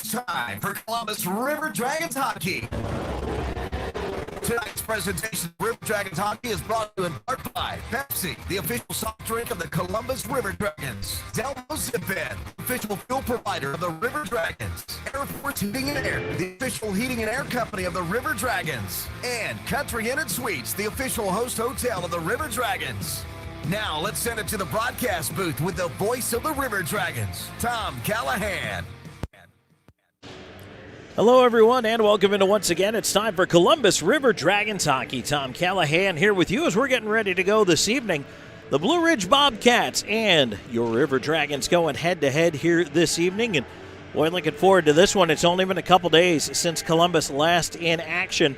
It's time for Columbus River Dragons hockey. Tonight's presentation of River Dragons hockey is brought to you in part by Pepsi, the official soft drink of the Columbus River Dragons. Delmo Zip-In, official fuel provider of the River Dragons. Air Force Heating and Air, the official heating and air company of the River Dragons. And Country Inn & Suites, the official host hotel of the River Dragons. Now let's send it to the broadcast booth with the voice of the River Dragons, Tom Callahan. Hello, everyone, and welcome into once again. It's time for Columbus River Dragons hockey. Tom Callahan here with you as we're getting ready to go this evening. The Blue Ridge Bobcats and your River Dragons going head-to-head here this evening. And boy, looking forward to this one. It's only been a couple days since Columbus last in action,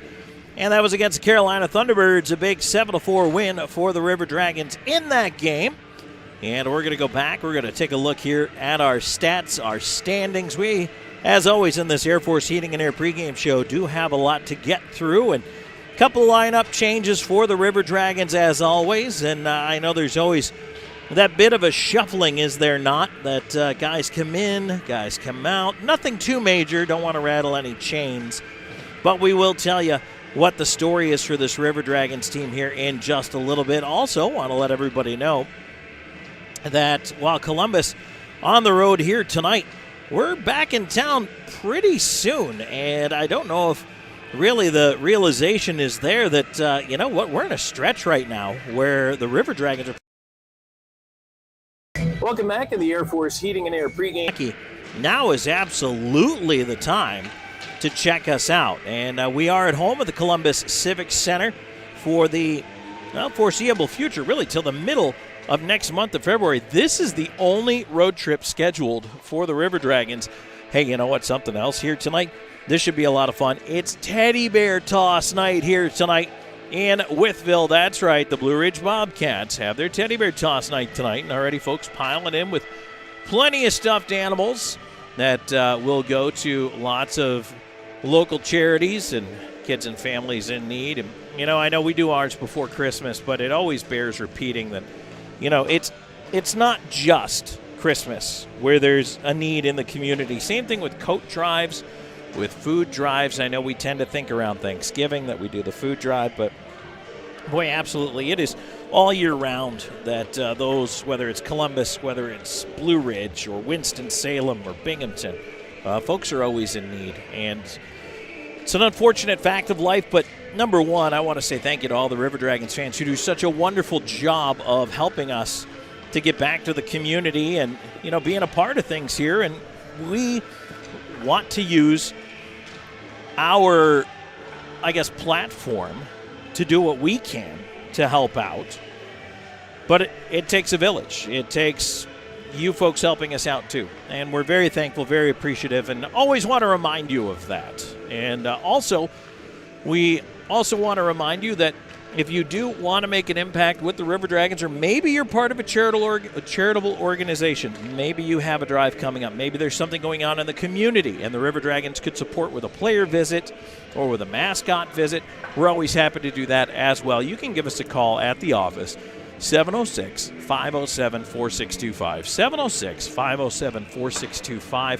and that was against the Carolina Thunderbirds, a big 7-4 win for the River Dragons in that game. And we're going to go back. We're going to take a look here at our stats, our standings. We, as always in this Air Force Heating and Air pregame show, do have a lot to get through, and a couple of lineup changes for the River Dragons as always. And I know there's always that bit of a shuffling, is there not? That guys come in, guys come out. Nothing too major. Don't want to rattle any chains. But we will tell you what the story is for this River Dragons team here in just a little bit. Also, want to let everybody know that while Columbus on the road here tonight, we're back in town pretty soon, and I don't know if really the realization is there that, you know what, we're in a stretch right now where the River Dragons are. Welcome back to the Air Force Heating and Air pregame. Now is absolutely the time to check us out, and we are at home at the Columbus Civic Center for the foreseeable future, really till the middle of next month of February. This is the only road trip scheduled for the River Dragons. Hey, you know what? Something else here tonight. This should be a lot of fun. It's Teddy Bear Toss night here tonight in Wytheville. That's right. The Blue Ridge Bobcats have their Teddy Bear Toss night tonight, and already folks piling in with plenty of stuffed animals that will go to lots of local charities and kids and families in need. And, you know, I know we do ours before Christmas, but it always bears repeating that, you know, it's not just Christmas where there's a need in the community. Same thing with coat drives, with food drives. I know we tend to think around Thanksgiving that we do the food drive, but boy, absolutely, it is all year round that those, whether it's Columbus, whether it's Blue Ridge or Winston-Salem or Binghamton, folks are always in need. And it's an unfortunate fact of life, but number one, I want to say thank you to all the River Dragons fans who do such a wonderful job of helping us to get back to the community and, you know, being a part of things here. And we want to use our, I guess, platform to do what we can to help out. But it takes a village. It takes you folks helping us out too. And we're very thankful, very appreciative, and always want to remind you of that. And also, we also want to remind you that if you do want to make an impact with the River Dragons, or maybe you're part of a charitable organization, maybe you have a drive coming up, maybe there's something going on in the community and the River Dragons could support with a player visit or with a mascot visit, we're always happy to do that as well. You can give us a call at the office, 706-507-4625, 706-507-4625,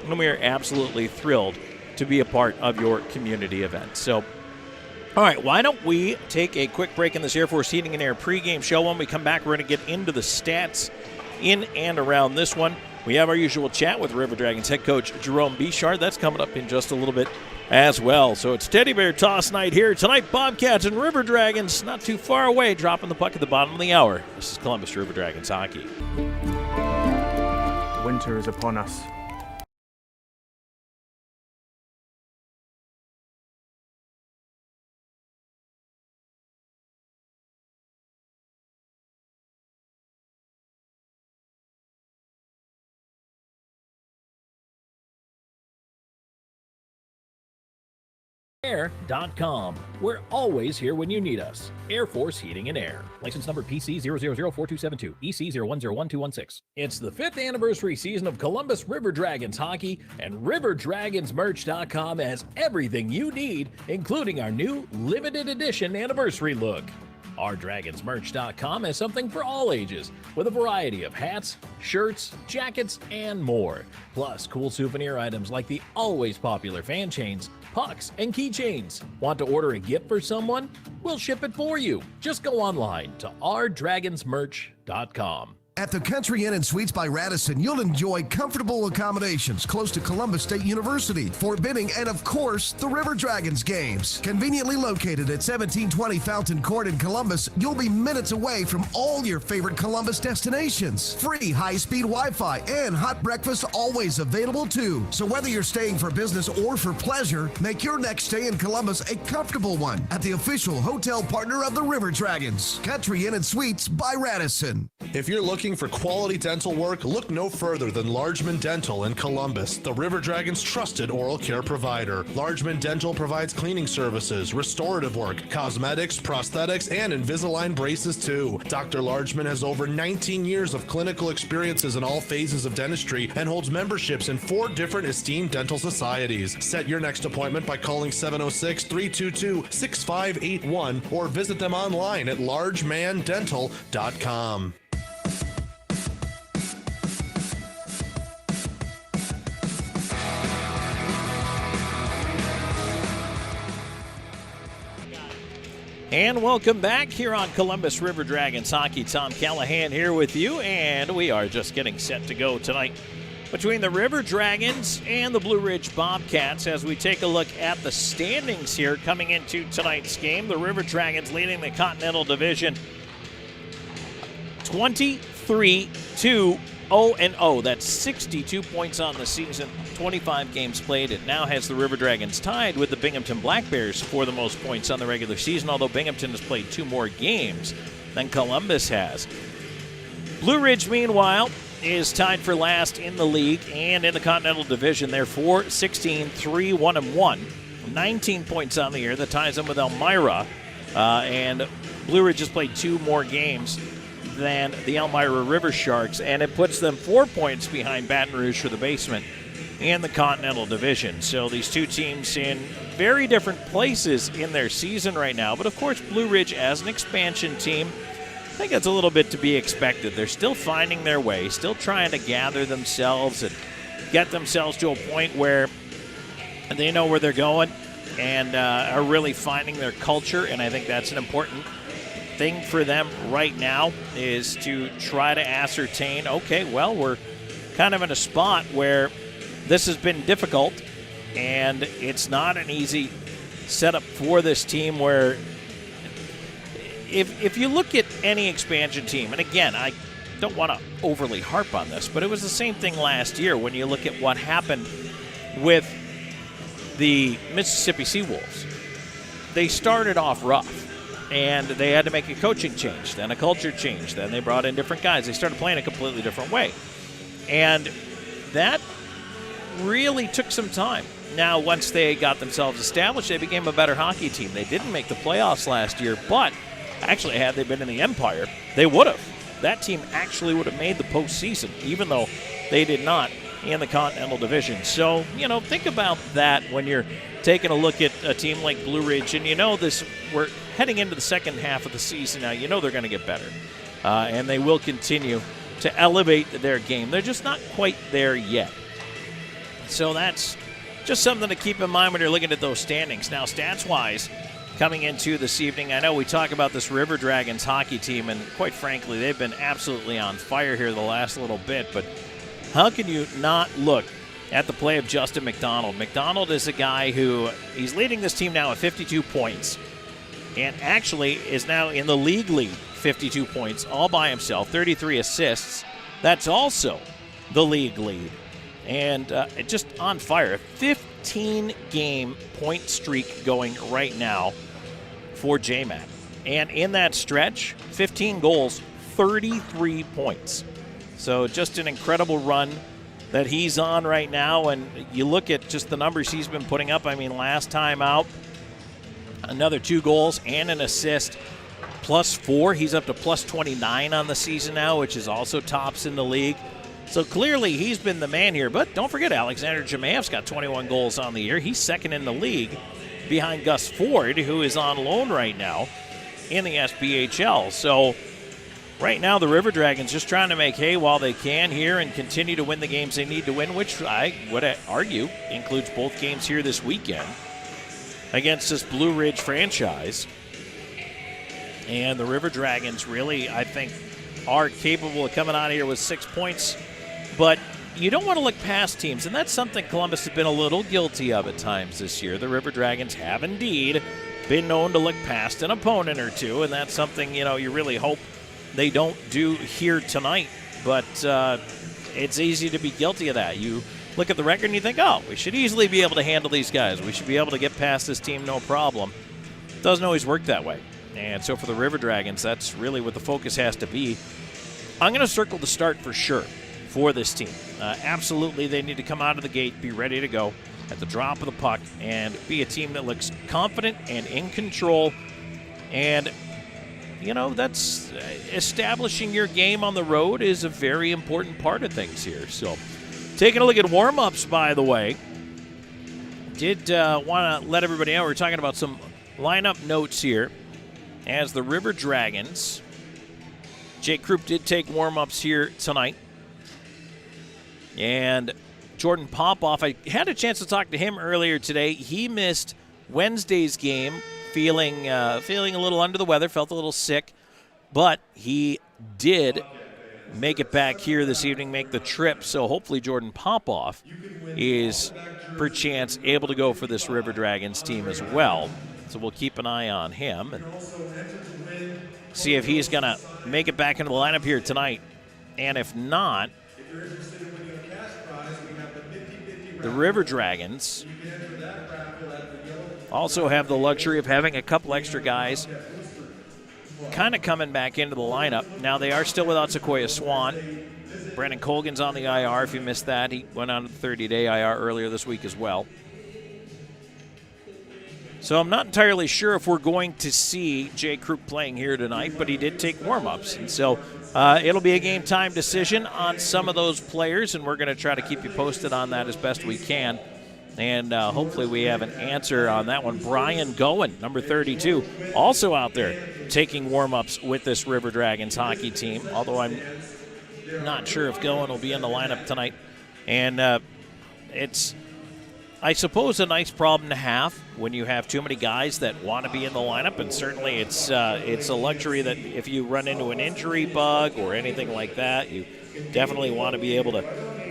and we are absolutely thrilled to be a part of your community event. So, all right, why don't we take a quick break in this Air Force Heating and Air pregame show. When we come back, we're going to get into the stats in and around this one. We have our usual chat with River Dragons head coach Jerome Bichard. That's coming up in just a little bit as well. So it's Teddy Bear Toss night here tonight. Bobcats and River Dragons not too far away, dropping the puck at the bottom of the hour. This is Columbus River Dragons hockey. Winter is upon us. Air.com. We're always here when you need us. Air Force Heating and Air. License number PC 0004272, EC 01011216. It's the 5th anniversary season of Columbus River Dragons hockey, and RiverDragonsMerch.com has everything you need, including our new limited edition anniversary look. OurDragonsMerch.com has something for all ages, with a variety of hats, shirts, jackets, and more. Plus, cool souvenir items like the always popular fan chains, pucks, and keychains. Want to order a gift for someone? We'll ship it for you. Just go online to OurDragonsMerch.com. At the Country Inn and Suites by Radisson, you'll enjoy comfortable accommodations close to Columbus State University, Fort Benning, and of course, the River Dragons games. Conveniently located at 1720 Fountain Court in Columbus, you'll be minutes away from all your favorite Columbus destinations. Free high-speed Wi-Fi and hot breakfast always available too. So whether you're staying for business or for pleasure, make your next stay in Columbus a comfortable one at the official hotel partner of the River Dragons, Country Inn and Suites by Radisson. If you're looking for quality dental work, look no further than Largeman Dental in Columbus, the River Dragons' trusted oral care provider. Largeman Dental provides cleaning services, restorative work, cosmetics, prosthetics, and Invisalign braces too. Dr. Largeman has over 19 years of clinical experiences in all phases of dentistry and holds memberships in 4 different esteemed dental societies. Set your next appointment by calling 706-322-6581 or visit them online at largemandental.com. And welcome back here on Columbus River Dragons Hockey. Tom Callahan here with you, and we are just getting set to go tonight between the River Dragons and the Blue Ridge Bobcats as we take a look at the standings here coming into tonight's game. The River Dragons leading the Continental Division 23-0-0. That's 62 points on the season, 25 games played. It now has the River Dragons tied with the Binghamton Black Bears for the most points on the regular season, although Binghamton has played 2 more games than Columbus has. Blue Ridge, meanwhile, is tied for last in the league and in the Continental Division. They're 4-16, 3-1-1, 19 points on the year. That ties them with Elmira, and Blue Ridge has played 2 more games than the Elmira River Sharks, and it puts them 4 points behind Baton Rouge for the basement in the Continental Division. So these two teams in very different places in their season right now, but of course Blue Ridge as an expansion team, I think it's a little bit to be expected. They're still finding their way, still trying to gather themselves and get themselves to a point where they know where they're going and are really finding their culture, and I think that's an important thing for them right now is to try to ascertain, okay, well, we're kind of in a spot where this has been difficult and it's not an easy setup for this team where if you look at any expansion team, and again, I don't want to overly harp on this, but it was the same thing last year when you look at what happened with the Mississippi Seawolves. They started off rough. And they had to make a coaching change, then a culture change, then they brought in different guys. They started playing a completely different way. And that really took some time. Now, once they got themselves established, they became a better hockey team. They didn't make the playoffs last year, but actually, had they been in the Empire, they would have. That team actually would have made the postseason, even though they did not in the Continental Division. So, think about that when you're taking a look at a team like Blue Ridge, and we're heading into the second half of the season now. They're going to get better, and they will continue to elevate their game. They're just not quite there yet. So that's just something to keep in mind when you're looking at those standings. Now, stats-wise, coming into this evening, I know we talk about this River Dragons hockey team, and quite frankly, they've been absolutely on fire here the last little bit, but how can you not look at the play of Justin McDonald? McDonald is a guy he's leading this team now at 52 points and actually is now in the league lead, 52 points all by himself, 33 assists. That's also the league lead. And just on fire, a 15-game point streak going right now for J-Mac. And in that stretch, 15 goals, 33 points. So just an incredible run that he's on right now. And you look at just the numbers he's been putting up. I mean, last time out, another 2 goals and an assist, +4. He's up to +29 on the season now, which is also tops in the league. So clearly he's been the man here. But don't forget, Alexander Jamaev's got 21 goals on the year. He's second in the league behind Gus Ford, who is on loan right now. in the SPHL. So right now the River Dragons just trying to make hay while they can here and continue to win the games they need to win, which I would argue includes both games here this weekend against this Blue Ridge franchise. And the River Dragons really, I think, are capable of coming out of here with 6 points. But you don't want to look past teams, and that's something Columbus has been a little guilty of at times this year. The River Dragons have indeed been known to look past an opponent or two, and that's something, you really hope they don't do here tonight. But it's easy to be guilty of that. You look at the record and you think, oh, we should easily be able to handle these guys. We should be able to get past this team no problem. It doesn't always work that way. And so for the River Dragons, that's really what the focus has to be. I'm going to circle the start for sure for this team. Absolutely, they need to come out of the gate, be ready to go at the drop of the puck, and be a team that looks confident and in control. And, that's establishing your game on the road is a very important part of things here. So taking a look at warm-ups, by the way, did want to let everybody know we're talking about some lineup notes here. As the River Dragons, Jake Krupp did take warm-ups here tonight. And Jordan Popoff, I had a chance to talk to him earlier today. He missed Wednesday's game, feeling a little under the weather, felt a little sick. But he did make it back here this evening, make the trip. So hopefully Jordan Popoff is perchance able to go for this River Dragons team as well. So we'll keep an eye on him and see if he's going to make it back into the lineup here tonight. And if not, the River Dragons also have the luxury of having a couple extra guys kind of coming back into the lineup. Now, they are still without Sequoia Swan. Brandon Colgan's on the IR. If you missed that, he went on a 30-day IR earlier this week as well. So I'm not entirely sure if we're going to see Jay Krupp playing here tonight, but he did take warm-ups. And so it'll be a game-time decision on some of those players, and we're going to try to keep you posted on that as best we can. And hopefully we have an answer on that one. Brian Goen, number 32, also out there taking warm-ups with this River Dragons hockey team, although I'm not sure if Goen will be in the lineup tonight. And it's, I suppose, a nice problem to have when you have too many guys that want to be in the lineup, and certainly it's a luxury that if you run into an injury bug or anything like that, you definitely want to be able to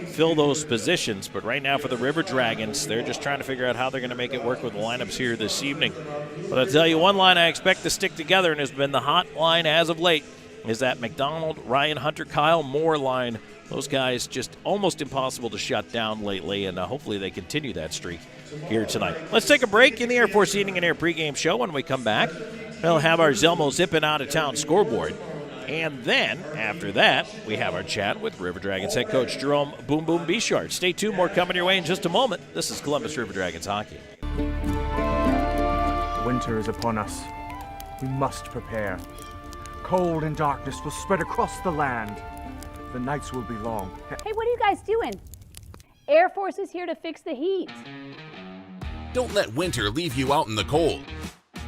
fill those positions. But right now for the River Dragons, they're just trying to figure out how they're going to make it work with the lineups here this evening. But I'll tell you one line I expect to stick together and has been the hot line as of late is that McDonald, Ryan Hunter, Kyle Moore line. Those guys just almost impossible to shut down lately, and hopefully they continue that streak here tonight. Let's take a break in the Air Force Heating and Air pregame show. When we come back, we'll have our Zelmo Zippin' out-of-town scoreboard. And then, after that, we have our chat with River Dragons head coach Jerome Boom Boom Bichard. Stay tuned, more coming your way in just a moment. This is Columbus River Dragons hockey. Winter is upon us. We must prepare. Cold and darkness will spread across the land. The nights will be long. Hey, what are you guys doing? Air Force is here to fix the heat. Don't let winter leave you out in the cold.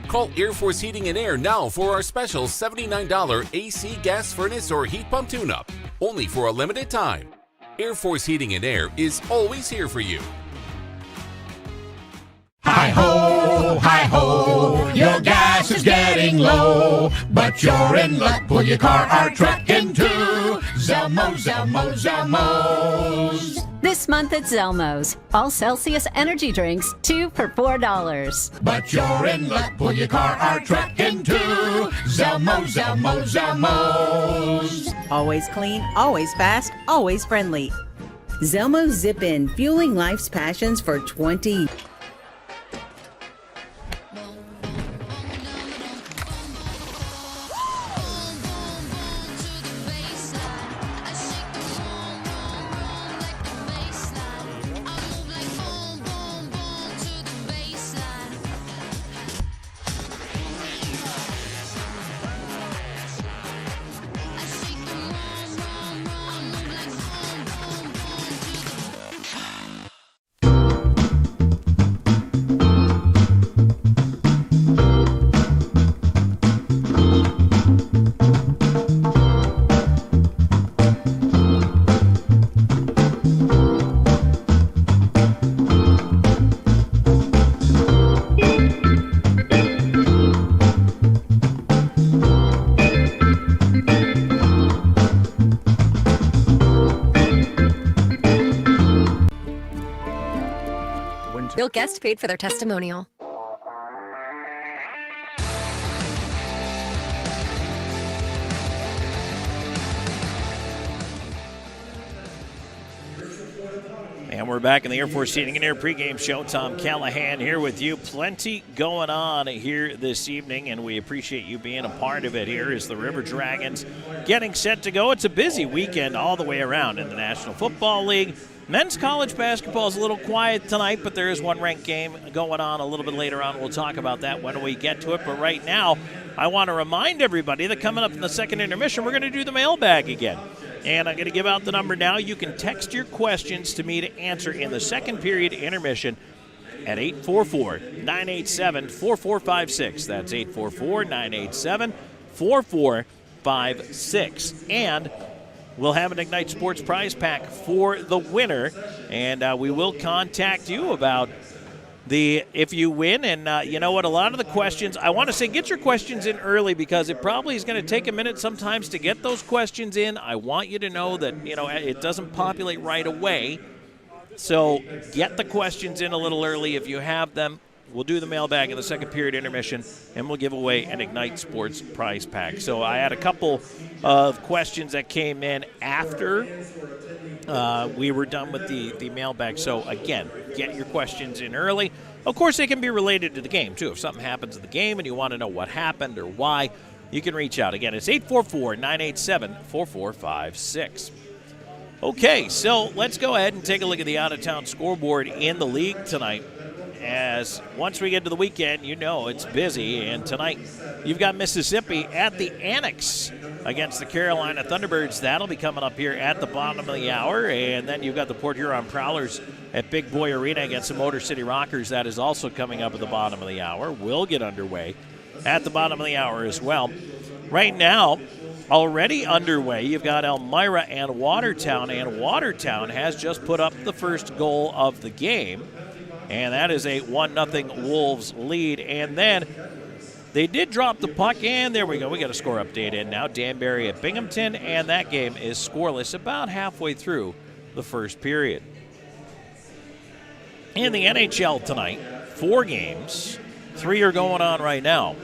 Call Air Force Heating and Air now for our special $79 AC gas furnace or heat pump tune-up, only for a limited time. Air Force Heating and Air is always here for you. Hi ho, your gas is getting low, but you're in luck. Pull your car or truck into Zelmo's. This month at Zelmo's, all Celsius energy drinks, 2 for $4. But you're in luck. Pull your car or truck into Zelmo's. Always clean, always fast, always friendly. Zelmo's Zip-In, fueling life's passions for 20. land. Bill Guest paid for their testimonial. And we're back in the Air Force Heating and Air pregame show. Tom Callahan here with you. Plenty going on here this evening, and we appreciate you being a part of it here as the River Dragons getting set to go. It's a busy weekend all the way around in the National Football League. Men's college basketball is a little quiet tonight, but there is one ranked game going on a little bit later on. We'll talk about that when we get to it. But right now, I want to remind everybody that coming up in the second intermission, we're going to do the mailbag again. And I'm going to give out the number now. You can text your questions to me to answer in the second period intermission at 844-987-4456. That's 844-987-4456. And we'll have an Ignite Sports prize pack for the winner. And we will contact you about if you win. And you know what, a lot of the questions, I want to say get your questions in early because it probably is going to take a minute sometimes to get those questions in. I want you to know that, it doesn't populate right away. So get the questions in a little early if you have them. We'll do the mailbag in the second period intermission, and we'll give away an Ignite Sports prize pack. So I had a couple of questions that came in after we were done with the mailbag. So, again, get your questions in early. Of course, they can be related to the game, too. If something happens in the game and you want to know what happened or why, you can reach out. Again, it's 844-987-4456. Okay, so let's go ahead and take a look at the out-of-town scoreboard in the league tonight. As once we get to the weekend, it's busy. And tonight, you've got Mississippi at the Annex against the Carolina Thunderbirds. That'll be coming up here at the bottom of the hour. And then you've got the Port Huron Prowlers at Big Boy Arena against the Motor City Rockers. That is also coming up at the bottom of the hour. We'll get underway at the bottom of the hour as well. Right now, already underway, you've got Elmira and Watertown has just put up the first goal of the game. And that is a 1-0 Wolves lead. And then they did drop the puck, and there we go. We got a score update in now. Danbury at Binghamton, and that game is scoreless about halfway through the first period. In the NHL tonight, 4 games. 3 are going on right now.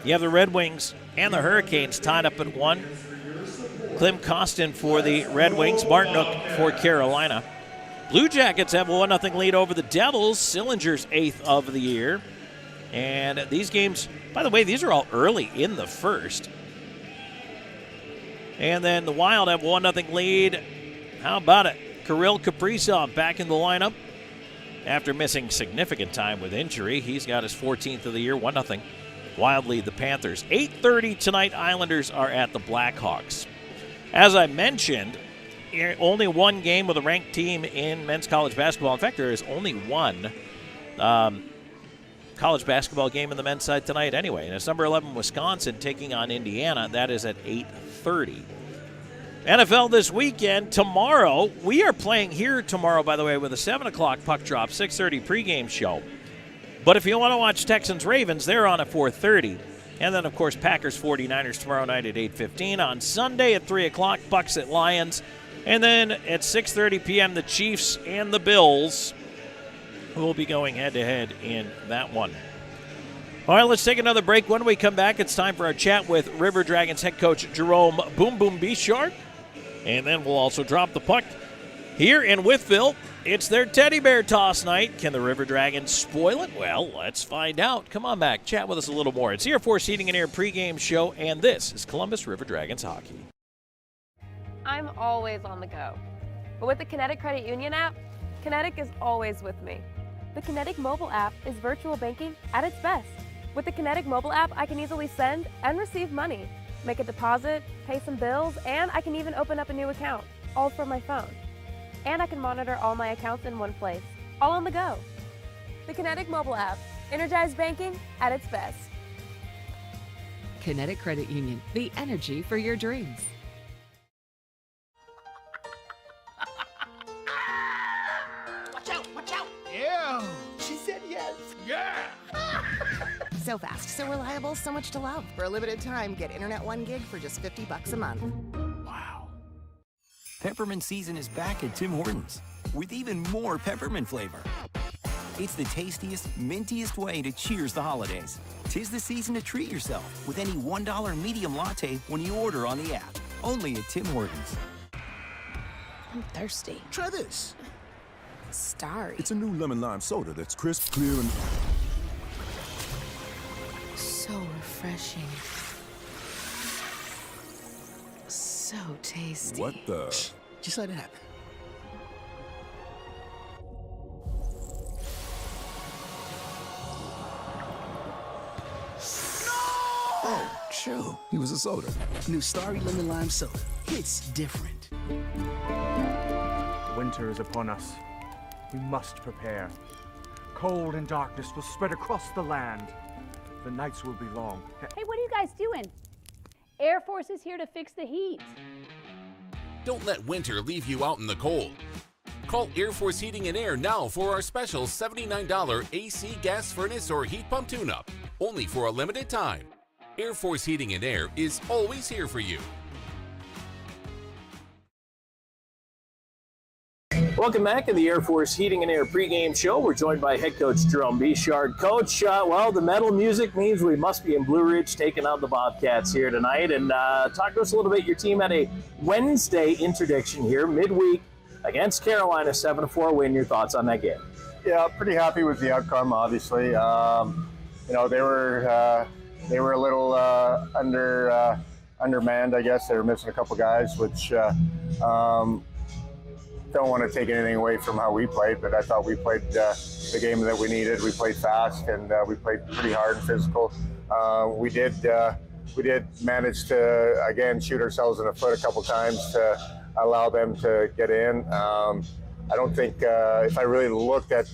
You have the Red Wings and the Hurricanes tied up at 1. Klim Kostin for the Red Wings, Martinook for Carolina. Blue Jackets have a 1-0 lead over the Devils, Sillinger's 8th of the year. And these games, by the way, these are all early in the first. And then the Wild have a 1-0 lead. How about it? Kirill Kaprizov back in the lineup after missing significant time with injury. He's got his 14th of the year, 1-0. Wild lead the Panthers. 8:30 tonight, Islanders are at the Blackhawks. As I mentioned, only one game with a ranked team in men's college basketball. In fact, there is only one college basketball game in the men's side tonight anyway. And it's number 11 Wisconsin taking on Indiana. That is at 8:30. NFL this weekend. Tomorrow, we are playing here tomorrow, by the way, with a 7 o'clock puck drop, 6:30 pregame show. But if you want to watch Texans-Ravens, they're on at 4:30. And then, of course, Packers-49ers tomorrow night at 8:15. On Sunday at 3 o'clock, Bucks at Lions. And then at 6:30 p.m., the Chiefs and the Bills will be going head-to-head in that one. All right, let's take another break. When we come back, it's time for our chat with River Dragons head coach Jerome Boom Boom Bichard. And then we'll also drop the puck here in Wytheville. It's their teddy bear toss night. Can the River Dragons spoil it? Well, let's find out. Come on back. Chat with us a little more. It's Air Force Heating and Air pregame show, and this is Columbus River Dragons hockey. I'm always on the go. But with the Kinetic Credit Union app, Kinetic is always with me. The Kinetic mobile app is virtual banking at its best. With the Kinetic mobile app, I can easily send and receive money, make a deposit, pay some bills, and I can even open up a new account, all from my phone. And I can monitor all my accounts in one place, all on the go. The Kinetic mobile app, energized banking at its best. Kinetic Credit Union, the energy for your dreams. Watch out, watch out! Yeah! She said yes. Yeah! So fast, so reliable, so much to love. For a limited time, get Internet 1 gig for just $50 a month. Wow. Peppermint season is back at Tim Hortons with even more peppermint flavor. It's the tastiest, mintiest way to cheers the holidays. 'Tis the season to treat yourself with any $1 medium latte when you order on the app. Only at Tim Hortons. I'm thirsty. Try this. Starry. It's a new lemon lime soda that's crisp, clear, and so refreshing. So tasty. what the? Shh, just let it happen. Oh, true. He was a soda. New Starry Lemon Lime Soda. It's different. Winter is upon us. We must prepare. Cold and darkness will spread across the land. The nights will be long. Hey, what are you guys doing? Air Force is here to fix the heat. Don't let winter leave you out in the cold. Call Air Force Heating and Air now for our special $79 AC gas furnace or heat pump tune-up, only for a limited time. Air Force Heating and Air is always here for you. Welcome back in the Air Force Heating and Air pregame show. We're joined by head coach Jerome Bichard. Coach, well, the metal music means we must be in Blue Ridge taking on the Bobcats here tonight. And talk to us a little bit. Your team had a Wednesday interdiction here midweek against Carolina, 7-4 win. Your thoughts on that game? Yeah, pretty happy with the outcome. Obviously, you know, they were a little undermanned. I guess they were missing a couple guys, which. Don't want to take anything away from how we played, but I thought we played the game that we needed. We played fast and we played pretty hard and physical. We did manage to again shoot ourselves in the foot a couple times to allow them to get in. I don't think if I really looked at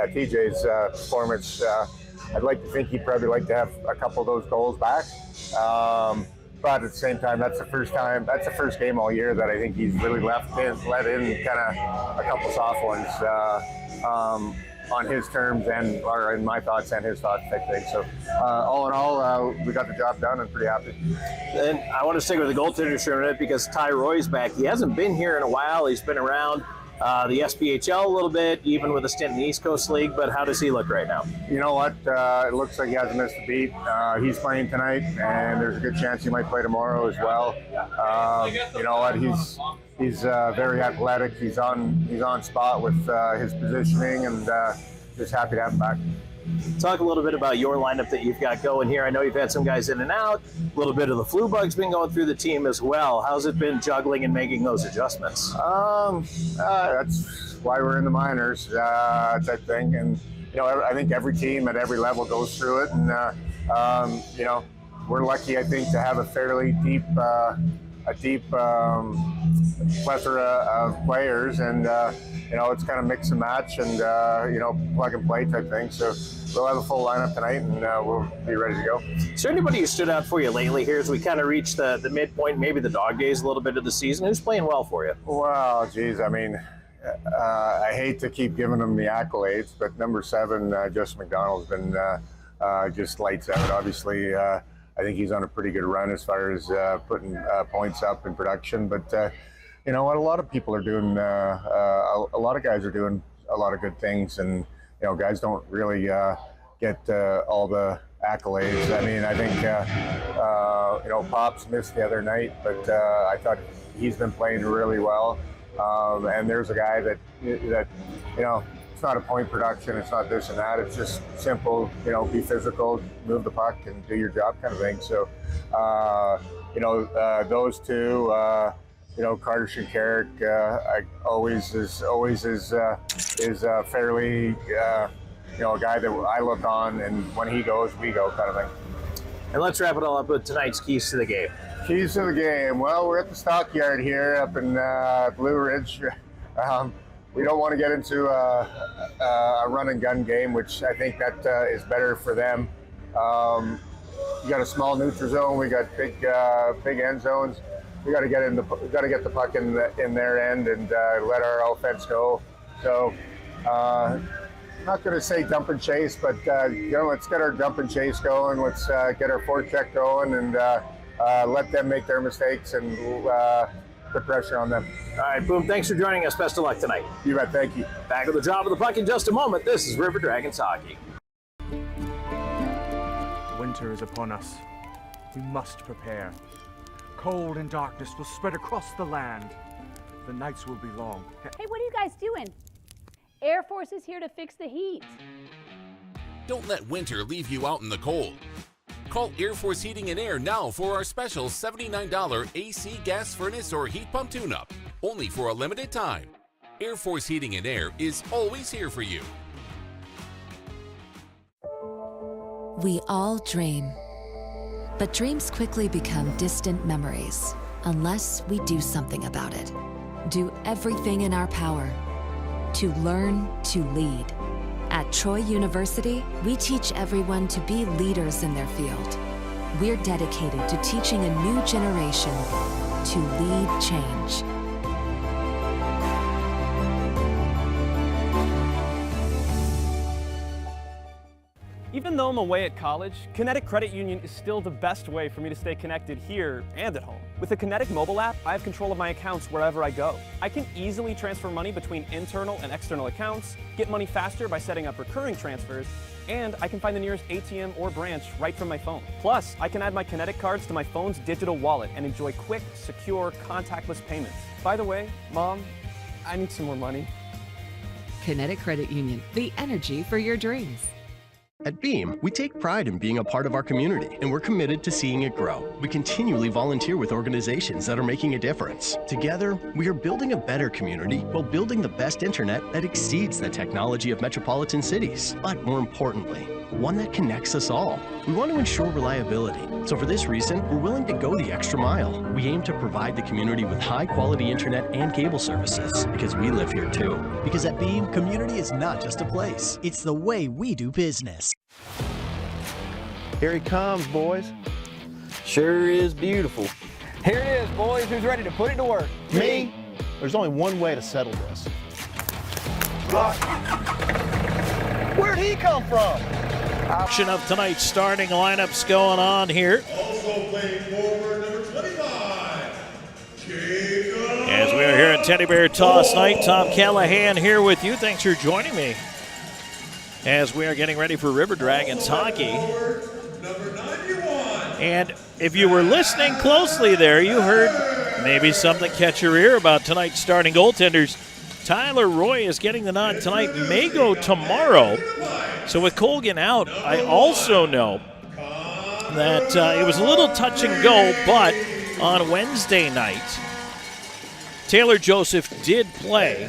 TJ's performance, I'd like to think he'd probably like to have a couple of those goals back. But at the same time, that's the first game all year that I think he's really let in kind of a couple soft ones on his terms or in my thoughts and his thoughts type thing. So all in all, we got the job done and pretty happy. And I want to stick with the goaltender for a minute because Ty Roy's back. He hasn't been here in a while. He's been around the SPHL a little bit, even with a stint in the East Coast League, but how does he look right now? You know what? It looks like he hasn't missed a beat. He's playing tonight, and there's a good chance he might play tomorrow as well. You know what? He's very athletic. He's on spot with his positioning, and just happy to have him back. Talk a little bit about your lineup that you've got going here. I know you've had some guys in and out. A little bit of the flu bug's been going through the team as well. How's it been juggling and making those adjustments? That's why we're in the minors type thing. And, you know, I think every team at every level goes through it. And, you know, we're lucky, I think, to have a fairly deep plethora of players. And, you know, it's kind of mix and match and, you know, plug and play type thing. So we'll have a full lineup tonight and we'll be ready to go. Is there anybody who stood out for you lately here as we kind of reach the midpoint, maybe the dog days a little bit of the season? Who's playing well for you? Well, geez, I mean, I hate to keep giving them the accolades, but number 7, Justin McDonald's been just lights out. Obviously, I think he's on a pretty good run as far as putting points up in production, but you know what? A lot of people are doing, a lot of guys are doing a lot of good things, and you know, guys don't really get all the accolades. I mean, I think you know, Pops missed the other night, but I thought he's been playing really well. And there's a guy that you know, it's not a point production, it's not this and that. It's just simple, you know, be physical, move the puck, and do your job kind of thing. So, you know, those two. You know, Carter Shinkarik always is fairly, you know, a guy that I look on, and when he goes, we go kind of thing. And let's wrap it all up with tonight's keys to the game. Keys to the game. Well, we're at the stockyard here up in Blue Ridge. We don't want to get into a run and gun game, which I think that is better for them. We got a small neutral zone. We got big end zones. We got to get the puck in their end and let our offense go. So, not going to say dump and chase, but you know, let's get our dump and chase going. Let's get our forecheck going and let them make their mistakes, and the pressure on them. All right, Boom, thanks for joining us. Best of luck tonight. You bet, thank you. Back with the drop of the puck in just a moment. This is River Dragons Hockey. Winter is upon us. We must prepare. Cold and darkness will spread across the land. The nights will be long. Hey, what are you guys doing? Air Force is here to fix the heat. Don't let winter leave you out in the cold. Call Air Force Heating and Air now for our special $79 AC gas furnace or heat pump tune-up, only for a limited time. Air Force Heating and Air is always here for you. We all dream, but dreams quickly become distant memories unless we do something about it. Do everything in our power to learn to lead. At Troy University, we teach everyone to be leaders in their field. We're dedicated to teaching a new generation to lead change. Even though I'm away at college, Kinetic Credit Union is still the best way for me to stay connected here and at home. With the Kinetic mobile app, I have control of my accounts wherever I go. I can easily transfer money between internal and external accounts, get money faster by setting up recurring transfers, and I can find the nearest ATM or branch right from my phone. Plus, I can add my Kinetic cards to my phone's digital wallet and enjoy quick, secure, contactless payments. By the way, Mom, I need some more money. Kinetic Credit Union, the energy for your dreams. At Beam, we take pride in being a part of our community, and we're committed to seeing it grow. We continually volunteer with organizations that are making a difference. Together, we are building a better community while building the best internet that exceeds the technology of metropolitan cities. But more importantly, one that connects us all. We want to ensure reliability. So for this reason, we're willing to go the extra mile. We aim to provide the community with high-quality internet and cable services, because we live here too. Because at Beam, community is not just a place. It's the way we do business. Here he comes, boys. Sure is beautiful. Here it is, boys. Who's ready to put it to work? Me? There's only one way to settle this. Where'd he come from? Action of tonight's starting lineups going on here. Also playing forward, number 25, Jacob. As we are here at Teddy Bear Toss Night, Tom Callahan here with you. Thanks for joining me as we are getting ready for River Dragons hockey. Number 91. And if you were listening closely there, you heard maybe something catch your ear about tonight's starting goaltenders. Tyler Roy is getting the nod tonight, may go tomorrow. So with Colgan out, I also know that it was a little touch and go, but on Wednesday night, Taylor Joseph did play.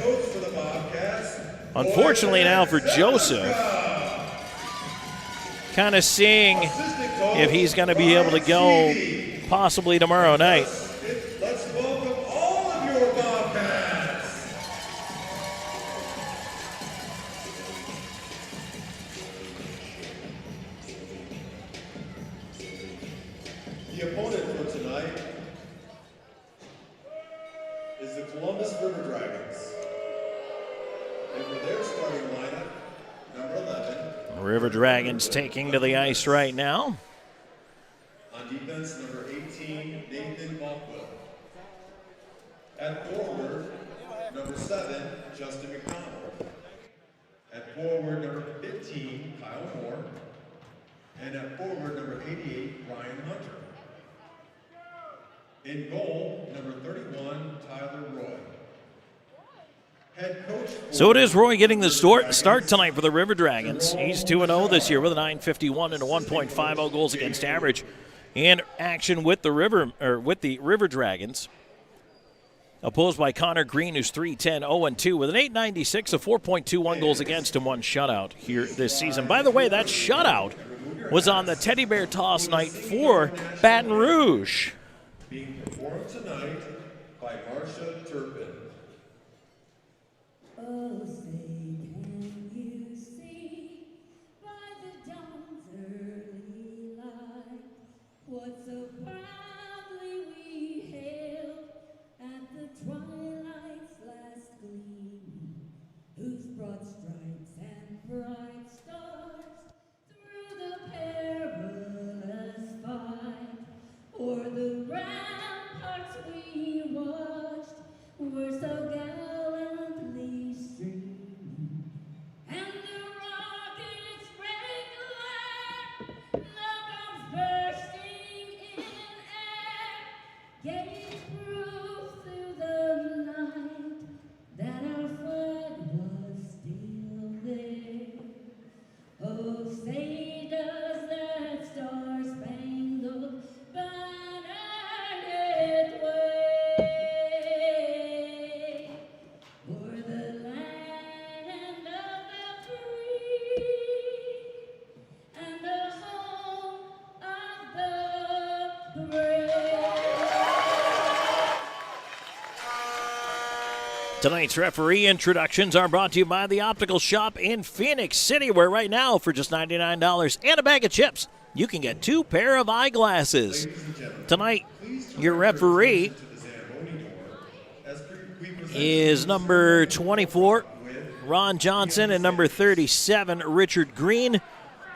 Unfortunately now for Joseph, kind of seeing if he's going to be able to go possibly tomorrow night. Let's welcome all of your Bobcats. The opponent for tonight is the Columbus River Dragons. And for their starting lineup, number 11. River Dragons taking to the ice right now. On defense, number 18, Nathan Malkwood. At forward, number 7, Justin McDonald. At forward, number 15, Kyle Moore. And at forward, number 88, Ryan Hunter. In goal, number 31, Tyler Roy. Head coach. So it is Roy getting the start tonight for the River Dragons. He's 2-0 this year with a .951 and a 1.50 goals against average in action with the River Dragons. Opposed by Connor Green, who's 3-10, 0-2 with an .896, a 4.21 goals against and one shutout here this season. By the way, that shutout was on the Teddy Bear Toss Night for Baton Rouge. Being performed tonight by Marsha Turpin. Oh, say, can you see by the dawn's early light what so proudly we hailed at the twilight's last gleam, whose broad stripes and bright stars through the perilous fight o'er the ground Tonight's referee introductions are brought to you by the Optical Shop in Phoenix City, where right now, for just $99 and a bag of chips, you can get 2 pair of eyeglasses. Tonight, your referee is number 24, Ron Johnson, and number 37, Richard Green.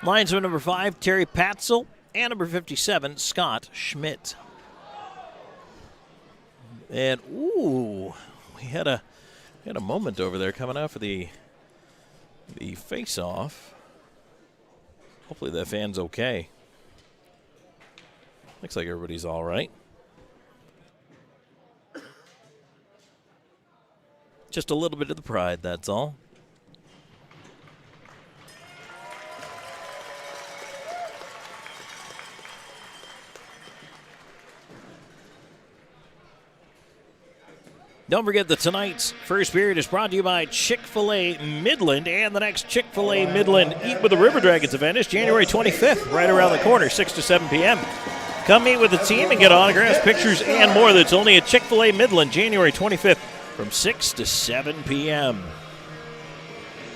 Linesman number 5, Terry Patzel, and number 57, Scott Schmidt. And, ooh, we had a moment over there coming out for the face-off. Hopefully that fan's okay. Looks like everybody's all right. Just a little bit of the pride, that's all. Don't forget that tonight's first period is brought to you by Chick-fil-A Midland, and the next Chick-fil-A Midland Eat with the River Dragons event is January 25th, right around the corner, 6 to 7 p.m. Come meet with the team and get autographs, pictures, and more. That's only at Chick-fil-A Midland, January 25th from 6 to 7 p.m.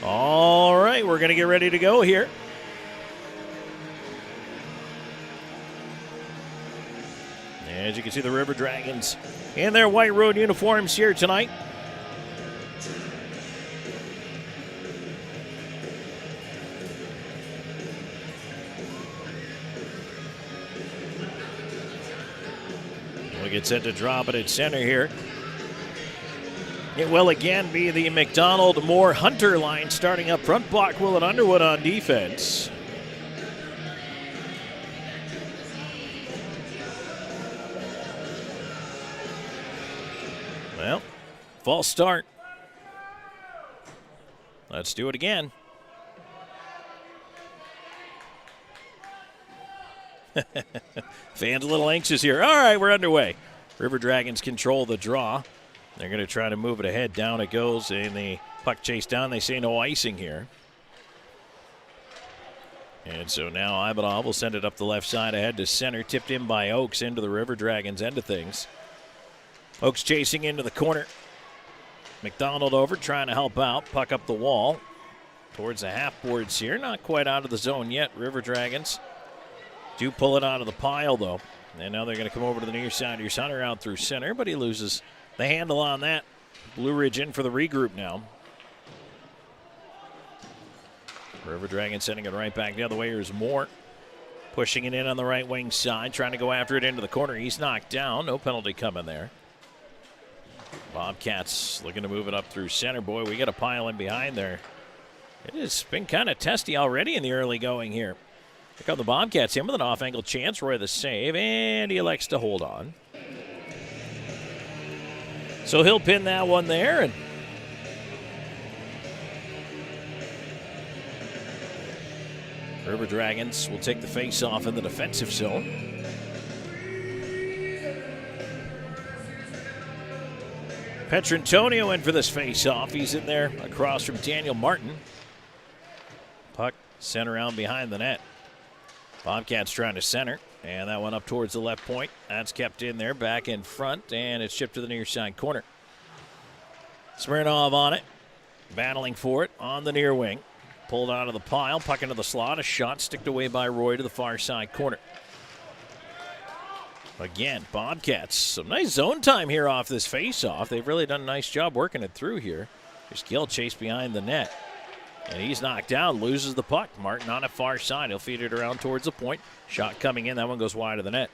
All right, we're going to get ready to go here. As you can see, the River Dragons in their white road uniforms here tonight. We get set to drop it at center here. It will again be the McDonald Moore Hunter line starting up front. Blockwell and Underwood on defense. Well, false start. Let's do it again. Fans a little anxious here. All right, we're underway. River Dragons control the draw. They're going to try to move it ahead. Down it goes, and the puck chase down. They say no icing here. And so now Ivanov will send it up the left side ahead to center. Tipped in by Oakes into the River Dragons end of things. Oakes chasing into the corner. McDonald over, trying to help out. Puck up the wall towards the half boards here. Not quite out of the zone yet. River Dragons do pull it out of the pile, though. And now they're going to come over to the near side. Here's Hunter out through center, but he loses the handle on that. Blue Ridge in for the regroup now. River Dragons sending it right back the other way. Here's Moore pushing it in on the right wing side, trying to go after it into the corner. He's knocked down. No penalty coming there. Bobcats looking to move it up through center. Boy, we got a pile in behind there. It has been kind of testy already in the early going here. Here come the Bobcats in with an off-angle chance. Roy the save, and he elects to hold on. So he'll pin that one there. And River Dragons will take the face-off in the defensive zone. Petrantonio in for this face-off. He's in there across from Daniel Martin. Puck sent around behind the net. Bobcats trying to center, and that one up towards the left point. That's kept in there, back in front, and it's shipped to the near side corner. Smirnov on it, battling for it on the near wing. Pulled out of the pile, puck into the slot. A shot sticked away by Roy to the far side corner. Again, Bobcats, some nice zone time here off this face-off. They've really done a nice job working it through here. There's Gill chased behind the net. And he's knocked down, loses the puck. Martin on a far side. He'll feed it around towards the point. Shot coming in. That one goes wide of the net.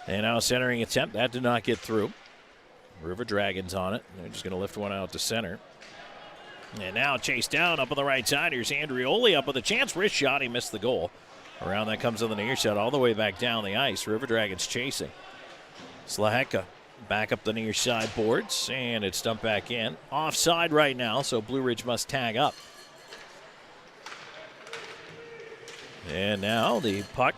And now centering attempt. That did not get through. River Dragons on it. They're just going to lift one out to center. And now chased down up on the right side. Here's Andrioli up with a chance. Wrist shot. He missed the goal. Around that comes on the near side all the way back down the ice. River Dragons chasing. Slaheka back up the near side boards, and it's dumped back in. Offside right now, so Blue Ridge must tag up. And now the puck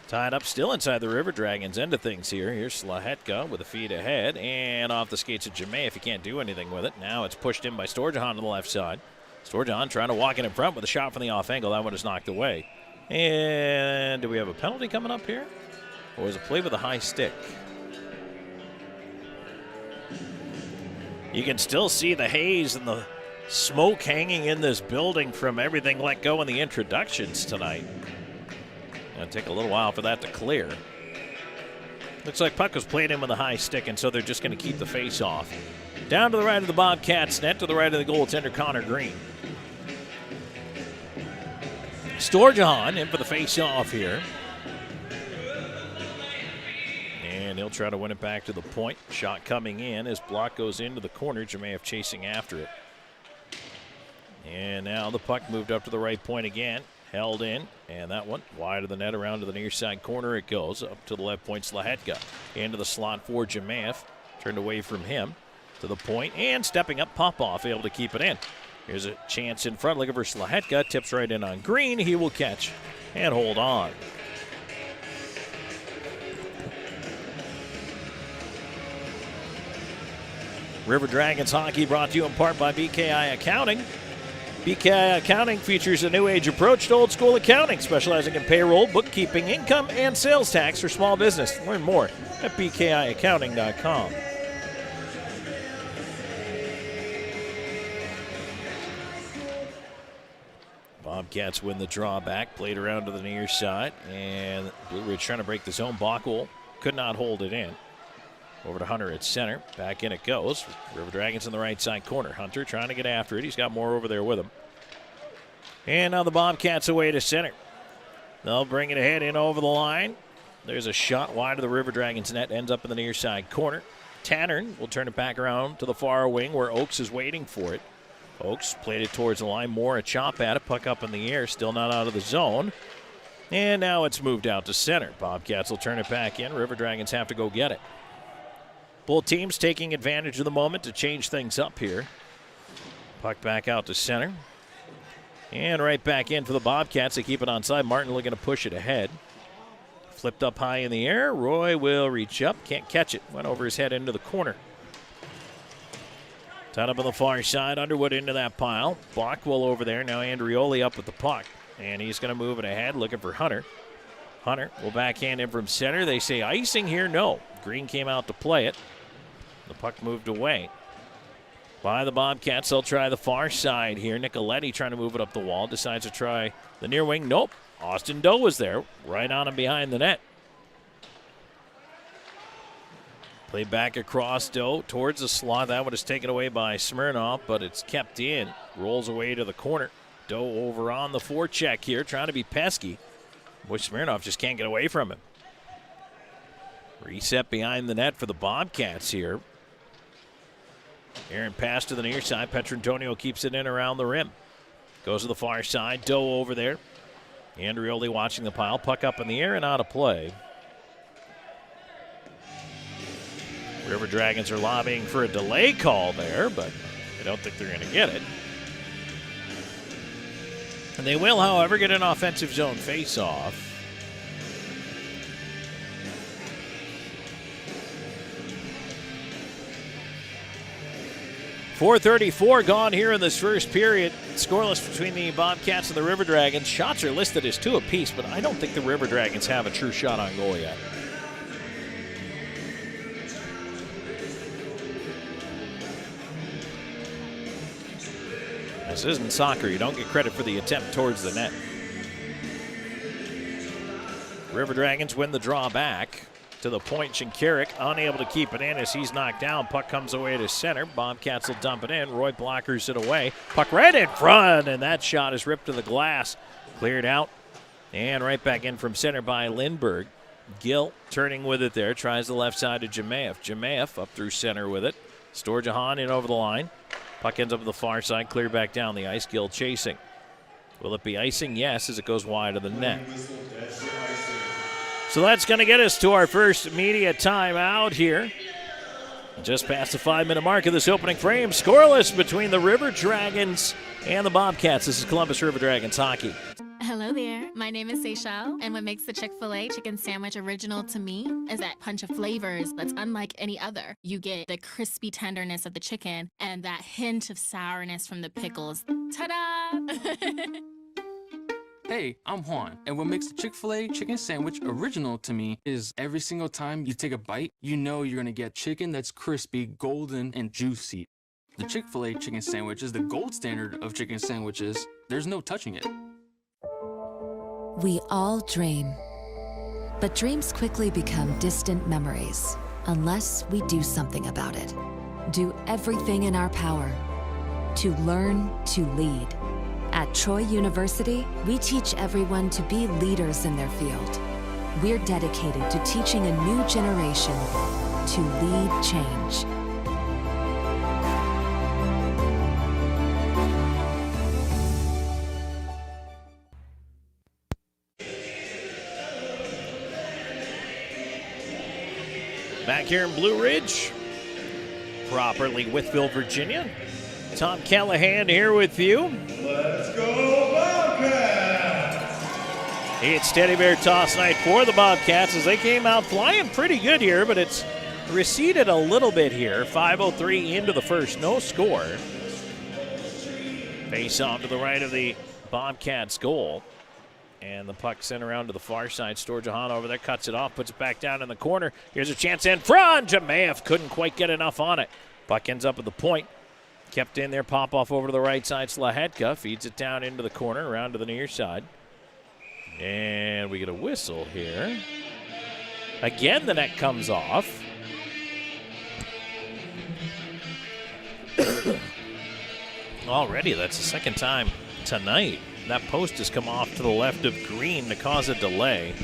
tied up still inside the River Dragons end of things here. Here's Slahetka with a feed ahead, and off the skates of Jame if he can't do anything with it. Now it's pushed in by Storjahan to the left side. Storjahan trying to walk it in front with a shot from the off angle. That one is knocked away. And do we have a penalty coming up here? Or was it play with a high stick? You can still see the haze and the smoke hanging in this building from everything let go in the introductions tonight. It'll take a little while for that to clear. Looks like puck was played in with a high stick, and so they're just going to keep the face off. Down to the right of the Bobcats net, to the right of the goaltender, Connor Green. Storjahan in for the face-off here. And he'll try to win it back to the point. Shot coming in as block goes into the corner. Jemayev chasing after it. And now the puck moved up to the right point again. Held in, and that one wide of the net around to the near side corner it goes. Up to the left point, Slahetka. Into the slot for Jemayev. Turned away from him to the point, and stepping up, Popov able to keep it in. Here's a chance in front, looking for Slahetka. Tips right in on Green. He will catch and hold on. River Dragons hockey brought to you in part by BKI Accounting. BKI Accounting features a new age approach to old school accounting, specializing in payroll, bookkeeping, income, and sales tax for small business. Learn more at bkiaccounting.com. Bobcats win the drawback, played around to the near side, and Blue Ridge trying to break the zone. Bockwell could not hold it in. Over to Hunter at center. Back in it goes. River Dragons in the right side corner. Hunter trying to get after it. He's got more over there with him. And now the Bobcats away to center. They'll bring it ahead in over the line. There's a shot wide of the River Dragons net. Ends up in the near side corner. Tannern will turn it back around to the far wing where Oakes is waiting for it. Oakes played it towards the line. Moore a chop at it. Puck up in the air. Still not out of the zone. And now it's moved out to center. Bobcats will turn it back in. River Dragons have to go get it. Both teams taking advantage of the moment to change things up here. Puck back out to center. And right back in for the Bobcats. They keep it onside. Martin looking to push it ahead. Flipped up high in the air. Roy will reach up. Can't catch it. Went over his head into the corner. Tied up on the far side. Underwood into that pile. Bockwell over there. Now Andrioli up with the puck. And he's going to move it ahead, looking for Hunter. Hunter will backhand in from center. They say icing here. No. Green came out to play it. The puck moved away. By the Bobcats, they'll try the far side here. Nicoletti trying to move it up the wall. Decides to try the near wing. Nope. Austin Doe was there. Right on him behind the net. Play back across Doe towards the slot. That one is taken away by Smirnoff, but it's kept in. Rolls away to the corner. Doe over on the forecheck here, trying to be pesky. Boy, Smirnoff just can't get away from him. Reset behind the net for the Bobcats here. Aaron pass to the near side. Petrantonio keeps it in around the rim. Goes to the far side. Doe over there. Andrioli watching the pile. Puck up in the air and out of play. River Dragons are lobbying for a delay call there, but I don't think they're going to get it. And they will, however, get an offensive zone face-off. .434 gone here in this first period. Scoreless between the Bobcats and the River Dragons. Shots are listed as 2 apiece, but I don't think the River Dragons have a true shot on goal yet. This isn't soccer. You don't get credit for the attempt towards the net. River Dragons win the draw back to the point. Shinkarik unable to keep it in as he's knocked down. Puck comes away to center. Bobcats will dump it in. Roy blockers it away. Puck right in front, and that shot is ripped to the glass. Cleared out, and right back in from center by Lindbergh. Gill turning with it there. Tries the left side to Jemayev. Jemayev up through center with it. Storjahan in over the line. Puck ends up on the far side, clear back down the ice. Gill chasing. Will it be icing? Yes, as it goes wide of the net. So that's going to get us to our first media timeout here. Just past the 5-minute mark of this opening frame. Scoreless between the River Dragons and the Bobcats. This is Columbus River Dragons hockey. Hello there. My name is Seychelle, and what makes the Chick-fil-A chicken sandwich original to me is that punch of flavors that's unlike any other. You get the crispy tenderness of the chicken and that hint of sourness from the pickles. Ta-da! Hey, I'm Juan, and what makes the Chick-fil-A chicken sandwich original to me is every single time you take a bite, you know you're gonna get chicken that's crispy, golden, and juicy. The Chick-fil-A chicken sandwich is the gold standard of chicken sandwiches. There's no touching it. We all dream, but dreams quickly become distant memories unless we do something about it. Do everything in our power to learn to lead. At Troy University, we teach everyone to be leaders in their field. We're dedicated to teaching a new generation to lead change. Back here in Blue Ridge, properly Wytheville, Virginia. Tom Callahan here with you. Let's go Bobcats! It's teddy bear toss night for the Bobcats as they came out flying pretty good here, but it's receded a little bit here. 5:03 into the first, no score. Face off to the right of the Bobcats goal. And the puck sent around to the far side. Storjahan over there cuts it off, puts it back down in the corner. Here's a chance in front. Jamaev couldn't quite get enough on it. Puck ends up at the point. Kept in there, pop off over to the right side. Slahetka feeds it down into the corner, around to the near side. And we get a whistle here. Again, the net comes off. Already, that's the second time tonight. That post has come off to the left of green to cause a delay.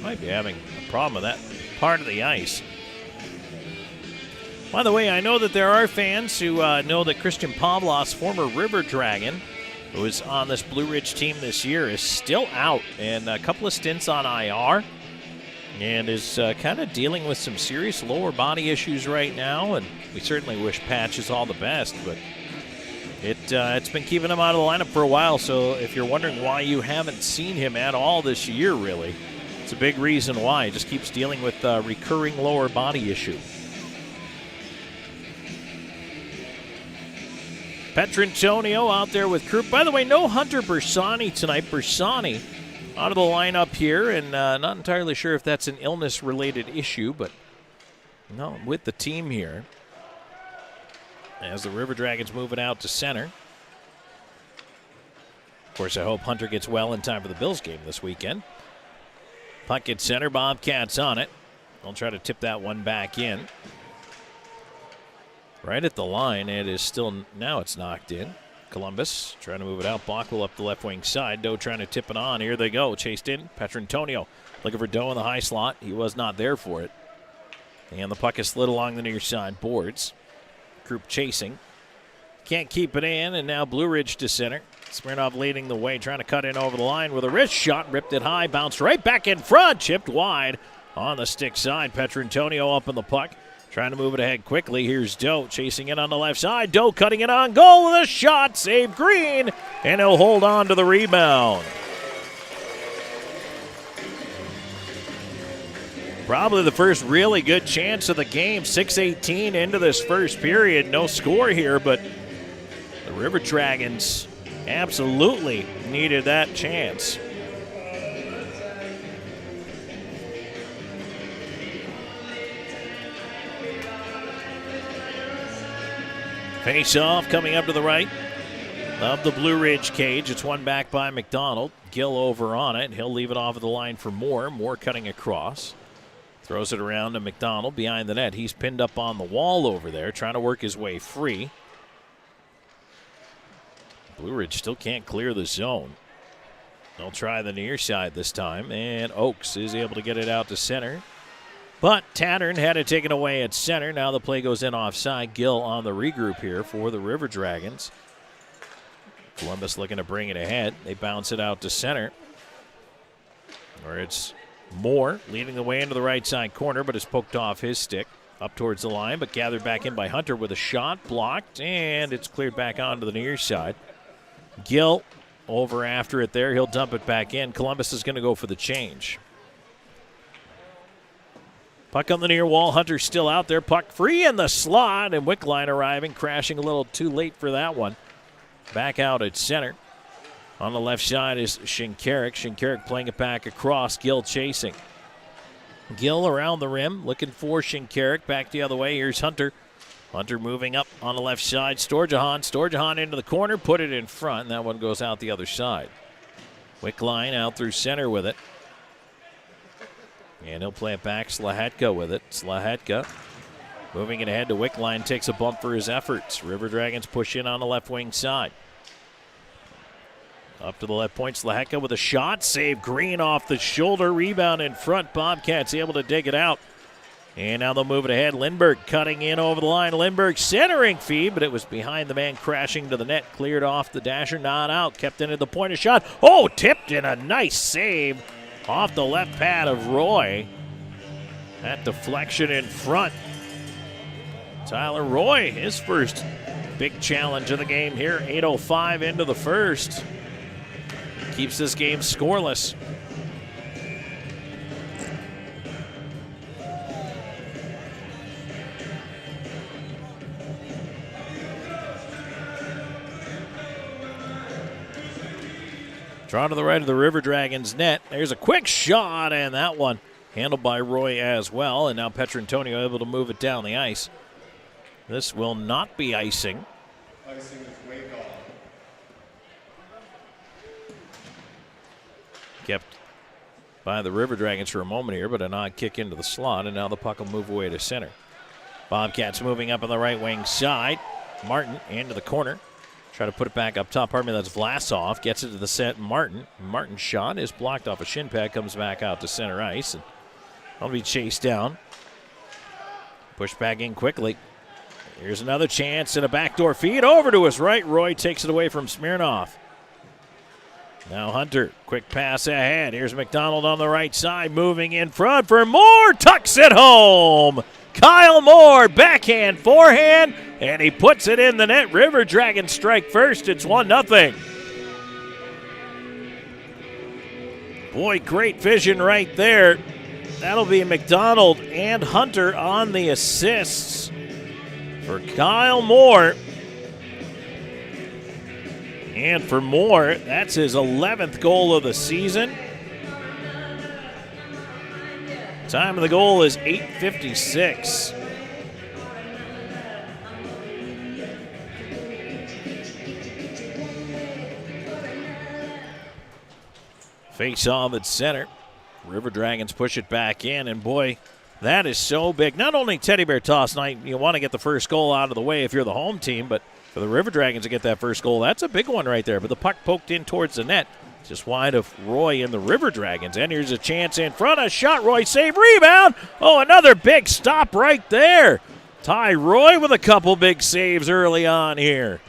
Might be having a problem with that part of the ice. By the way, I know that there are fans who know that Christian Pavlos, former River Dragon, who is on this Blue Ridge team this year, is still out and a couple of stints on IR and is kind of dealing with some serious lower body issues right now. And we certainly wish Patches all the best, but it's been keeping him out of the lineup for a while. So if you're wondering why you haven't seen him at all this year, really, it's a big reason why. He just keeps dealing with a recurring lower body issue. Petrantonio out there with Krupp. By the way, no Hunter Bersani tonight. Bersani out of the lineup here, and not entirely sure if that's an illness-related issue, but no, with the team here. As the River Dragons move it out to center. Of course, I hope Hunter gets well in time for the Bills game this weekend. Puck at center, Bobcats on it. They'll try to tip that one back in. Right at the line, it is still, now it's knocked in. Columbus trying to move it out. Bockwell up the left wing side. Doe trying to tip it on. Here they go. Chased in. Petrantonio looking for Doe in the high slot. He was not there for it. And the puck is slid along the near side boards. Group chasing. Can't keep it in, and now Blue Ridge to center. Smirnov leading the way, trying to cut in over the line with a wrist shot. Ripped it high, bounced right back in front. Chipped wide on the stick side. Petrantonio up in the puck. Trying to move it ahead quickly. Here's Doe chasing it on the left side. Doe cutting it on goal with a shot. Save Green, and he'll hold on to the rebound. Probably the first really good chance of the game. 6:18 into this first period. No score here, but the River Dragons absolutely needed that chance. Face off coming up to the right of the Blue Ridge cage. It's one back by McDonald. Gill over on it. He'll leave it off of the line for Moore. Moore cutting across. Throws it around to McDonald behind the net. He's pinned up on the wall over there, trying to work his way free. Blue Ridge still can't clear the zone. They'll try the near side this time, and Oakes is able to get it out to center. But Tattern had it taken away at center. Now the play goes in offside. Gill on the regroup here for the River Dragons. Columbus looking to bring it ahead. They bounce it out to center, where it's Moore leading the way into the right side corner, but it's poked off his stick up towards the line, but gathered back in by Hunter with a shot, blocked, and it's cleared back onto the near side. Gill over after it there. He'll dump it back in. Columbus is going to go for the change. Puck on the near wall. Hunter's still out there. Puck free in the slot, and Wickline arriving, crashing a little too late for that one. Back out at center. On the left side is Shinkarik. Shinkarik playing it back across. Gill chasing. Gill around the rim, looking for Shinkarik. Back the other way. Here's Hunter. Hunter moving up on the left side. Storjahan into the corner, put it in front, and that one goes out the other side. Wickline out through center with it. And he'll play it back. Slahetka with it. Slahetka moving it ahead to Wickline, takes a bump for his efforts. River Dragons push in on the left wing side. Up to the left point, Slahetka with a shot. Save Green off the shoulder. Rebound in front. Bobcats able to dig it out. And now they'll move it ahead. Lindbergh cutting in over the line. Lindbergh centering feed, but it was behind the man crashing to the net. Cleared off the dasher, not out. Kept into the point of shot. Oh, tipped in a nice save off the left pad of Roy. That deflection in front. Tyler Roy, his first big challenge of the game here. 8:05 into the first. Keeps this game scoreless. Drawn to the right of the River Dragons net. There's a quick shot, and that one handled by Roy as well. And now Petrantonio able to move it down the ice. This will not be icing. Icing is way gone. Kept by the River Dragons for a moment here, but an odd kick into the slot, and now the puck will move away to center. Bobcats moving up on the right wing side. Martin into the corner. Try to put it back up top. Pardon me, that's Vlasov. Gets it to the set. Martin. Martin's shot is blocked off a shin pad. Comes back out to center ice. And that'll be chased down. Pushed back in quickly. Here's another chance and a backdoor feed over to his right. Roy takes it away from Smirnov. Now Hunter. Quick pass ahead. Here's McDonald on the right side. Moving in front for Moore. Tucks it home. Kyle Moore, backhand, forehand, and he puts it in the net. River Dragons strike first. It's 1-0. Boy, great vision right there. That'll be McDonald and Hunter on the assists for Kyle Moore. And for Moore, that's his 11th goal of the season. Time of the goal is 8:56. Face off at center. River Dragons push it back in, and boy, that is so big. Not only Teddy Bear Toss night, you want to get the first goal out of the way if you're the home team, but for the River Dragons to get that first goal, that's a big one right there. But the puck poked in towards the net. Just wide of Roy and the River Dragons. And here's a chance in front. A shot. Roy save. Rebound. Oh, another big stop right there. Ty Roy with a couple big saves early on here.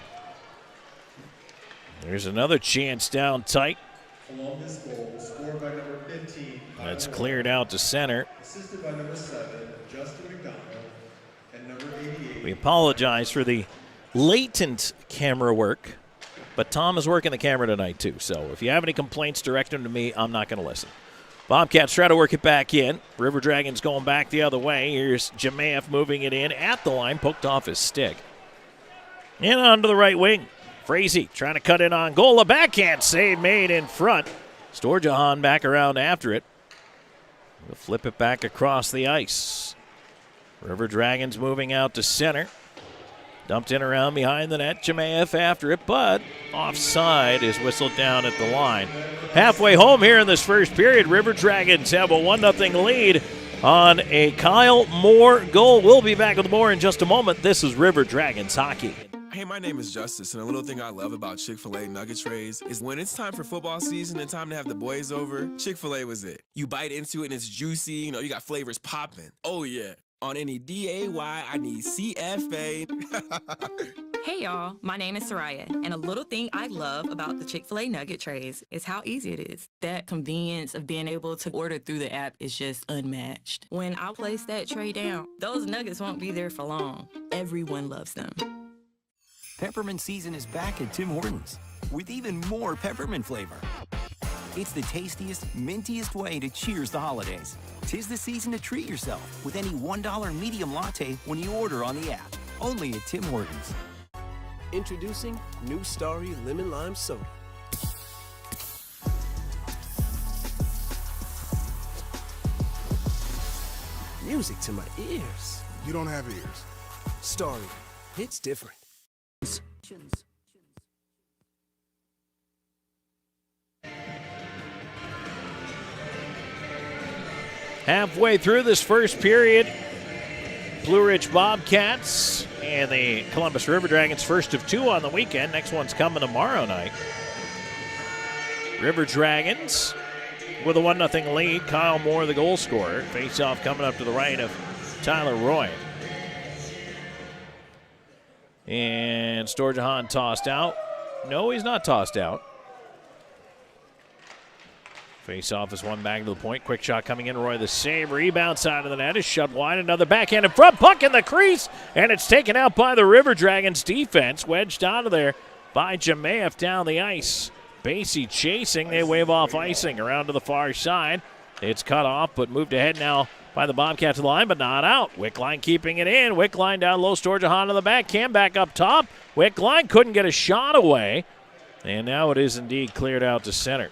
There's another chance down tight. Columbus goal scored by number 15. That's cleared out to center. Assisted by number 7, Justin McDonald, and number 88. We apologize for the latent camera work. But Tom is working the camera tonight, too. So if you have any complaints, direct them to me. I'm not going to listen. Bobcats try to work it back in. River Dragons going back the other way. Here's Jemaev moving it in at the line. Poked off his stick. And onto the right wing. Frazee trying to cut in on goal. A backhand save made in front. Storjahan back around after it. We'll flip it back across the ice. River Dragons moving out to center. Dumped in around behind the net. Jemaev after it, but offside is whistled down at the line. Halfway home here in this first period, River Dragons have a 1-0 lead on a Kyle Moore goal. We'll be back with more in just a moment. This is River Dragons hockey. Hey, my name is Justice, and a little thing I love about Chick-fil-A nugget trays is when it's time for football season and time to have the boys over, Chick-fil-A was it. You bite into it and it's juicy, you got flavors popping. Oh yeah. On any D-A-Y, I need CFA. Hey y'all, my name is Soraya, and a little thing I love about the Chick-fil-A nugget trays is how easy it is. That convenience of being able to order through the app is just unmatched. When I place that tray down, those nuggets won't be there for long. Everyone loves them. Peppermint season is back at Tim Hortons with even more peppermint flavor. It's the tastiest, mintiest way to cheers the holidays. 'Tis the season to treat yourself with any $1 medium latte when you order on the app. Only at Tim Hortons. Introducing New Starry Lemon Lime Soda. Music to my ears. You don't have ears. Starry, it's different. Halfway through this first period, Blue Ridge Bobcats and the Columbus River Dragons, first of two on the weekend. Next one's coming tomorrow night. River Dragons with a 1-0 lead. Kyle Moore, the goal scorer. Face-off coming up to the right of Tyler Roy. And Storjahan tossed out. No, he's not tossed out. Face-off is one back to the point. Quick shot coming in. Roy the save. Rebound side of the net is shoved wide. Another backhand in front. Puck in the crease. And it's taken out by the River Dragons defense. Wedged out of there by Jamaev down the ice. Basie chasing. They wave off icing around to the far side. It's cut off, but moved ahead now by the Bobcats to the line, but not out. Wickline keeping it in. Wickline down low. Storjahan to the back. Cam back up top. Wickline couldn't get a shot away. And now it is indeed cleared out to center.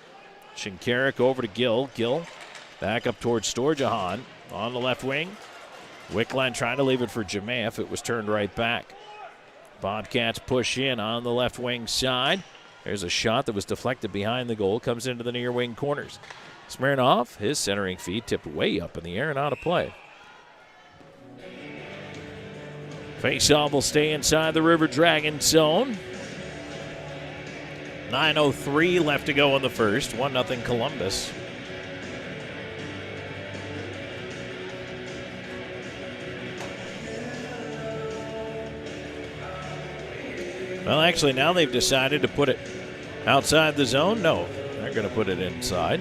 Shinkarik over to Gill. Gill back up towards Storjahan on the left wing. Wickline trying to leave it for Jamaev. It was turned right back. Bobcats push in on the left wing side. There's a shot that was deflected behind the goal. Comes into the near wing corners. Smirnoff, his centering feed tipped way up in the air and out of play. Faceoff will stay inside the River Dragon zone. 9:03 left to go in the first. 1-0 Columbus. Well, actually, now they've decided to put it outside the zone. No, they're going to put it inside.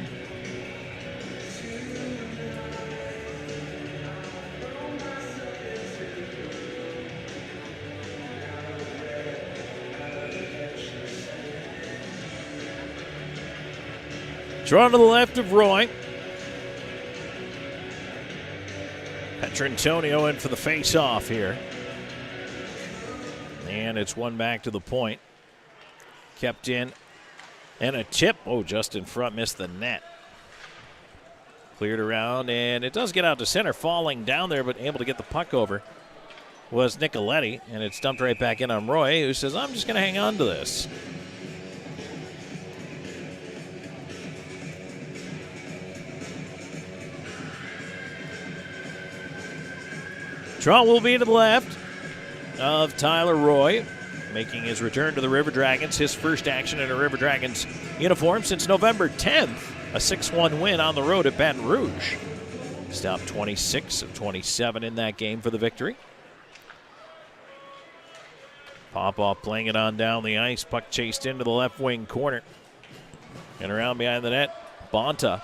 Drawn to the left of Roy. Petrantonio in for the face-off here. And it's one back to the point. Kept in. And a tip. Oh, just in front. Missed the net. Cleared around. And it does get out to center. Falling down there, but able to get the puck over was Nicoletti. And it's dumped right back in on Roy, who says, I'm just going to hang on to this. Draw will be to the left of Tyler Roy, making his return to the River Dragons. His first action in a River Dragons uniform since November 10th. A 6-1 win on the road at Baton Rouge. Stopped 26 of 27 in that game for the victory. Popoff playing it on down the ice. Puck chased into the left wing corner. And around behind the net, Bonta.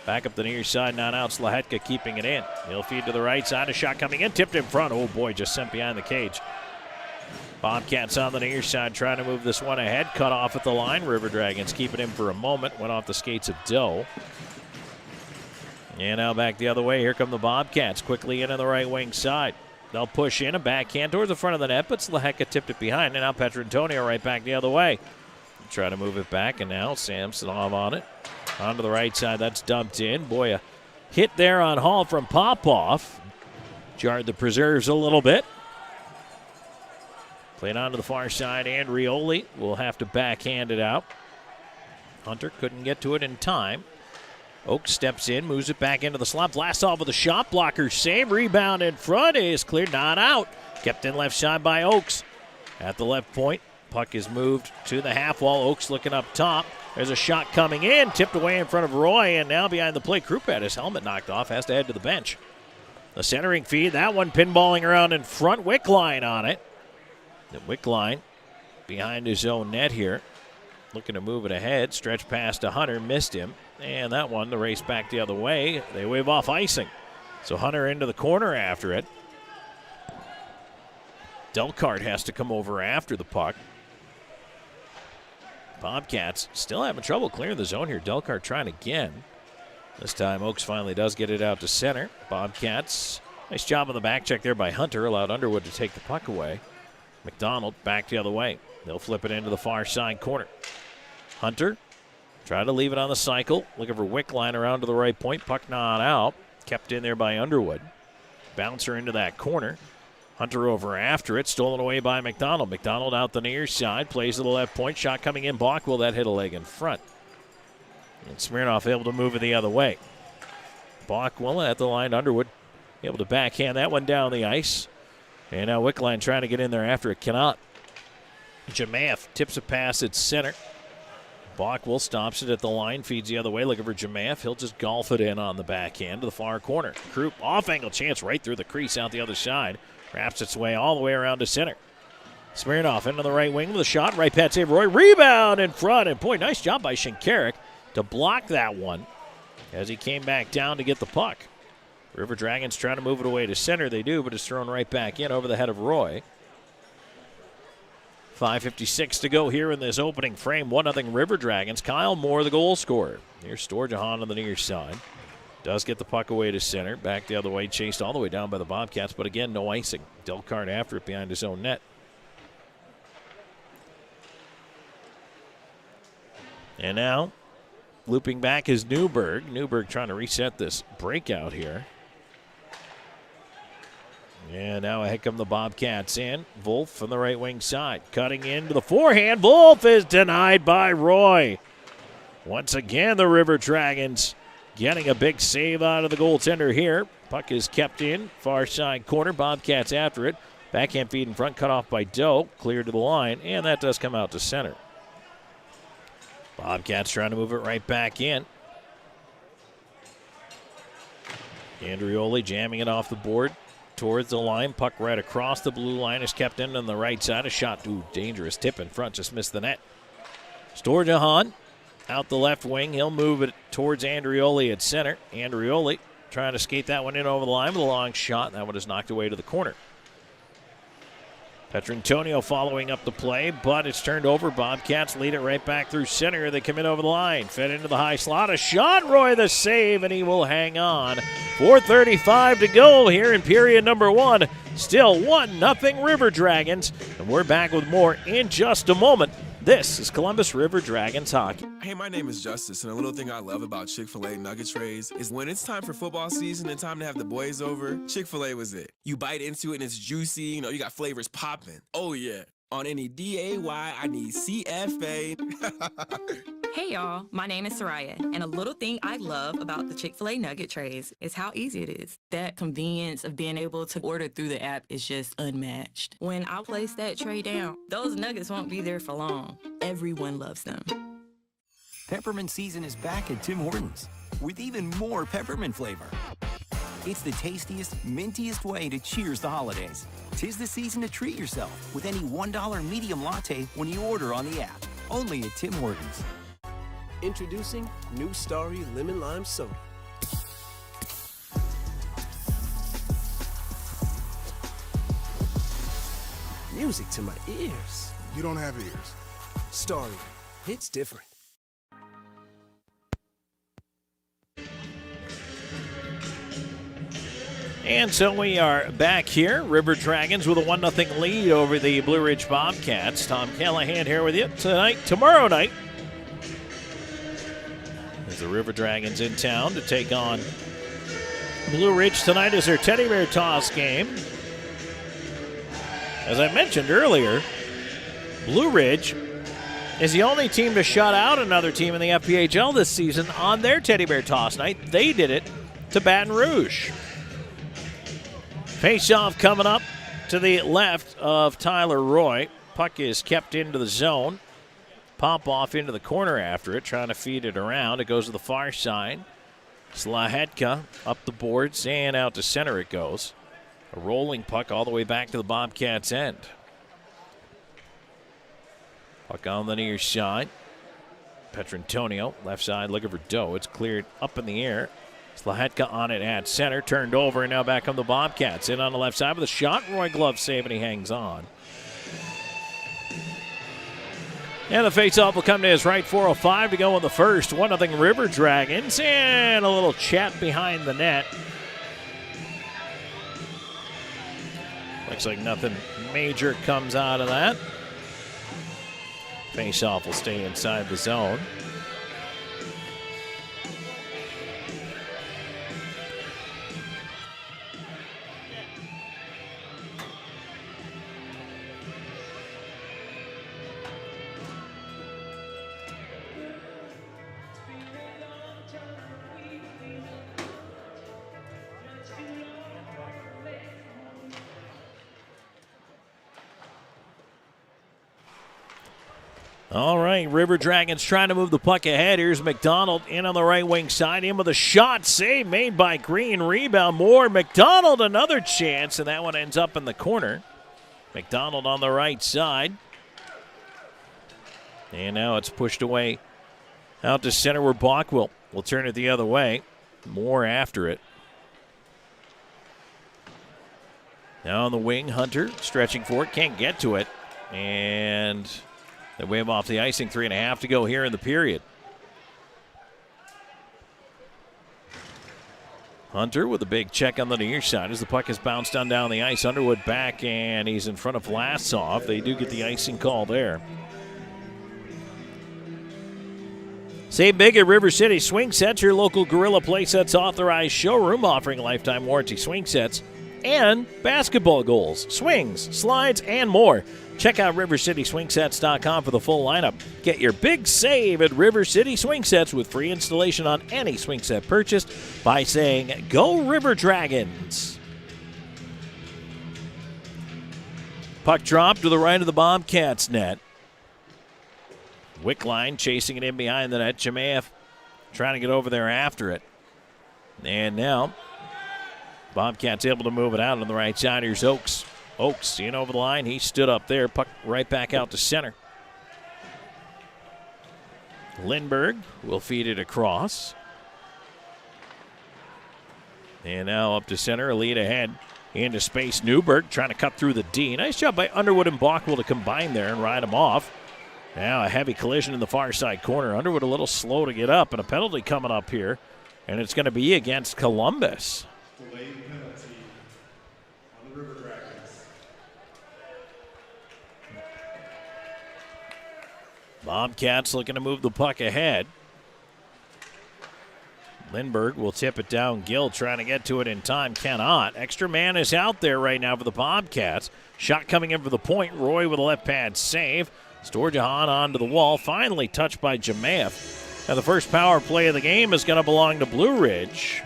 Back up the near side, not out. Slahetka keeping it in. He'll feed to the right side. A shot coming in, tipped in front. Oh boy, just sent behind the cage. Bobcats on the near side trying to move this one ahead. Cut off at the line. River Dragons keep it in for a moment. Went off the skates of Doe. And now back the other way. Here come the Bobcats quickly in on the right wing side. They'll push in a backhand towards the front of the net, but Slahetka tipped it behind. And now Petrantonio right back the other way. Try to move it back, and now Samsonov on it. Onto the right side, that's dumped in. Boy, a hit there on Hall from Popoff. Jarred the preserves a little bit. Played onto the far side, and Rioli will have to backhand it out. Hunter couldn't get to it in time. Oak steps in, moves it back into the slot. Vlasov with a shot blocker save. Rebound in front is cleared, not out. Kept in left side by Oaks. At the left point, puck is moved to the half wall. Oaks looking up top. There's a shot coming in, tipped away in front of Roy, and now behind the plate, Krupp had his helmet knocked off, has to head to the bench. The centering feed, that one pinballing around in front, Wickline on it. The Wickline behind his own net here, looking to move it ahead, stretch past to Hunter, missed him, and that one, the race back the other way, they wave off icing. So Hunter into the corner after it. Delcart has to come over after the puck. Bobcats still having trouble clearing the zone here. Delcart trying again. This time Oaks finally does get it out to center. Bobcats, nice job on the back check there by Hunter. Allowed Underwood to take the puck away. McDonald back the other way. They'll flip it into the far side corner. Hunter trying to leave it on the cycle. Looking for Wickline around to the right point. Puck not out. Kept in there by Underwood. Bouncer into that corner. Hunter over after it, stolen away by McDonald. McDonald out the near side, plays to the left point, shot coming in, block. Will that hit a leg in front? And Smirnoff able to move it the other way. Bockwell at the line, Underwood able to backhand that one down the ice. And now Wickline trying to get in there after it, cannot. Jamath tips a pass at center. Bockwell stops it at the line, feeds the other way, looking for Jamath. He'll just golf it in on the backhand to the far corner. Croup off-angle chance right through the crease out the other side. Wraps its way all the way around to center. Smirnoff into the right wing with a shot. Right pad save, Roy. Rebound in front. And boy, nice job by Shinkarik to block that one as he came back down to get the puck. River Dragons trying to move it away to center. They do, but it's thrown right back in over the head of Roy. 5:56 to go here in this opening frame. 1-0 River Dragons. Kyle Moore, the goal scorer. Here's Storjahan on the near side. Does get the puck away to center. Back the other way, chased all the way down by the Bobcats, but again, no icing. Delcart after it behind his own net. And now, looping back is Newberg. Newberg trying to reset this breakout here. And now ahead come the Bobcats in. Wolf on the right wing side. Cutting into the forehand. Wolf is denied by Roy. Once again, the River Dragons getting a big save out of the goaltender here. Puck is kept in. Far side corner. Bobcats after it. Backhand feed in front. Cut off by Doe. Cleared to the line. And that does come out to center. Bobcats trying to move it right back in. Andrioli jamming it off the board towards the line. Puck right across the blue line is kept in on the right side. A shot, dangerous tip in front, just missed the net. Storjahan out the left wing. He'll move it towards Andrioli at center. Andrioli trying to skate that one in over the line with a long shot. That one is knocked away to the corner. Petrantonio following up the play, but it's turned over. Bobcats lead it right back through center. They come in over the line. Fed into the high slot. A shot. Roy the save, and he will hang on. 4:35 to go here in period number one. Still 1-0 River Dragons. And we're back with more in just a moment. This is Columbus River Dragons hockey. Hey, my name is Justice, and a little thing I love about Chick-fil-A nugget trays is when it's time for football season and time to have the boys over, Chick-fil-A was it. You bite into it and it's juicy, you got flavors popping. Oh yeah. On any DAY, I need CFA. Hey y'all, my name is Soraya, and a little thing I love about the Chick-fil-A nugget trays is how easy it is. That convenience of being able to order through the app is just unmatched. When I place that tray down, those nuggets won't be there for long. Everyone loves them. Peppermint season is back at Tim Hortons with even more peppermint flavor. It's the tastiest, mintiest way to cheers the holidays. 'Tis the season to treat yourself with any $1 medium latte when you order on the app. Only at Tim Hortons. Introducing new Starry Lemon Lime Soda. Music to my ears. You don't have ears. Starry, it's different. And so we are back here. River Dragons with a 1-0 lead over the Blue Ridge Bobcats. Tom Callahan here with you tomorrow night. As the River Dragons in town to take on Blue Ridge tonight is their Teddy Bear Toss game. As I mentioned earlier, Blue Ridge is the only team to shut out another team in the FPHL this season on their Teddy Bear Toss night. They did it to Baton Rouge. Face-off coming up to the left of Tyler Roy. Puck is kept into the zone. Pop off into the corner after it, trying to feed it around. It goes to the far side. Slahetka up the boards and out to center it goes. A rolling puck all the way back to the Bobcats' end. Puck on the near side. Petrantonio, left side, looking for Doe. It's cleared up in the air. Slahetka on it at center, turned over, and now back on the Bobcats. In on the left side with a shot. Roy glove save, and he hangs on. And the faceoff will come to his right. 4:05 to go in the first. 1-0 River Dragons, and a little chat behind the net. Looks like nothing major comes out of that. Faceoff will stay inside the zone. All right, River Dragons trying to move the puck ahead. Here's McDonald in on the right wing side. In with a shot. Save made by Green. Rebound more. McDonald another chance, and that one ends up in the corner. McDonald on the right side. And now it's pushed away out to center where Bach will turn it the other way. Moore after it. Now on the wing, Hunter stretching for it. Can't get to it. And they wave off the icing. 3.5 to go here in the period. Hunter with a big check on the near side as the puck is bounced on down the ice. Underwood back, and he's in front of Vlasov. They do get the icing call there. Save big at River City Swing Sets, your local Gorilla Play Sets authorized showroom offering lifetime warranty swing sets and basketball goals, swings, slides, and more. Check out RiverCitySwingSets.com for the full lineup. Get your big save at River City Swing Sets with free installation on any swing set purchased by saying, "Go River Dragons." Puck drop to the right of the Bobcats net. Wickline chasing it in behind the net. Jemaev trying to get over there after it. And now Bobcats able to move it out on the right side. Here's Oakes. Oakes in over the line. He stood up there. Puck right back out to center. Lindbergh will feed it across. And now up to center. A lead ahead. Into space. Newberg trying to cut through the D. Nice job by Underwood and Bockwell to combine there and ride him off. Now a heavy collision in the far side corner. Underwood a little slow to get up, and a penalty coming up here. And it's going to be against Columbus. Delayed penalty on the River Dragons. Bobcats looking to move the puck ahead. Lindbergh will tip it down. Gill trying to get to it in time. Cannot. Extra man is out there right now for the Bobcats. Shot coming in for the point. Roy with a left pad save. Storjahan onto the wall. Finally touched by Jemaev. Now the first power play of the game is going to belong to Blue Ridge.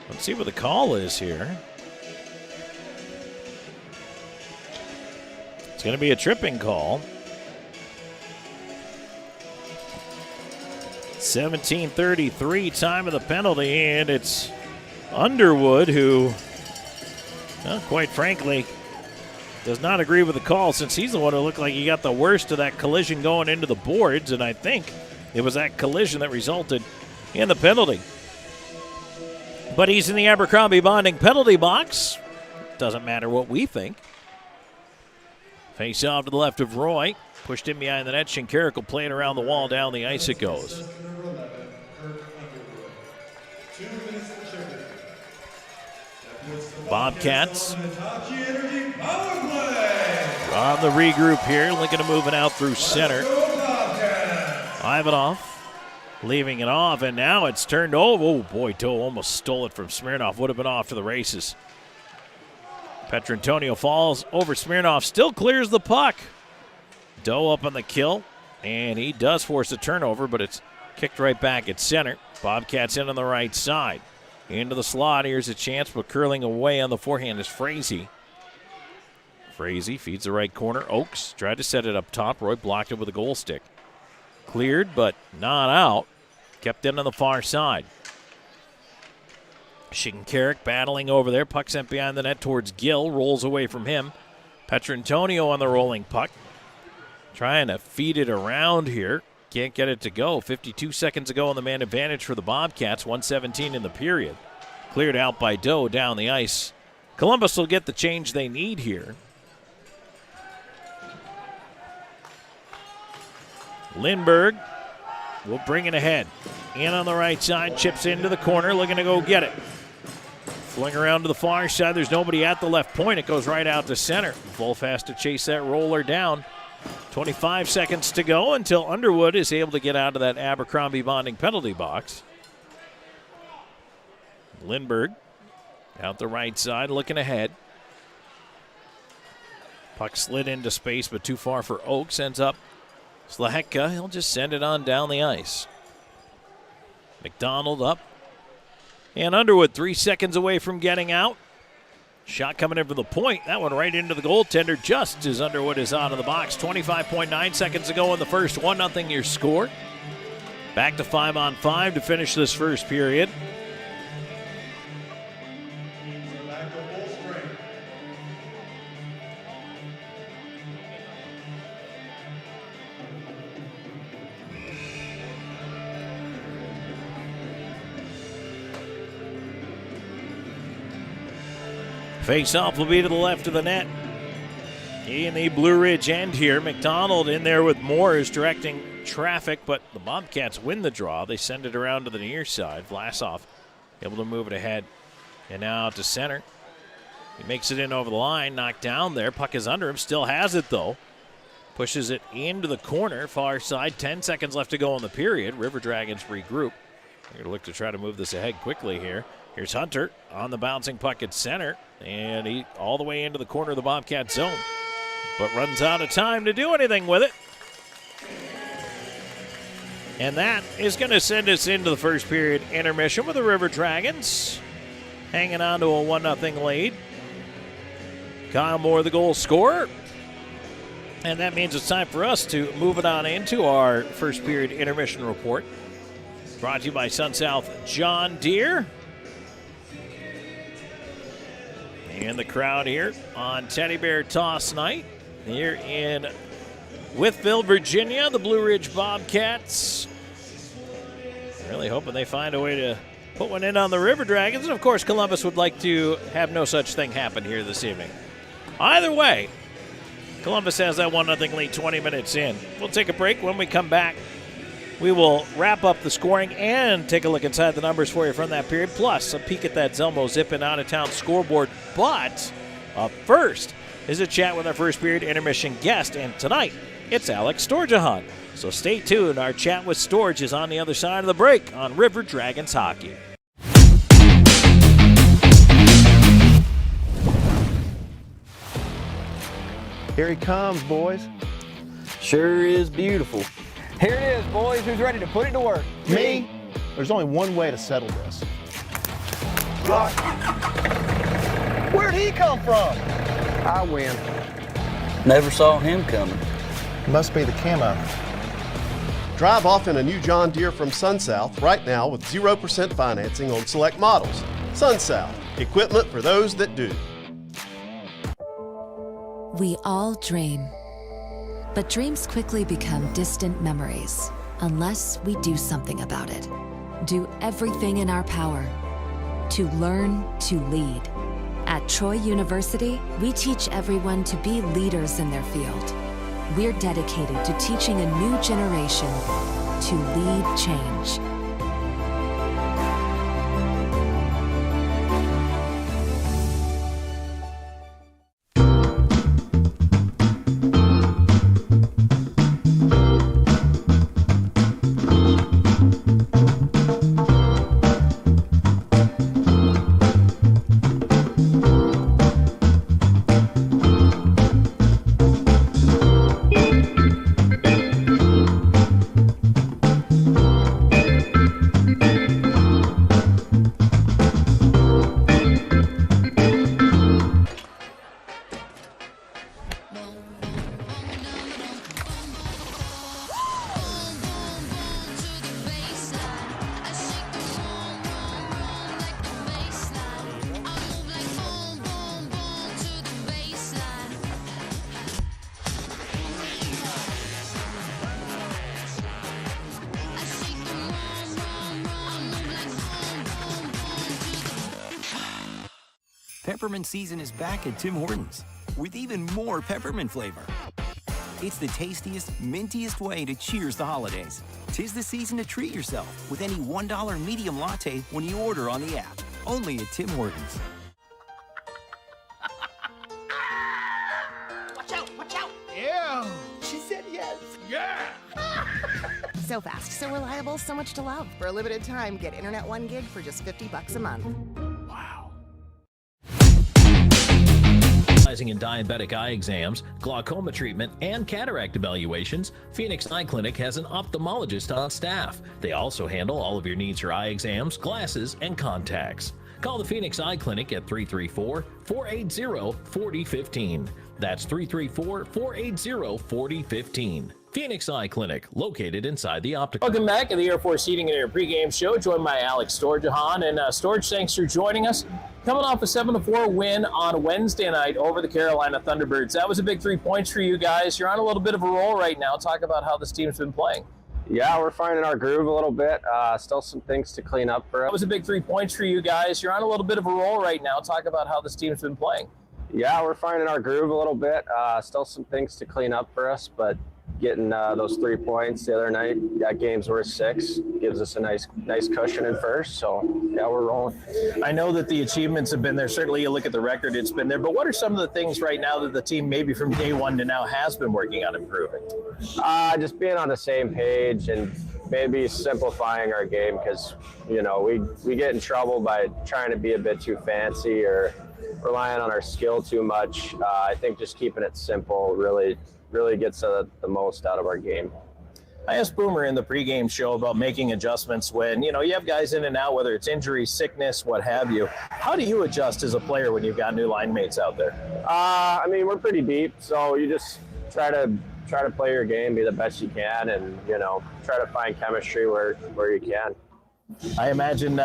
Let's see what the call is here. It's going to be a tripping call. 17:33 time of the penalty, and it's Underwood who, well, quite frankly, does not agree with the call since he's the one who looked like he got the worst of that collision going into the boards, and I think it was that collision that resulted in the penalty. But he's in the Abercrombie bonding penalty box. Doesn't matter what we think. Face off to the left of Roy. Pushed in behind the net. Shinkarik will play it around the wall. Down the ice it goes. Bobcats on the regroup here. Looking to move it out through center. Ivanov leaving it off, and now it's turned over. Oh, boy, Doe almost stole it from Smirnov. Would have been off to the races. Petrantonio falls over Smirnov. Still clears the puck. Doe up on the kill, and he does force a turnover, but it's kicked right back at center. Bobcats in on the right side. Into the slot. Here's a chance, but curling away on the forehand is Frazee. Frazee feeds the right corner. Oakes tried to set it up top. Roy blocked it with a goal stick. Cleared, but not out. Kept in on the far side. Shinkarik battling over there. Puck sent behind the net towards Gill. Rolls away from him. Petrantonio on the rolling puck. Trying to feed it around here. Can't get it to go. 52 seconds ago on the man advantage for the Bobcats. 1:17 in the period. Cleared out by Doe down the ice. Columbus will get the change they need here. Lindbergh will bring it ahead. In on the right side. Chips into the corner. Looking to go get it. Fling around to the far side. There's nobody at the left point. It goes right out to center. Wolf has to chase that roller down. 25 seconds to go until Underwood is able to get out of that Abercrombie bonding penalty box. Lindbergh out the right side, looking ahead. Puck slid into space, but too far for Oakes. Ends up Slahecka. He'll just send it on down the ice. McDonald up. And Underwood 3 seconds away from getting out. Shot coming in for the point. That one right into the goaltender, just as Underwood is out of the box. 25.9 seconds ago in the first. 1-0 your score. Back to 5-on-5 to finish this first period. Back to full strength. Face-off will be to the left of the net. In the Blue Ridge end here, McDonald in there with Moore is directing traffic, but the Bobcats win the draw. They send it around to the near side. Vlasov able to move it ahead. And now to center. He makes it in over the line, knocked down there. Puck is under him, still has it though. Pushes it into the corner, far side. 10 seconds left to go in the period. River Dragons regroup. They're going to look to try to move this ahead quickly here. Here's Hunter on the bouncing puck at center, and he all the way into the corner of the Bobcat zone, but runs out of time to do anything with it. And that is going to send us into the first period intermission with the River Dragons hanging on to a 1-0 lead. Kyle Moore, the goal scorer. And that means it's time for us to move it on into our first period intermission report. Brought to you by SunSouth John Deere. And the crowd here on Teddy Bear Toss Night here in Wytheville, Virginia. The Blue Ridge Bobcats really hoping they find a way to put one in on the River Dragons. And, of course, Columbus would like to have no such thing happen here this evening. Either way, Columbus has that 1-0 lead 20 minutes in. We'll take a break. When we come back, we will wrap up the scoring and take a look inside the numbers for you from that period, plus a peek at that Zelmo Zip and out-of-town scoreboard. But up first is a chat with our first period intermission guest, and tonight it's Alex Storjahan. So stay tuned. Our chat with Storge is on the other side of the break on River Dragons Hockey. Here he comes, boys. Sure is beautiful. Here it is, boys. Who's ready to put it to work? Me? There's only one way to settle this. Where'd he come from? I win. Never saw him coming. Must be the camo. Drive off in a new John Deere from SunSouth right now with 0% financing on select models. SunSouth, equipment for those that do. We all dream. But dreams quickly become distant memories unless we do something about it. Do everything in our power to learn to lead. At Troy University, we teach everyone to be leaders in their field. We're dedicated to teaching a new generation to lead change. Peppermint season is back at Tim Hortons with even more peppermint flavor. It's the tastiest, mintiest way to cheers the holidays. 'Tis the season to treat yourself with any $1 medium latte when you order on the app. Only at Tim Hortons. Watch out, watch out! Yeah! She said yes. Yeah! So fast, so reliable, so much to love. For a limited time, get Internet 1 gig for just $50 a month. In diabetic eye exams, glaucoma treatment, and cataract evaluations, Phoenix Eye Clinic has an ophthalmologist on staff. They also handle all of your needs for eye exams, glasses, and contacts. Call the Phoenix Eye Clinic at 334-480-4015. That's 334-480-4015. Phoenix Eye Clinic, located inside the optical. Welcome back to the Air Force Heating and Air pregame show, joined by Alex Storjahan. And Storj, thanks for joining us. Coming off a 7-4 win on Wednesday night over the Carolina Thunderbirds. That was a big 3 points for you guys. You're on a little bit of a roll right now. Talk about how this team's been playing. Yeah, we're finding our groove a little bit. Still some things to clean up for us. That was a big 3 points for you guys. You're on a little bit of a roll right now. Talk about how this team's been playing. Yeah, we're finding our groove a little bit. Still some things to clean up for us, but getting those 3 points the other night, that game's worth 6, gives us a nice cushion in first. So yeah, we're rolling. I know that the achievements have been there. Certainly you look at the record, it's been there. But what are some of the things right now that the team maybe from day one to now has been working on improving? Just being on the same page and maybe simplifying our game, because we get in trouble by trying to be a bit too fancy or relying on our skill too much. I think just keeping it simple really gets the most out of our game. I asked Boomer in the pregame show about making adjustments when, you have guys in and out, whether it's injury, sickness, what have you. How do you adjust as a player when you've got new line mates out there? We're pretty deep, so you just try to play your game, be the best you can, and, try to find chemistry where you can. I imagine,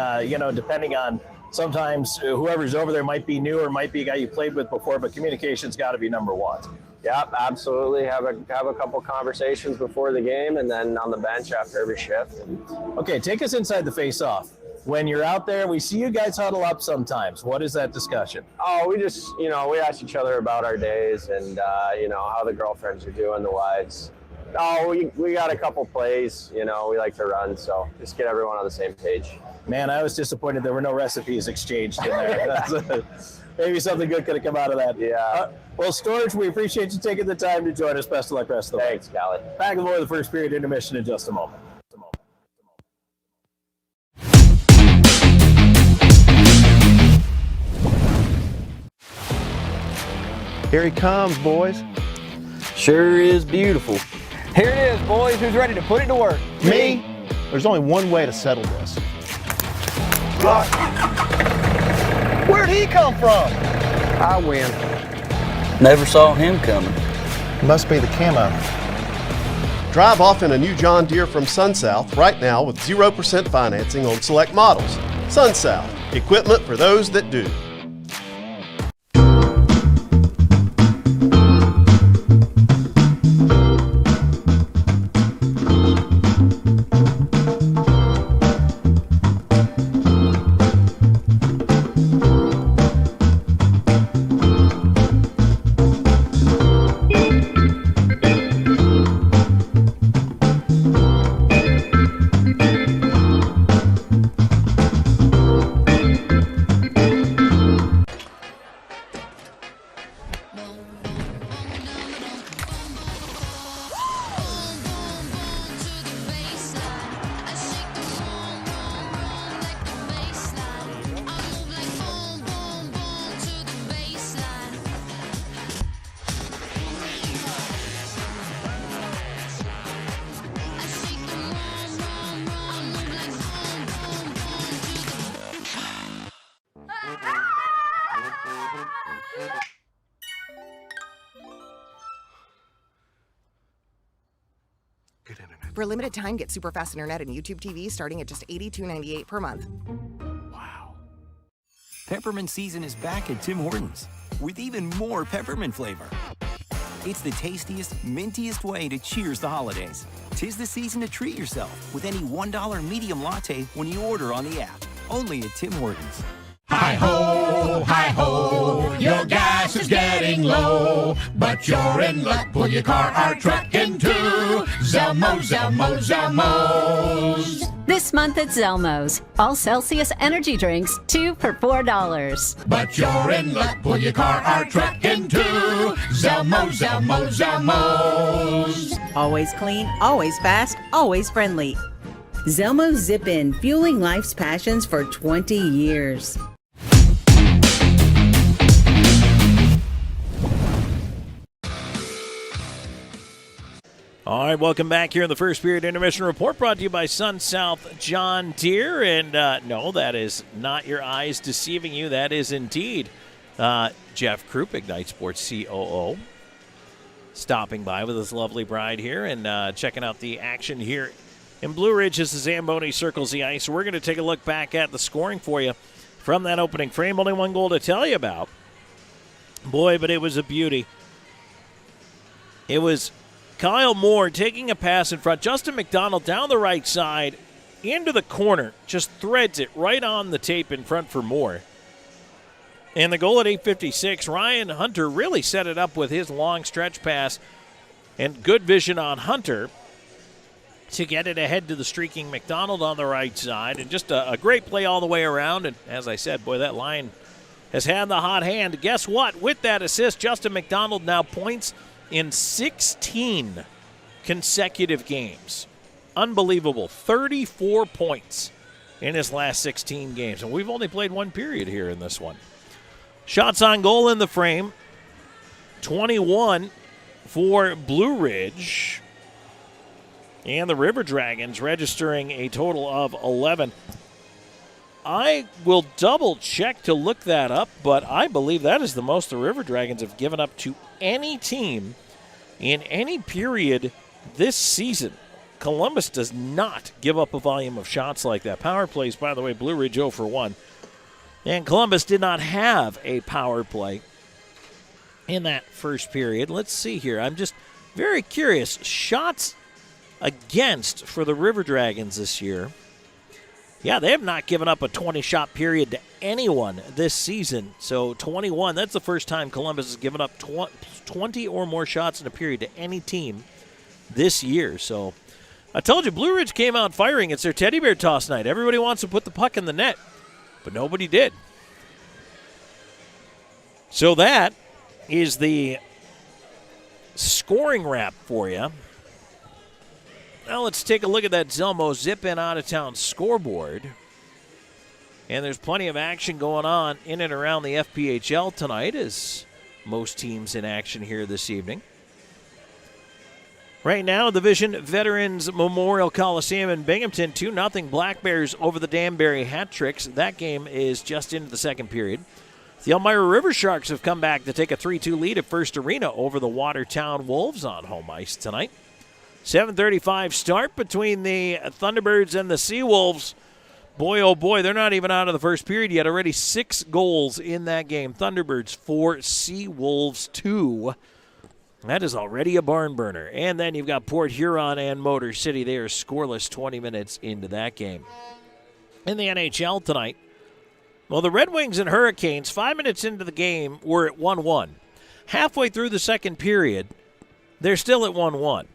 depending on sometimes whoever's over there might be new or might be a guy you played with before, but communication's got to be number one. Yeah, absolutely. Have a couple conversations before the game and then on the bench after every shift. Okay, take us inside the face-off. When you're out there, we see you guys huddle up sometimes. What is that discussion? Oh, we just, we ask each other about our days and, how the girlfriends are doing, the wives. Oh, we got a couple plays, we like to run, so just get everyone on the same page. Man, I was disappointed there were no recipes exchanged in there. Maybe something good could have come out of that. Yeah. Well, Storj, we appreciate you taking the time to join us. Best of luck rest of the way. Thanks, Callie. Back with more of the first period intermission in just a moment. Here he comes, boys. Sure is beautiful. Here it is, boys. Who's ready to put it to work? Me? There's only one way to settle this. Where'd he come from? I win. Never saw him coming. Must be the camo. Drive off in a new John Deere from SunSouth right now with 0% financing on select models. SunSouth, equipment for those that do. For a limited time, get super fast internet and YouTube TV starting at just $82.98 per month. Wow. Peppermint season is back at Tim Hortons with even more peppermint flavor. It's the tastiest, mintiest way to cheers the holidays. 'Tis the season to treat yourself with any $1 medium latte when you order on the app. Only at Tim Hortons. Hi-ho, your gas is getting low, but you're in luck, pull your car or truck into Zelmo's. This month at Zelmo's, all Celsius energy drinks, 2 for $4. But you're in luck, pull your car or truck into Zelmo's. Always clean, always fast, always friendly. Zelmo's Zip In, fueling life's passions for 20 years. All right, welcome back here in the first period intermission report, brought to you by Sun South John Deere. And no, that is not your eyes deceiving you. That is indeed Jeff Krupp, Ignite Sports COO, stopping by with his lovely bride here and checking out the action here in Blue Ridge as the Zamboni circles the ice. We're going to take a look back at the scoring for you from that opening frame. Only one goal to tell you about. Boy, but it was a beauty. It was Kyle Moore taking a pass in front. Justin McDonald down the right side into the corner. Just threads it right on the tape in front for Moore. And the goal at 8:56, Ryan Hunter really set it up with his long stretch pass and good vision on Hunter to get it ahead to the streaking McDonald on the right side. And just a great play all the way around. And as I said, boy, that line has had the hot hand. Guess what? With that assist, Justin McDonald now points in 16 consecutive games. Unbelievable. 34 points in his last 16 games. And we've only played one period here in this one. Shots on goal in the frame. 21 for Blue Ridge. And the River Dragons registering a total of 11. I will double check to look that up, but I believe that is the most the River Dragons have given up to any team in any period this season. Columbus does not give up a volume of shots like that. Power plays, by the way, Blue Ridge 0 for 1. And Columbus did not have a power play in that first period. Let's see here. I'm just very curious. Shots against for the River Dragons this year. Yeah, they have not given up a 20-shot period to anyone this season. So 21, that's the first time Columbus has given up 20 or more shots in a period to any team this year. So I told you, Blue Ridge came out firing. It's their teddy bear toss night. Everybody wants to put the puck in the net, but nobody did. So that is the scoring wrap for you. Now let's take a look at that Zelmo zip-in out-of-town scoreboard. And there's plenty of action going on in and around the FPHL tonight, as most teams in action here this evening. Right now, Division Veterans Memorial Coliseum in Binghamton, 2-0 Black Bears over the Danbury Hat Tricks. That game is just into the second period. The Elmira River Sharks have come back to take a 3-2 lead at First Arena over the Watertown Wolves on home ice tonight. 7:35 start between the Thunderbirds and the Seawolves. Boy, oh boy, they're not even out of the first period yet. Already 6 goals in that game. Thunderbirds 4, Seawolves 2. That is already a barn burner. And then you've got Port Huron and Motor City. They are scoreless 20 minutes into that game. In the NHL tonight, well, the Red Wings and Hurricanes, 5 minutes into the game, were at 1-1. Halfway through the second period, they're still at 1-1.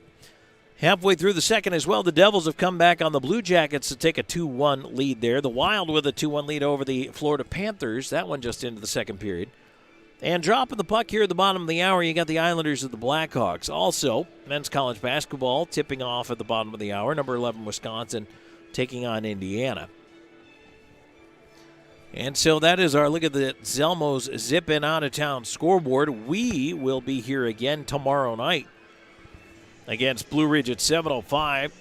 Halfway through the second as well, the Devils have come back on the Blue Jackets to take a 2-1 lead there. The Wild with a 2-1 lead over the Florida Panthers. That one just into the second period. And dropping the puck here at the bottom of the hour, you got the Islanders of the Blackhawks. Also, men's college basketball tipping off at the bottom of the hour. Number 11, Wisconsin, taking on Indiana. And so that is our look at the Zelmo's zip-in out-of-town scoreboard. We will be here again tomorrow night against Blue Ridge at 7:05,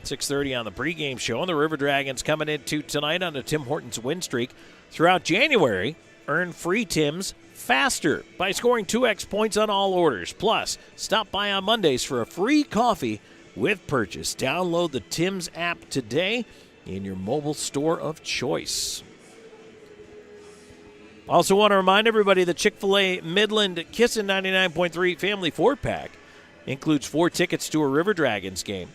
6:30 on the pregame show. And the River Dragons coming into tonight on a Tim Hortons win streak. Throughout January, earn free Tims faster by scoring 2x points on all orders. Plus, stop by on Mondays for a free coffee with purchase. Download the Tims app today in your mobile store of choice. Also want to remind everybody the Chick-fil-A Midland Kissin' 99.3 Family 4-pack includes 4 tickets to a River Dragons game,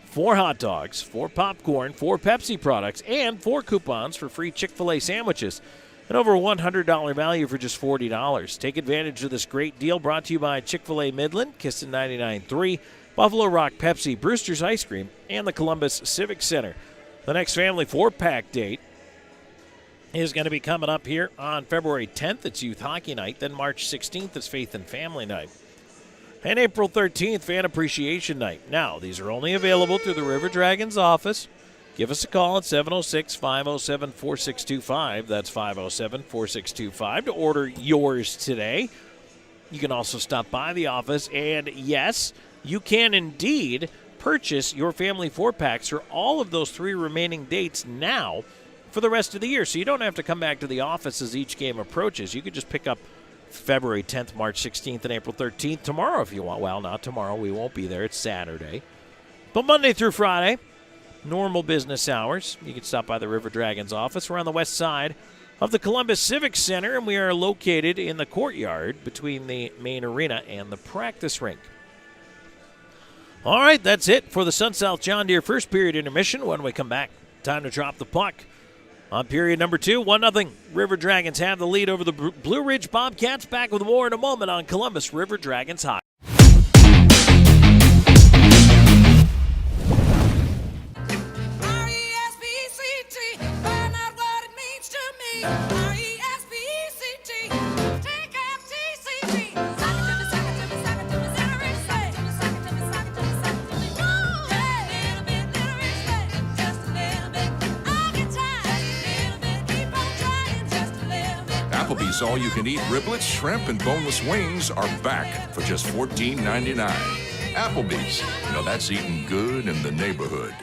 4 hot dogs, 4 popcorn, 4 Pepsi products, and 4 coupons for free Chick-fil-A sandwiches. And over a $100 value for just $40. Take advantage of this great deal brought to you by Chick-fil-A Midland, Kissin' 99.3, Buffalo Rock Pepsi, Brewster's Ice Cream, and the Columbus Civic Center. The next Family 4-pack date is going to be coming up here on February 10th. It's Youth Hockey Night. Then March 16th is Faith and Family Night. And April 13th, Fan Appreciation Night. Now, these are only available through the River Dragons office. Give us a call at 706-507-4625. That's 507-4625 to order yours today. You can also stop by the office. And, yes, you can indeed purchase your family 4-packs for all of those 3 remaining dates now for the rest of the year. So you don't have to come back to the office as each game approaches. You could just pick up February 10th, March 16th, and April 13th tomorrow if you want. Well, not tomorrow. We won't be there. It's Saturday. But Monday through Friday, normal business hours. You can stop by the River Dragons office. We're on the west side of the Columbus Civic Center, and we are located in the courtyard between the main arena and the practice rink. All right, that's it for the Sun South John Deere first period intermission. When we come back, time to drop the puck. On period number 2, 1-0. River Dragons have the lead over the Blue Ridge Bobcats. Back with more in a moment on Columbus River Dragons Hockey. Applebee's all-you-can-eat riblets, shrimp, and boneless wings are back for just $14.99. Applebee's, that's eating good in the neighborhood.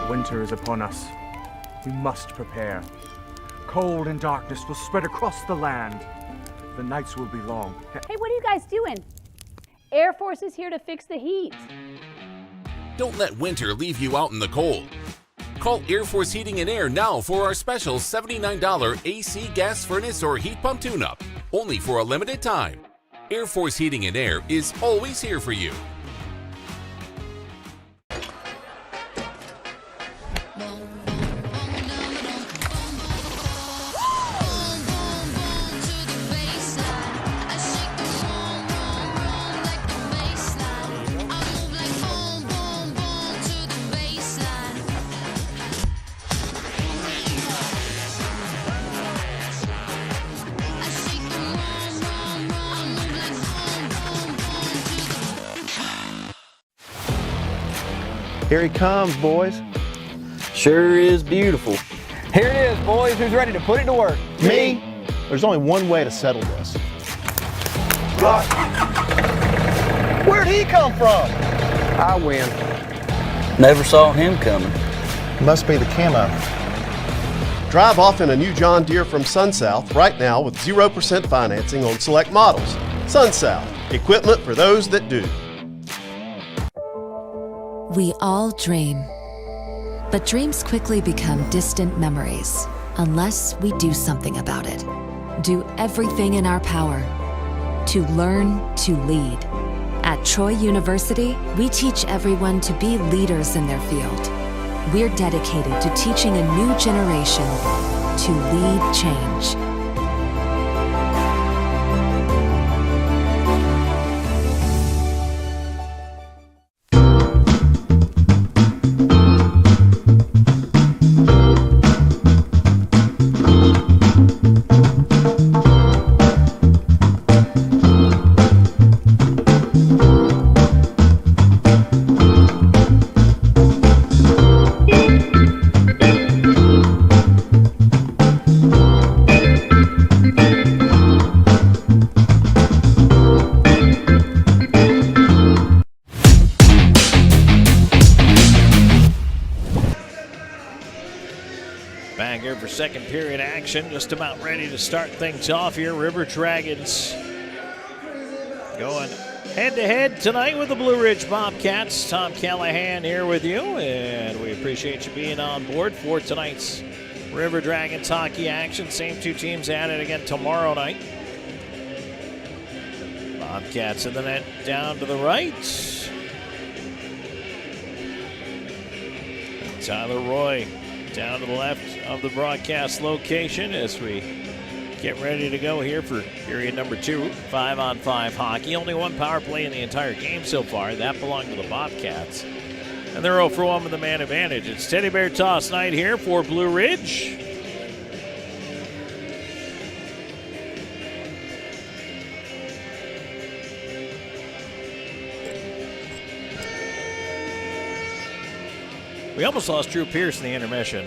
Winter is upon us. We must prepare. Cold and darkness will spread across the land. The nights will be long. Hey, what are you guys doing? Air Force is here to fix the heat. Don't let winter leave you out in the cold. Call Air Force Heating and Air now for our special $79 AC gas furnace or heat pump tune-up, only for a limited time. Air Force Heating and Air is always here for you. Here he comes, boys. Sure is beautiful. Here it is, boys. Who's ready to put it to work? Me? There's only one way to settle this. Where'd he come from? I win. Never saw him coming. Must be the camo. Drive off in a new John Deere from SunSouth right now with 0% financing on select models. SunSouth, equipment for those that do. We all dream, but dreams quickly become distant memories unless we do something about it. Do everything in our power to learn to lead. At Troy University, we teach everyone to be leaders in their field. We're dedicated to teaching a new generation to lead change. Back here for second period action, just about ready to start things off here. River Dragons going head-to-head tonight with the Blue Ridge Bobcats. Tom Callahan here with you, and we appreciate you being on board for tonight's River Dragons hockey action. Same two teams at it again tomorrow night. Bobcats in the net down to the right. Tyler Roy down to the left of the broadcast location as we get ready to go here for period number 2, 5-on-5 hockey. Only one power play in the entire game so far. That belonged to the Bobcats. And they're 0 for 1 with the man advantage. It's Teddy Bear Toss night here for Blue Ridge. We almost lost Drew Pierce in the intermission.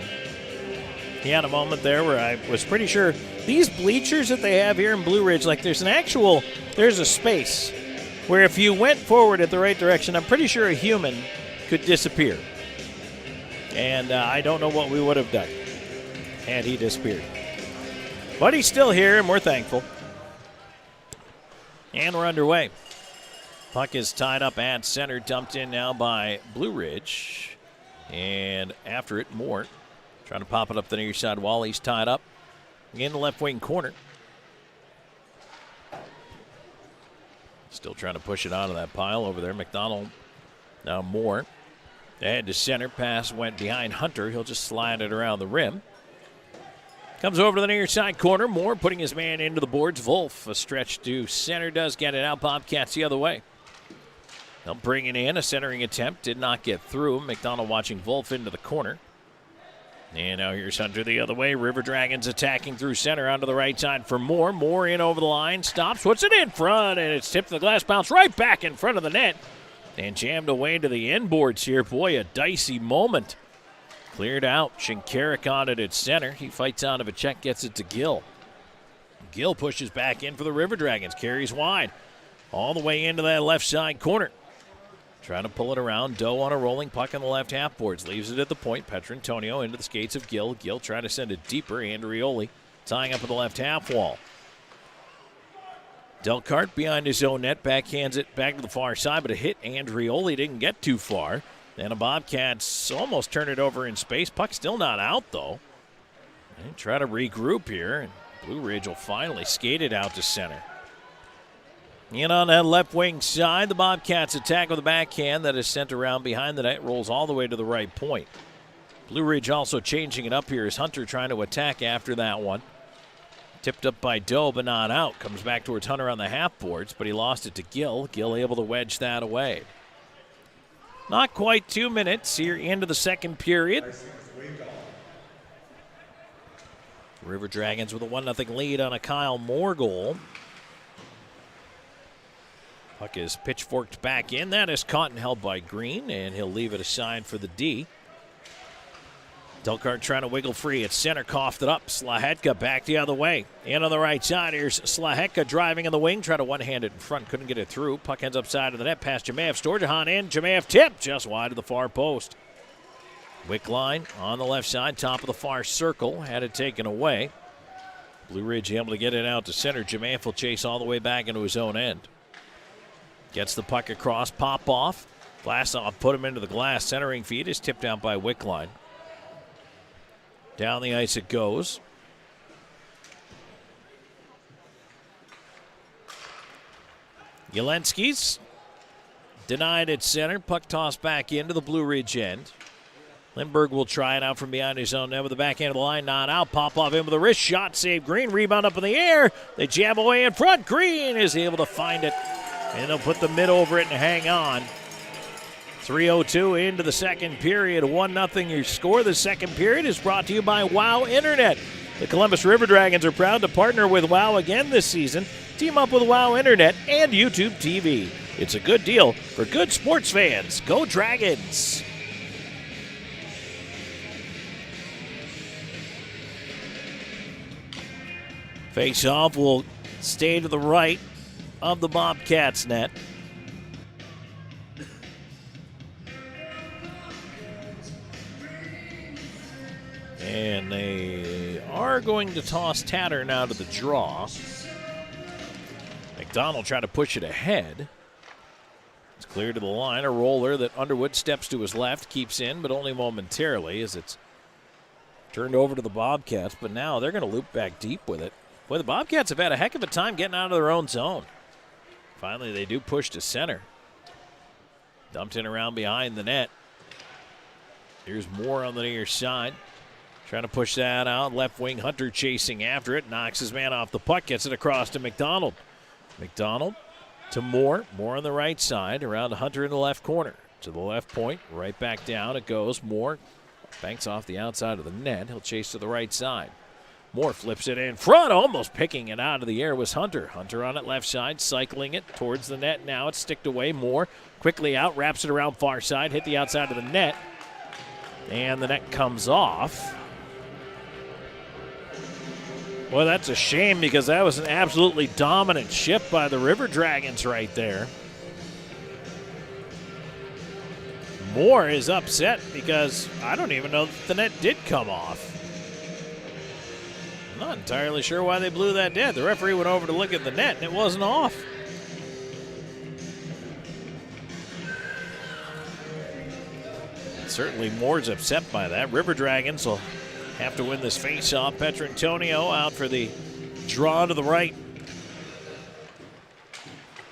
He had a moment there where I was pretty sure these bleachers that they have here in Blue Ridge, like there's a space where if you went forward at the right direction, I'm pretty sure a human could disappear. And I don't know what we would have done had he disappeared. But he's still here, and we're thankful. And we're underway. Puck is tied up at center, dumped in now by Blue Ridge. And after it, Moore trying to pop it up the near side wall. He's tied up in the left wing corner. Still trying to push it out of that pile over there. McDonald, now Moore. Ahead to center. Pass went behind Hunter. He'll just slide it around the rim. Comes over to the near side corner. Moore putting his man into the boards. Wolf, a stretch to center, does get it out. Bobcats the other way. They'll bring it in. A centering attempt did not get through. McDonald watching Wolf into the corner. And now here's Hunter the other way. River Dragons attacking through center onto the right side for Moore. Moore in over the line. Stops. Puts it in front. And it's tipped to the glass. Bounce right back in front of the net. And jammed away to the end boards here. Boy, a dicey moment. Cleared out. Shinkarik on it at center. He fights out of a check. Gets it to Gill. Gill pushes back in for the River Dragons. Carries wide. All the way into that left side corner. Trying to pull it around. Doe on a rolling puck on the left half boards. Leaves it at the point. Petrantonio into the skates of Gill. Gill trying to send it deeper. Andrioli tying up at the left half wall. Delcart behind his own net. Backhands it back to the far side, but a hit. Andrioli didn't get too far. And the Bobcats almost turn it over in space. Puck still not out, though. And try to regroup here. And Blue Ridge will finally skate it out to center. In on that left wing side, the Bobcats attack with a backhand that is sent around behind the net, rolls all the way to the right point. Blue Ridge also changing it up here as Hunter trying to attack after that one. Tipped up by Doe, but not out. Comes back towards Hunter on the half boards, but he lost it to Gill. Gill able to wedge that away. Not quite 2 minutes here into the second period. River Dragons with a 1-0 lead on a Kyle Moore goal. Puck is pitchforked back in. That is caught and held by Green, and he'll leave it aside for the D. Delcart trying to wiggle free. At center, coughed it up. Slahetka back the other way. In on the right side. Here's Slahetka driving in the wing. Try to one-hand it in front. Couldn't get it through. Puck ends upside of the net. Past Jemaev. Storjahan in. Jemaev tipped just wide of the far post. Wickline on the left side. Top of the far circle. Had it taken away. Blue Ridge able to get it out to center. Jemaev will chase all the way back into his own end. Gets the puck across. Pop off. Vlasov put him into the glass. Centering feed is tipped out by Wickline. Down the ice it goes. Yelensky's denied at center. Puck tossed back into the Blue Ridge end. Lindbergh will try it out from behind his own net with the backhand of the line. Not out. Pop off in with a wrist shot. Save Green. Rebound up in the air. They jab away in front. Green is able to find it. And they'll put the mid over it and hang on. 3:02 into the second period. 1-0 your score. The second period is brought to you by WOW Internet. The Columbus River Dragons are proud to partner with WOW again this season. Team up with WOW Internet and YouTube TV. It's a good deal for good sports fans. Go Dragons! Face-off will stay to the right of the Bobcats net. And they are going to toss Tatter now to the draw. McDonald trying to push it ahead. It's clear to the line. A roller that Underwood steps to his left, keeps in, but only momentarily as it's turned over to the Bobcats. But now they're going to loop back deep with it. Boy, the Bobcats have had a heck of a time getting out of their own zone. Finally, they do push to center. Dumped in around behind the net. Here's Moore on the near side. Trying to push that out. Left wing Hunter chasing after it. Knocks his man off the puck. Gets it across to McDonald. McDonald to Moore. Moore on the right side. Around to Hunter in the left corner. To the left point. Right back down it goes. Moore banks off the outside of the net. He'll chase to the right side. Moore flips it in front. Almost picking it out of the air was Hunter. Hunter on it left side. Cycling it towards the net. Now it's sticked away. Moore quickly out. Wraps it around far side. Hit the outside of the net. And the net comes off. Well, that's a shame because that was an absolutely dominant shift by the River Dragons right there. Moore is upset because I don't even know that the net did come off. I'm not entirely sure why they blew that dead. The referee went over to look at the net and it wasn't off. Certainly Moore's upset by that. River Dragons will have to win this face-off. Petrantonio out for the draw to the right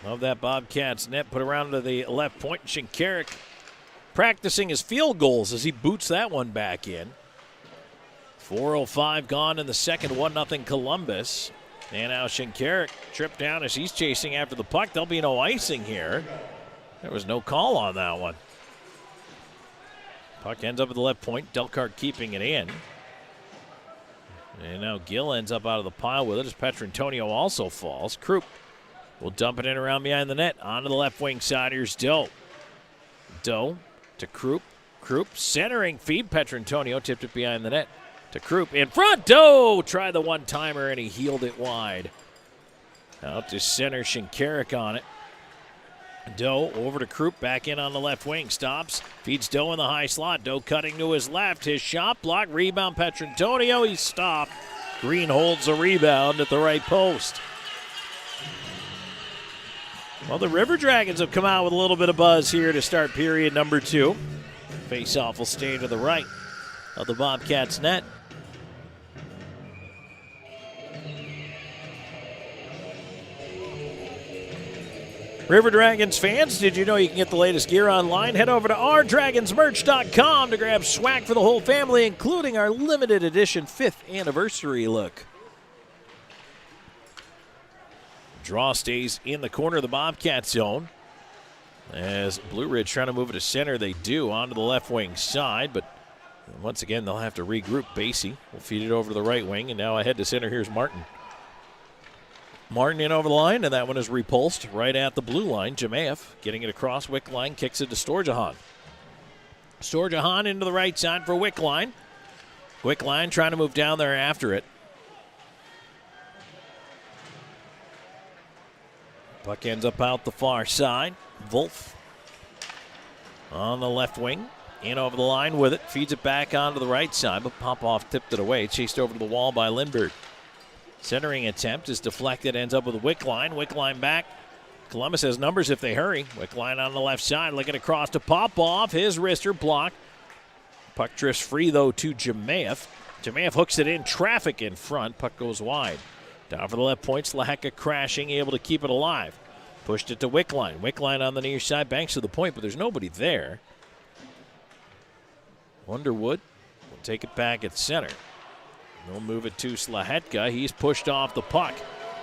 of that Bobcats net. Put around to the left point. Shinkarik practicing his field goals as he boots that one back in. 4:05 gone in the second, 1-0 Columbus. And now Shinkarik tripped down as he's chasing after the puck. There'll be no icing here. There was no call on that one. Puck ends up at the left point. Delcart keeping it in. And now Gill ends up out of the pile with it as Petrantonio also falls. Krupp will dump it in around behind the net. Onto the left wing side. Here's Doe. Doe to Krupp. Krupp centering feed. Petrantonio tipped it behind the net to Krupp. In front. Doe tried the one-timer and he heeled it wide. Out to center. Shinkarik on it. Doe over to Krupp, back in on the left wing, stops, feeds Doe in the high slot. Doe cutting to his left, his shot block, rebound Petrantonio, he's stopped. Green holds the rebound at the right post. Well, the River Dragons have come out with a little bit of buzz here to start period number 2. Face-off will stay to the right of the Bobcats net. River Dragons fans, did you know you can get the latest gear online? Head over to ourdragonsmerch.com to grab swag for the whole family, including our limited edition 5th anniversary look. Draw stays in the corner of the Bobcat zone. As Blue Ridge trying to move it to center, they do onto the left wing side, but once again they'll have to regroup. Basie will feed it over to the right wing, and now ahead to center, here's Martin. Martin in over the line, and that one is repulsed right at the blue line. Jemaev getting it across. Wickline kicks it to Storjahan. Storjahan into the right side for Wickline. Wickline trying to move down there after it. Puck ends up out the far side. Wolf on the left wing. In over the line with it. Feeds it back onto the right side, but Popoff tipped it away. Chased over to the wall by Lindbergh. Centering attempt is deflected, ends up with a Wickline. Wickline back. Columbus has numbers if they hurry. Wickline on the left side, looking across to Popoff. His wrister blocked. Puck drifts free, though, to Jemaev. Jemaev hooks it in. Traffic in front. Puck goes wide. Down for the left point. Slaheka crashing, able to keep it alive. Pushed it to Wickline. Wickline on the near side, banks to the point, but there's nobody there. Underwood will take it back at center. They'll move it to Slahetka. He's pushed off the puck.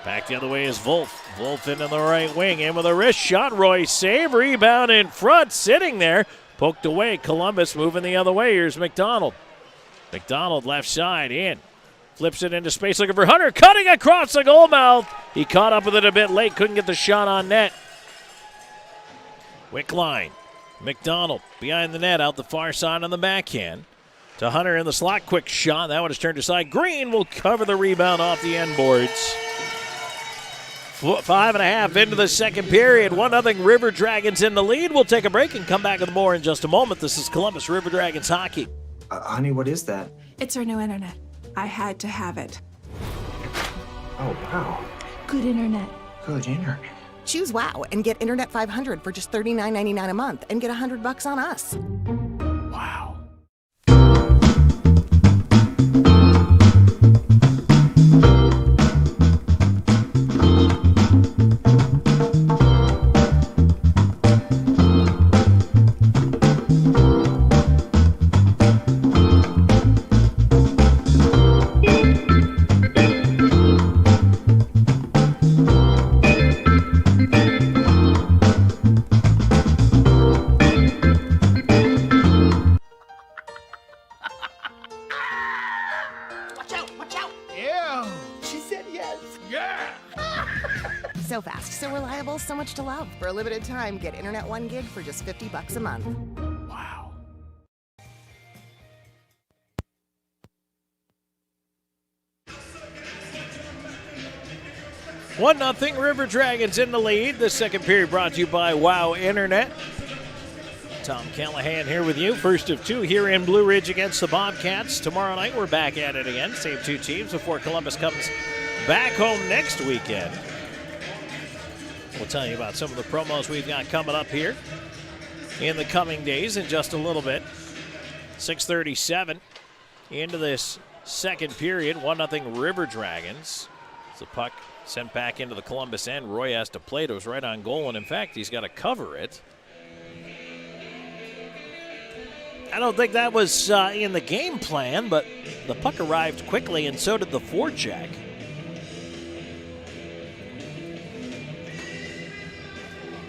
Back the other way is Wolf. Wolf into the right wing. In with a wrist shot. Roy save. Rebound in front. Sitting there. Poked away. Columbus moving the other way. Here's McDonald. McDonald left side in. Flips it into space looking for Hunter. Cutting across the goal mouth. He caught up with it a bit late. Couldn't get the shot on net. Wickline. McDonald behind the net out the far side on the backhand. To Hunter in the slot, quick shot. That one is turned aside. Green will cover the rebound off the end boards. 5.5 into the second period. 1-0 River Dragons in the lead. We'll take a break and come back with more in just a moment. This is Columbus River Dragons hockey. Honey, what is that? It's our new internet. I had to have it. Oh, wow. Good internet. Good internet. Choose WOW and get Internet 500 for just $39.99 a month and get $100 on us. Wow. So fast, so reliable, so much to love. For a limited time, get Internet 1 gig for just $50 a month. Wow. One 0 River Dragons in the lead. The second period brought to you by WOW Internet. Tom Callahan here with you. First of two here in Blue Ridge against the Bobcats. Tomorrow night we're back at it again. Same two teams before Columbus comes back home next weekend. We'll tell you about some of the promos we've got coming up here in the coming days in just a little bit. 6:37 into this second period. 1-0 River Dragons. It's a puck sent back into the Columbus end. Roy has to play it. It was right on goal, and in fact, he's got to cover it. I don't think that was in the game plan, but the puck arrived quickly, and so did the forecheck.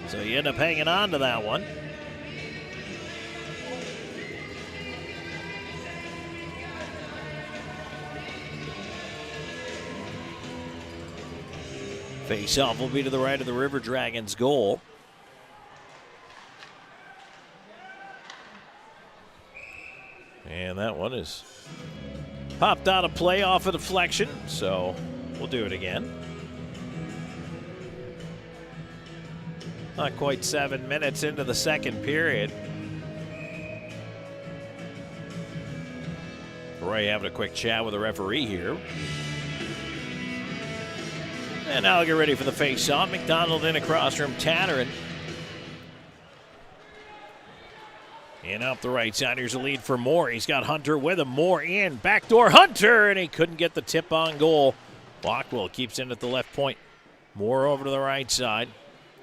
So you end up hanging on to that one. Face-off will be to the right of the River Dragons goal. And that one is popped out of play off a deflection, so we'll do it again. Not quite 7 minutes into the second period. Roy having a quick chat with the referee here. And now we'll get ready for the face-off. McDonald in across from Tannerin. And up the right side, here's a lead for Moore. He's got Hunter with him. Moore in, backdoor Hunter, and he couldn't get the tip on goal. Lockwell keeps in at the left point. Moore over to the right side.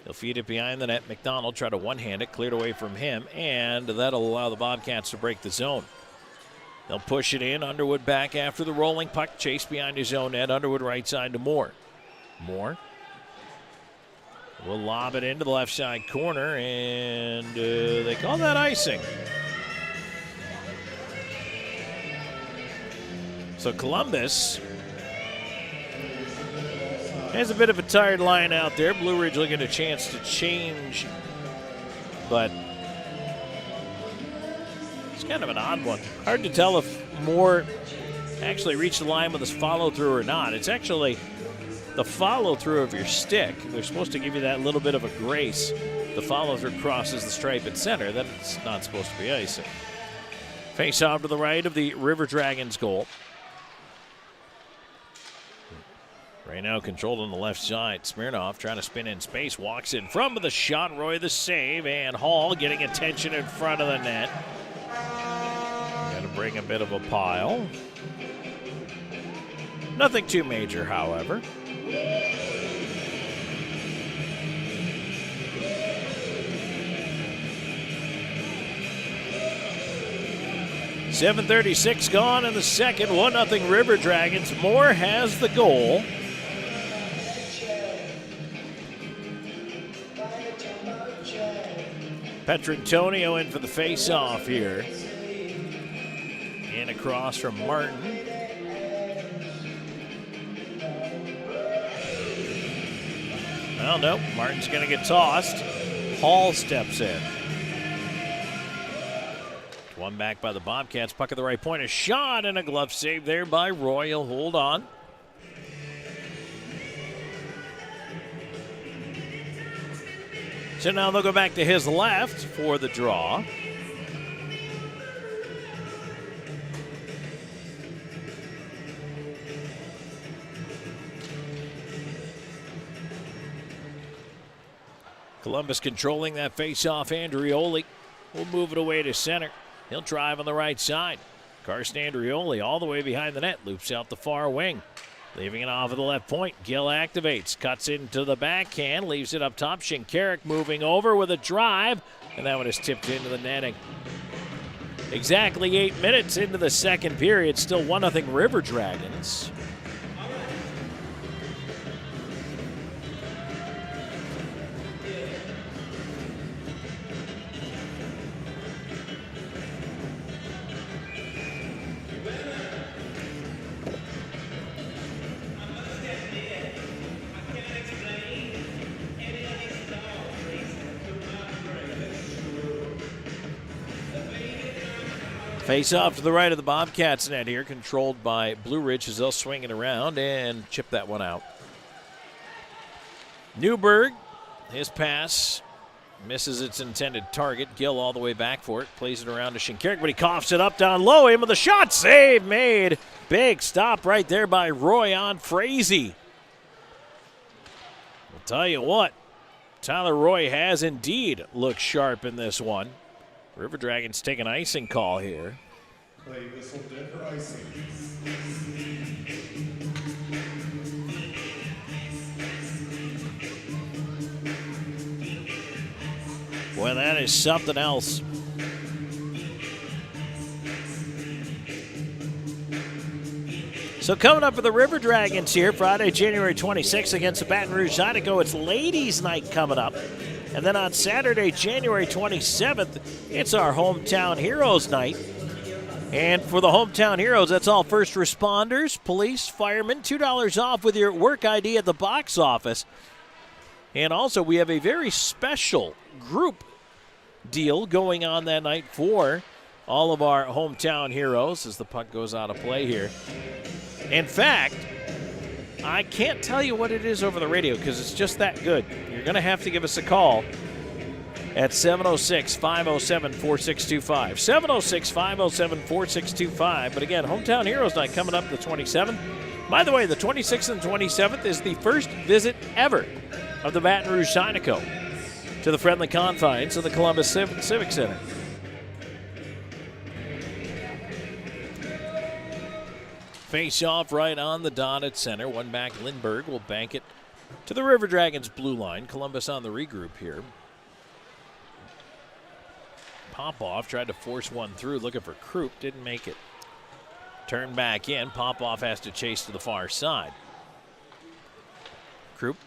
He'll feed it behind the net. McDonald tried to one-hand it, cleared away from him, and that'll allow the Bobcats to break the zone. They'll push it in. Underwood back after the rolling puck. Chase behind his own net. Underwood right side to Moore. Moore will lob it into the left side corner, and they call that icing. So Columbus has a bit of a tired line out there. Blue Ridge will get a chance to change, but it's kind of an odd one. Hard to tell if Moore actually reached the line with his follow-through or not. It's actually the follow-through of your stick. They're supposed to give you that little bit of a grace. The follow-through crosses the stripe at center. Then it's not supposed to be icing. Face off to the right of the River Dragons goal. Right now controlled on the left side. Smirnoff trying to spin in space. Walks in front of the shot. Roy the save. And Hall getting attention in front of the net. Got to bring a bit of a pile. Nothing too major, however. 7:36 gone in the second. 1-0 River Dragons. Moore has the goal. Petrantonio in for the face-off here. And across from Martin. Well, nope. Martin's going to get tossed. Hall steps in. One back by the Bobcats. Puck at the right point. A shot and a glove save there by Roy. He'll hold on. So now they'll go back to his left for the draw. Columbus controlling that face-off. Andrioli will move it away to center. He'll drive on the right side. Carson Andrioli all the way behind the net. Loops out the far wing. Leaving it off of the left point. Gill activates. Cuts into the backhand. Leaves it up top. Shinkarik moving over with a drive. And that one is tipped into the netting. Exactly 8 minutes into the second period. Still 1-0 River Dragons. Face off to the right of the Bobcats net here, controlled by Blue Ridge as they'll swing it around and chip that one out. Newberg, his pass Misses its intended target. Gill all the way back for it. Plays it around to Shinkarik, but he coughs it up down low. In with the shot. Save made. Big stop right there by Roy on Frazee. I'll tell you what, Tyler Roy has indeed looked sharp in this one. River Dragons take an icing call here. Play whistle dead for icing. Boy, that is something else. So coming up for the River Dragons here, Friday, January 26th against the Baton Rouge Zydeco, it's Ladies' Night coming up. And then on Saturday, January 27th, it's our Hometown Heroes Night. And for the Hometown Heroes, that's all first responders, police, firemen, $2 off with your work ID at the box office. And also, we have a very special group deal going on that night for all of our Hometown Heroes as the puck goes out of play here. In fact, I can't tell you what it is over the radio because it's just that good. You're going to have to give us a call at 706-507-4625. 706-507-4625. But again, Hometown Heroes Night coming up the 27th. By the way, the 26th and 27th is the first visit ever of the Baton Rouge Zydeco to the friendly confines of the Columbus Civic Center. Face off right on the dot at center. One back, Lindbergh will bank it to the River Dragons blue line. Columbus on the regroup here. Popoff tried to force one through, looking for Krupp, didn't make it. Turn back in, Popoff has to chase to the far side. Krupp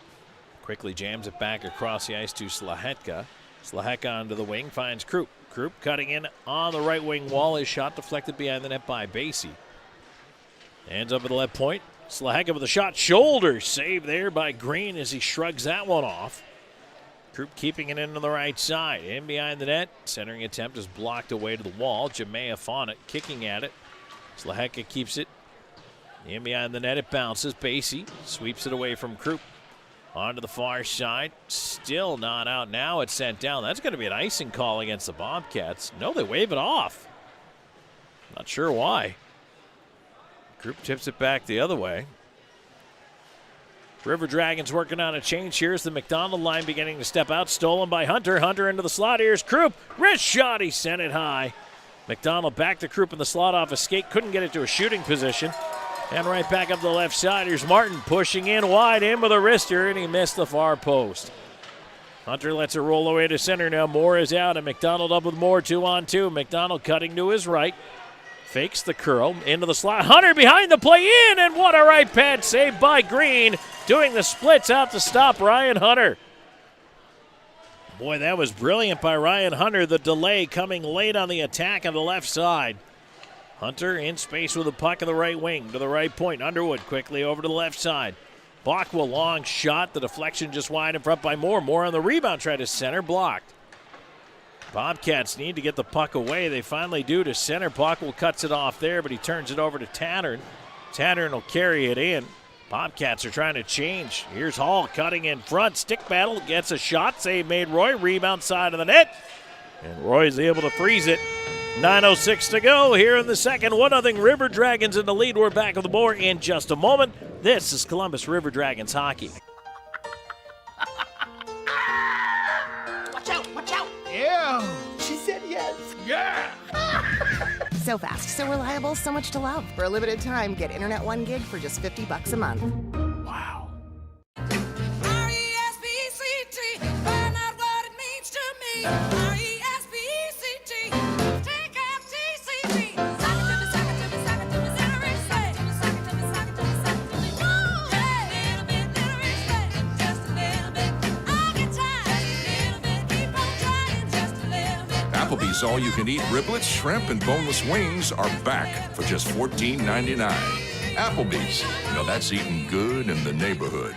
quickly jams it back across the ice to Slahetka. Slahetka onto the wing, finds Krupp. Krupp cutting in on the right wing wall. His shot deflected behind the net by Basie. Ends up at the left point. Slahetka with a shot, shoulder save there by Green as he shrugs that one off. Krupp keeping it in on the right side. In behind the net. Centering attempt is blocked away to the wall. Jamea on it, kicking at it. Slahetka keeps it. In behind the net, it bounces. Basie sweeps it away from Krupp. Onto the far side. Still not out now. It's sent down. That's going to be an icing call against the Bobcats. No, they wave it off. Not sure why. Krupp tips it back the other way. River Dragons working on a change here as the McDonald line beginning to step out. Stolen by Hunter. Hunter into the slot. Here's Krupp. Wrist shot. He sent it high. McDonald back to Krupp in the slot off a skate. Couldn't get it to a shooting position. And right back up the left side. Here's Martin pushing in wide in with a wrister, and he missed the far post. Hunter lets it roll away to center now. Moore is out, and McDonald up with Moore 2-on-2. McDonald cutting to his right. Fakes the curl into the slot. Hunter behind the play in, and what a right pad save by Green. Doing the splits out to stop Ryan Hunter. Boy, that was brilliant by Ryan Hunter. The delay coming late on the attack on the left side. Hunter in space with the puck on the right wing to the right point. Underwood quickly over to the left side. Bachwa long shot. The deflection just wide in front by Moore. Moore on the rebound, try to center, blocked. Bobcats need to get the puck away. They finally do to center. Bachwa cuts it off there, but he turns it over to Tattern. Tattern will carry it in. Bobcats are trying to change. Here's Hall cutting in front. Stick battle, gets a shot. Save made Roy. Rebound side of the net. And Roy's able to freeze it. 9:06 to go here in the second. 1-0 River Dragons in the lead. We're back with the more in just a moment. This is Columbus River Dragons hockey. Watch out, watch out. Ew. She said yes. Yeah. So fast, so reliable, so much to love. For a limited time, get Internet 1 gig for just $50 a month. Wow. R-E-S-P-C-T, find out what it means to me. R-E-S-P-C-T, take F-T-C-T. Sock it to me, sock it to me, sock it to me, center respect. Sock it to me, sock it to me, sock it to me. Woo! Hey, little bit, little respect, just a little bit. I'll get tired, little bit, keep on trying, just a little bit. Applebee's all-you-can-eat riblets, shrimp, and boneless wings are back for just $14.99. Applebee's, that's eating good in the neighborhood.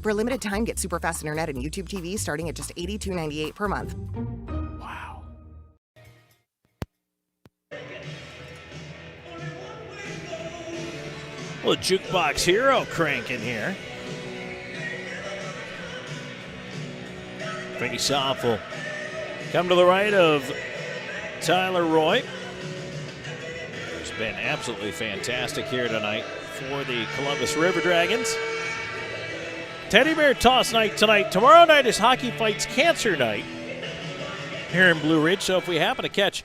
For a limited time, get super fast internet and YouTube TV starting at just $82.98 per month. Wow. Little jukebox hero cranking here. Face off will come to the right of Tyler Roy, who's been absolutely fantastic here tonight for the Columbus River Dragons. Teddy Bear Toss night tonight. Tomorrow night is Hockey Fights Cancer night here in Blue Ridge. So if we happen to catch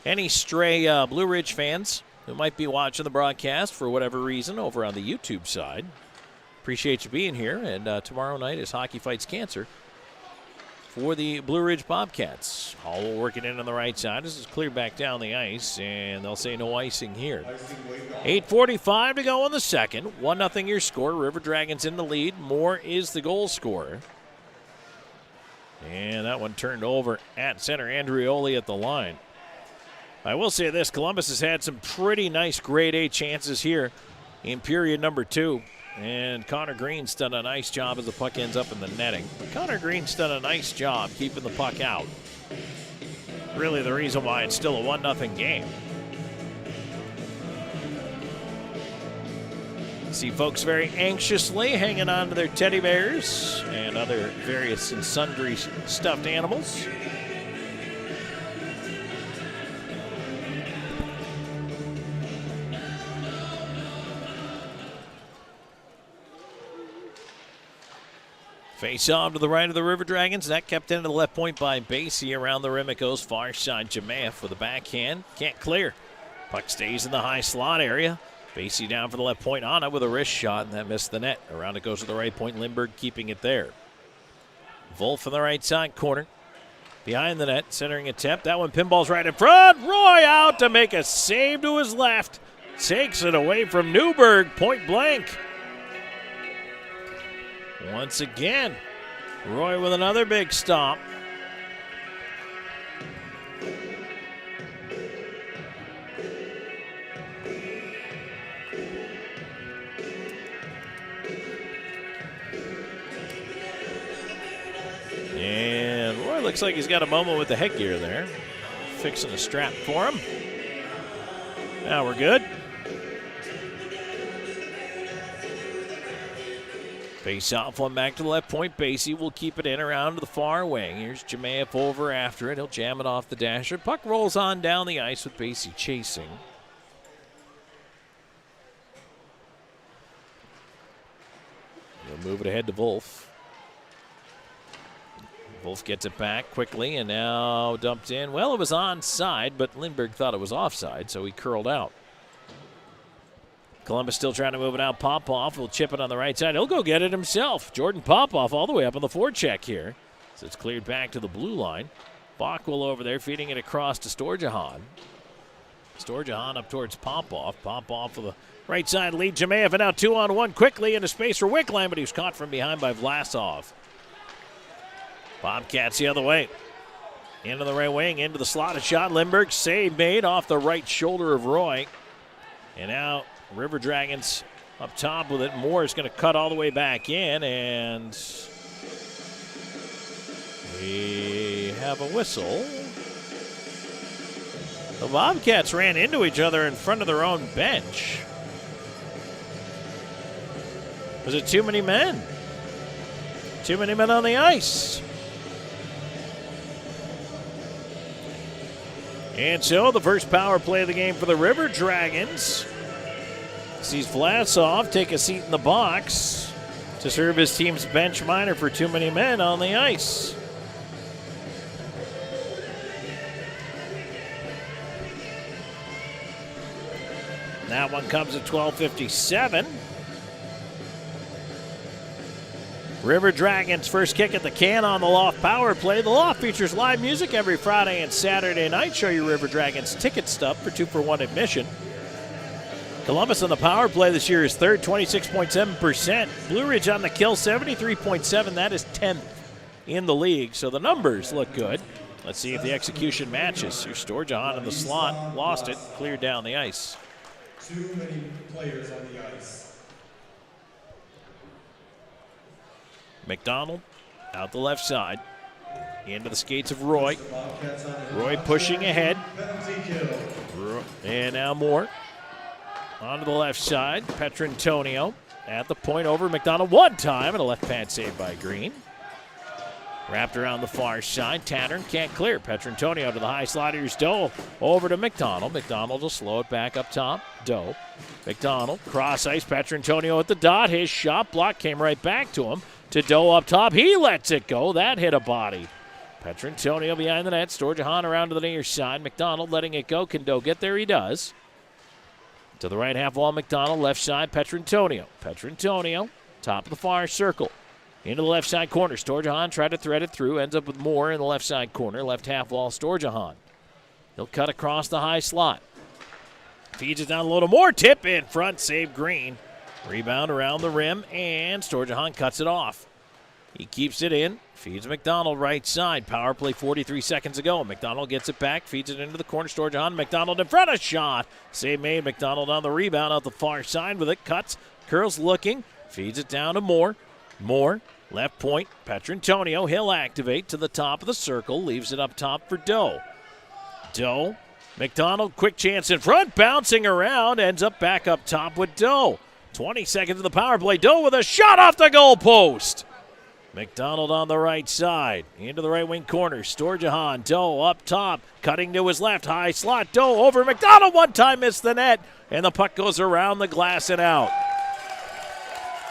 any stray Blue Ridge fans who might be watching the broadcast for whatever reason over on the YouTube side, appreciate you being here. And tomorrow night is Hockey Fights Cancer for the Blue Ridge Bobcats. Hall working in on the right side. This is cleared back down the ice, and they'll say no icing here. 8:45 to go in the second. 1-0 your score. River Dragons in the lead. Moore is the goal scorer. And that one turned over at center. Andrioli at the line. I will say this, Columbus has had some pretty nice grade A chances here in period number 2. And Connor Green's done a nice job as the puck ends up in the netting. Connor Green's done a nice job keeping the puck out. Really the reason why it's still a 1-0 game. See folks very anxiously hanging on to their teddy bears and other various and sundry stuffed animals. Face off to the right of the River Dragons. That kept into the left point by Basie. Around the rim it goes. Far side Jemayev with a backhand. Can't clear. Puck stays in the high slot area. Basie down for the left point. On it with a wrist shot, and that missed the net. Around it goes to the right point. Lindbergh keeping it there. Wolf in the right side corner. Behind the net, centering attempt. That one pinballs right in front. Roy out to make a save to his left. Takes it away from Newberg, point blank. Once again, Roy with another big stop. And Roy looks like he's got a moment with the headgear there. Fixing a strap for him. Now we're good. Face off one back to the left point. Basie will keep it in around to the far wing. Here's Jemayev over after it. He'll jam it off the dasher. Puck rolls on down the ice with Basie chasing. He'll move it ahead to Wolf. Wolf gets it back quickly and now dumped in. Well, it was onside, but Lindbergh thought it was offside, so he curled out. Columbus still trying to move it out. Popoff will chip it on the right side. He'll go get it himself. Jordan Popoff all the way up on the forecheck here. So it's cleared back to the blue line. Bockwell over there feeding it across to Storjahan. Storjahan up towards Popoff. Popoff with the right side lead. Jemayev and now 2-on-1 quickly into space for Wickline, but he was caught from behind by Vlasov. Bobcats the other way. Into the right wing, into the slotted shot. Lindbergh save made off the right shoulder of Roy. And now River Dragons up top with it. Moore is going to cut all the way back in, and we have a whistle. The Bobcats ran into each other in front of their own bench. Was it too many men? Too many men on the ice. And so the first power play of the game for the River Dragons sees Vlasov take a seat in the box to serve his team's bench minor for too many men on the ice. That one comes at 12:57. River Dragons first kick at the can on the Loft power play. The Loft features live music every Friday and Saturday night. Show your River Dragons ticket stub for 2-for-1 admission. Columbus on the power play this year is third, 26.7%. Blue Ridge on the kill, 73.7%. That is 10th in the league. So the numbers look good. Let's see if the execution matches. Here's Storjahan in the slot. Lost it. Cleared down the ice. Too many players on the ice. McDonald out the left side. Into the skates of Roy. Roy pushing ahead. And now Moore Onto the left side, Petrantonio at the point over McDonald one time, and a left pad save by Green. Wrapped around the far side, Tattern can't clear. Petrantonio to the high slot. Here's Doe over to McDonald. McDonald will slow it back up top. Doe. McDonald, cross ice, Petrantonio at the dot. His shot block came right back to him. To Doe up top. He lets it go. That hit a body. Petrantonio behind the net. Storjahan around to the near side. McDonald letting it go. Can Doe get there? He does. To the right half wall, McDonald. Left side, Petrantonio. Petrantonio, top of the far circle. Into the left side corner. Storjahan tried to thread it through. Ends up with more in the left side corner. Left half wall, Storjahan. He'll cut across the high slot. Feeds it down low to Moore. Tip in front. Save Green. Rebound around the rim, and Storjahan cuts it off. He keeps it in. Feeds McDonald right side. Power play 43 seconds ago. McDonald gets it back. Feeds it into the corner. Storjahan. McDonald in front. A shot. Save made. McDonald on the rebound out the far side with it. Cuts. Curls looking. Feeds it down to Moore. Moore. Left point. Petrantonio. He'll activate to the top of the circle. Leaves it up top for Doe. Doe. McDonald. Quick chance in front. Bouncing around. Ends up back up top with Doe. 20 seconds of the power play. Doe with a shot off the goal post. McDonald on the right side. Into the right wing corner. Storjahan. Doe up top. Cutting to his left. High slot. Doe over McDonald. One time missed the net. And the puck goes around the glass and out.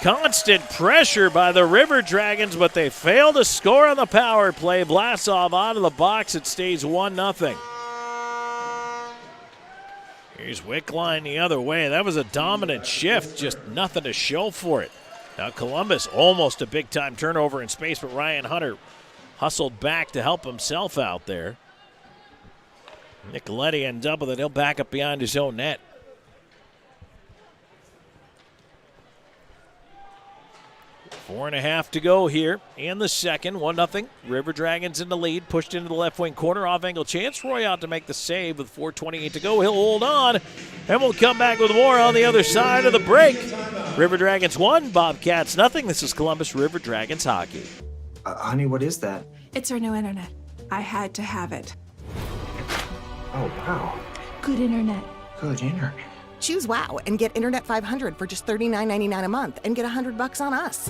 Constant pressure by the River Dragons, but they fail to score on the power play. Blasov out of the box. It stays 1-0. Here's Wickline the other way. That was a dominant shift, just nothing to show for it. Now Columbus, almost a big-time turnover in space, but Ryan Hunter hustled back to help himself out there. Nicoletti ends up with it. He'll back up behind his own net. 4.5 to go here in the second. 1-0. River Dragons in the lead. Pushed into the left wing corner. Off angle chance. Roy out to make the save with 4:28 to go. He'll hold on. And we'll come back with more on the other side of the break. River Dragons 1, Bobcats nothing. This is Columbus River Dragons hockey. Honey, what is that? It's our new internet. I had to have it. Oh, wow. Good internet. Good internet. Choose WOW and get Internet 500 for just $39.99 a month and get $100 on us.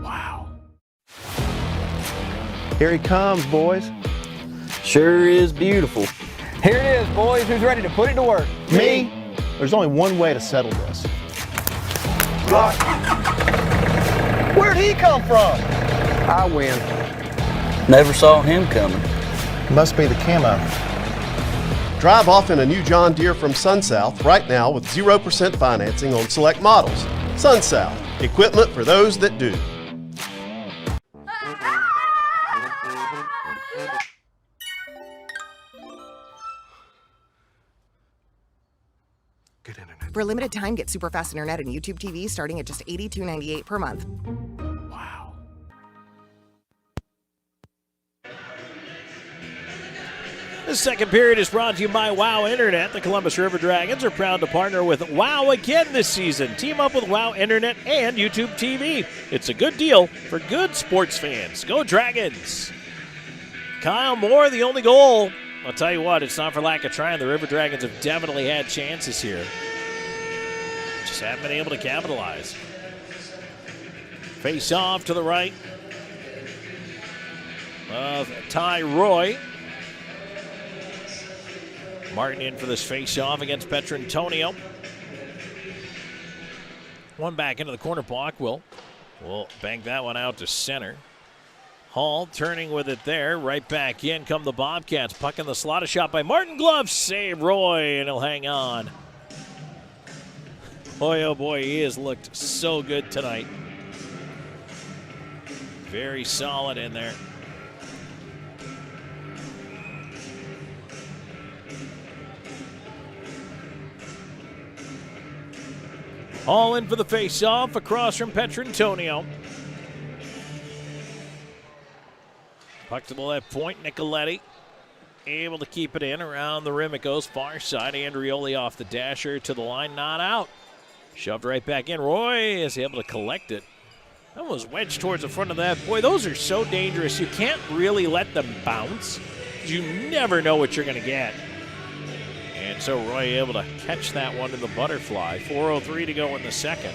Wow. Here he comes, boys. Sure is beautiful. Here it is, boys. Who's ready to put it to work? Me? There's only one way to settle this. Where'd he come from? I win. Never saw him coming. Must be the camo. Drive off in a new John Deere from SunSouth right now with 0% financing on select models. SunSouth, equipment for those that do. Good internet. For a limited time, get super fast internet and YouTube TV starting at just $82.98 per month. Wow. The second period is brought to you by WOW Internet. The Columbus River Dragons are proud to partner with WOW again this season. Team up with WOW Internet and YouTube TV. It's a good deal for good sports fans. Go Dragons! Kyle Moore, the only goal. I'll tell you what, it's not for lack of trying. The River Dragons have definitely had chances here. Just haven't been able to capitalize. Face off to the right of Ty Roy. Martin in for this face-off against Petrantonio. One back into the corner block. Will bank that one out to center. Hall turning with it there. Right back in come the Bobcats. Puck in the slot. A shot by Martin. Glove save Roy, and he'll hang on. Boy, oh boy, he has looked so good tonight. Very solid in there. All in for the face-off across from Petrantonio. Puck to the left point, Nicoletti able to keep it in. Around the rim it goes, far side. Andrioli off the dasher to the line, not out. Shoved right back in. Roy is able to collect it. That was wedged towards the front of that. Boy, those are so dangerous. You can't really let them bounce. You never know what you're going to get. And so Roy able to catch that one in the butterfly. 4:03 to go in the second.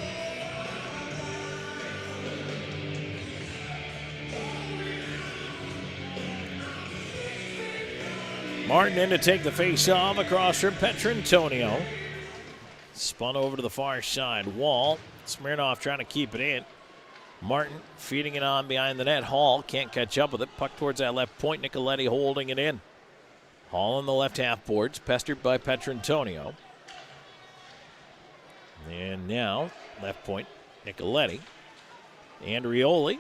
Martin in to take the face-off across from Petrantonio. Spun over to the far side wall. Smirnoff trying to keep it in. Martin feeding it on behind the net. Hall can't catch up with it. Puck towards that left point. Nicoletti holding it in. Hall on the left half boards, pestered by Petrantonio. And now, left point, Nicoletti. Andrioli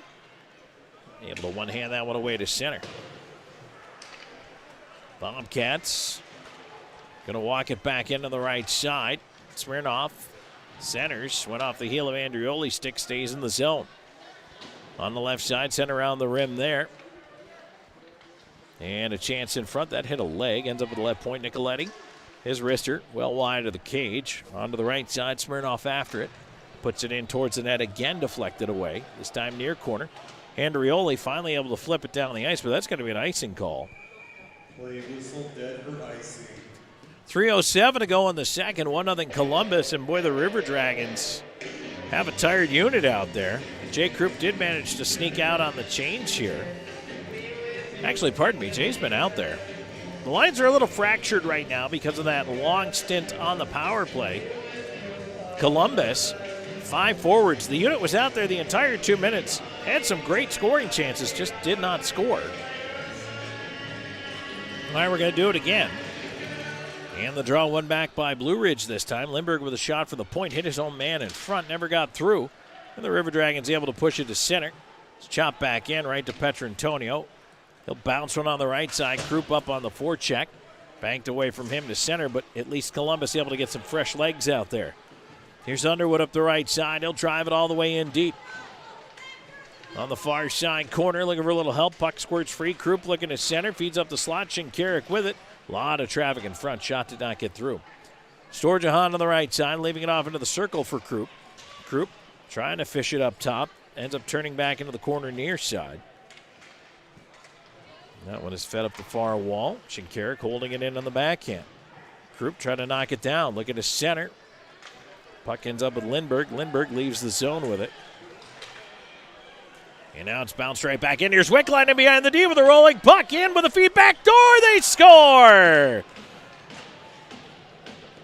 able to one-hand that one away to center. Bobcats going to walk it back into the right side. Smirnoff centers, went off the heel of Andrioli. Stick stays in the zone. On the left side, sent around the rim there. And a chance in front. That hit a leg. Ends up with the left point, Nicoletti. His wrister well wide of the cage. Onto the right side, Smirnoff after it. Puts it in towards the net again, deflected away. This time near corner. Andrioli finally able to flip it down the ice, but that's going to be an icing call. Play whistle dead for icing. 3:07 to go in the second. 1-0 Columbus, and boy, the River Dragons have a tired unit out there. Jay Krupp did manage to sneak out on the change here. Actually, pardon me, Jay's been out there. The lines are a little fractured right now because of that long stint on the power play. Columbus, 5 forwards. The unit was out there the entire 2 minutes. Had some great scoring chances, just did not score. All right, we're going to do it again. And the draw won back by Blue Ridge this time. Lindbergh with a shot for the point. Hit his own man in front. Never got through. And the River Dragons able to push it to center. It's chopped back in right to Petrantonio. He'll bounce one on the right side. Krupp up on the forecheck. Banked away from him to center, but at least Columbus able to get some fresh legs out there. Here's Underwood up the right side. He'll drive it all the way in deep. On the far side corner, looking for a little help. Puck squirts free. Krupp looking to center. Feeds up the slot. Shinkarik with it. A lot of traffic in front. Shot did not get through. Storjahan on the right side, leaving it off into the circle for Krupp. Krupp trying to fish it up top. Ends up turning back into the corner near side. That one is fed up the far wall. Shinkarik holding it in on the backhand. Krupp trying to knock it down. Looking to center. Puck ends up with Lindbergh. Lindbergh leaves the zone with it. And now it's bounced right back in. Here's Wickline in behind the D with a rolling puck in with a feed back door. They score!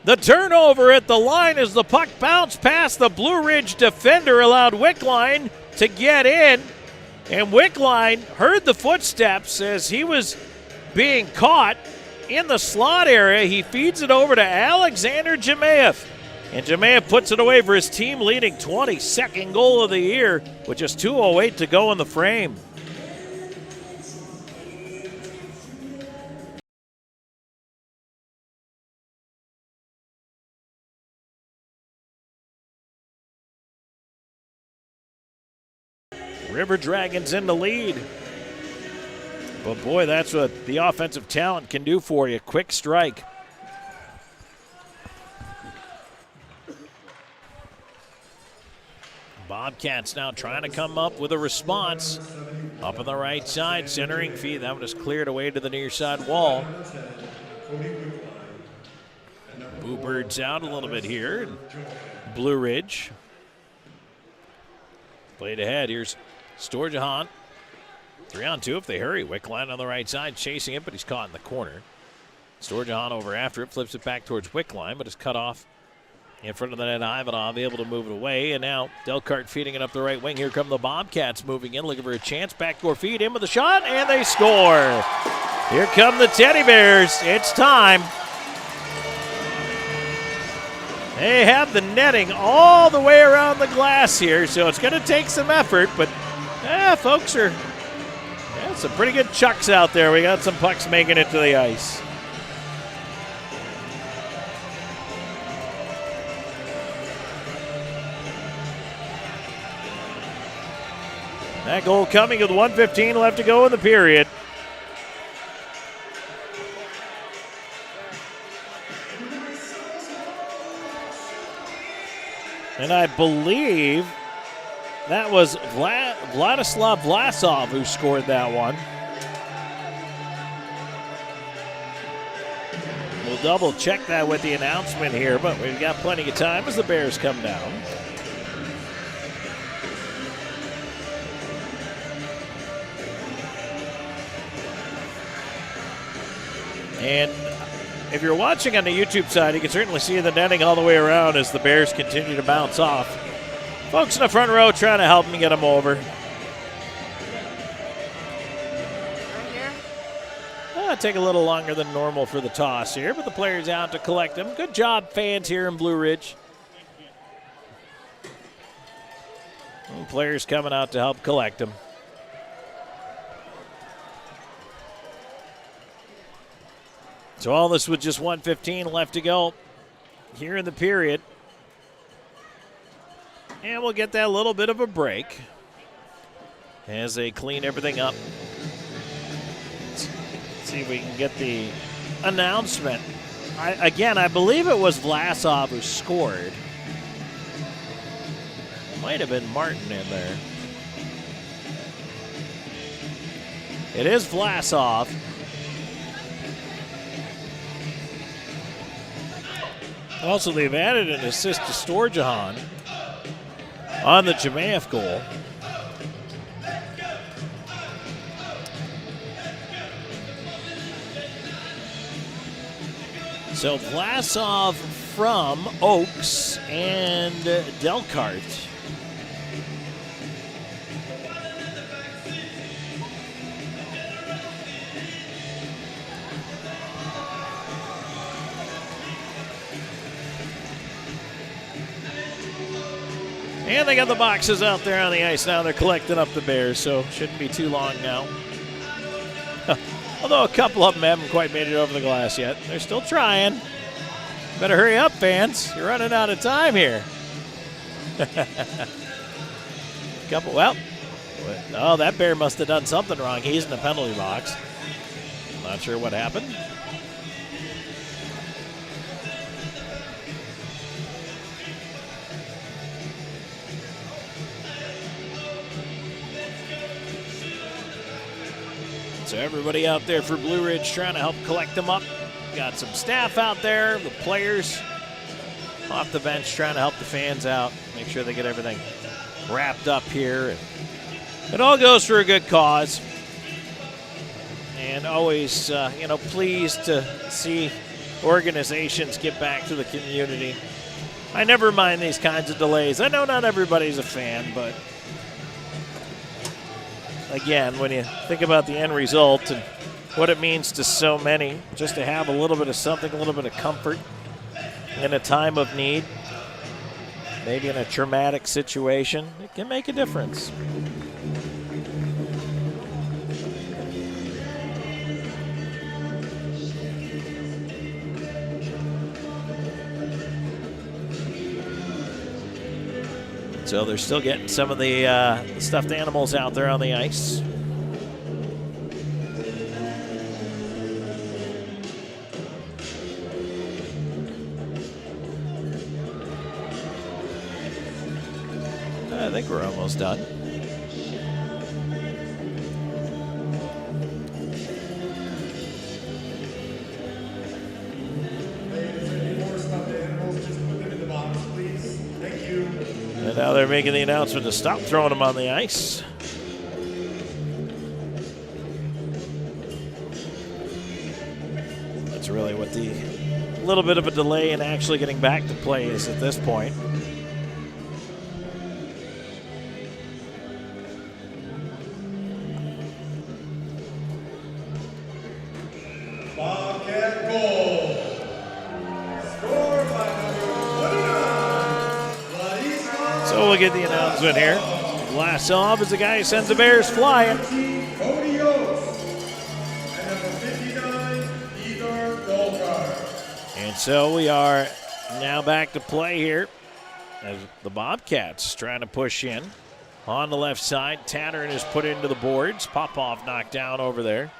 The turnover at the line as the puck bounced past the Blue Ridge defender allowed Wickline to get in. And Wickline heard the footsteps as he was being caught in the slot area. He feeds it over to Alexander Jemayev. And Jemayev puts it away for his team-leading 22nd goal of the year with just 2:08 to go in the frame. River Dragons in the lead. But boy, that's what the offensive talent can do for you. Quick strike. Bobcats now trying to come up with a response. Up on the right side, centering feed. That one is cleared away to the near side wall. Boo Birds out a little bit here. Blue Ridge. Played ahead. Here's Storjahan. 3-on-2 if they hurry. Wickline on the right side, chasing it, but he's caught in the corner. Storjahan over after it, flips it back towards Wickline, but is cut off in front of the net. Ivanov able to move it away, and now Delcart feeding it up the right wing. Here come the Bobcats moving in, looking for a chance. Backdoor feed in with the shot, and they score. Here come the Teddy Bears. It's time. They have the netting all the way around the glass here, so it's going to take some effort, but folks are some pretty good chucks out there. We got some pucks making it to the ice. That goal coming with 1:15 left to go in the period. And I believe that was Vladislav Vlasov who scored that one. We'll double check that with the announcement here, but we've got plenty of time as the Bears come down. And if you're watching on the YouTube side, you can certainly see the netting all the way around as the Bears continue to bounce off. Folks in the front row trying to help them get them over. Take a little longer than normal for the toss here, but the players out to collect them. Good job, fans here in Blue Ridge. And players coming out to help collect them. So all this with just 1:15 left to go here in the period. And we'll get that little bit of a break as they clean everything up. See if we can get the announcement. I believe it was Vlasov who scored. Might have been Martin in there. It is Vlasov. Also, they've added an assist to Storjahan on the Jemaev goal. So Vlasov from Oaks and Delcart. And they got the boxes out there on the ice now. They're collecting up the Bears, so shouldn't be too long now. Although a couple of them haven't quite made it over the glass yet. They're still trying. Better hurry up, fans. You're running out of time here. Oh, that Bear must have done something wrong. He's in the penalty box. Not sure what happened. So everybody out there for Blue Ridge trying to help collect them up. Got some staff out there, the players off the bench trying to help the fans out, make sure they get everything wrapped up here. And it all goes for a good cause. And always, pleased to see organizations get back to the community. I never mind these kinds of delays. I know not everybody's a fan, but again, when you think about the end result and what it means to so many, just to have a little bit of something, a little bit of comfort in a time of need, maybe in a traumatic situation, it can make a difference. So they're still getting some of the stuffed animals out there on the ice. I think we're almost done. And now they're making the announcement to stop throwing them on the ice. That's really what the little bit of a delay in actually getting back to play is at this point. Bobcat goal. Scored by number 29. So we'll get the announcement here. Vlasov is the guy who sends the Bears flying. Cody Oates. And number 59, Igor Golkar. And so we are now back to play here as the Bobcats trying to push in. On the left side, Tattern is put into the boards. Popov knocked down over there.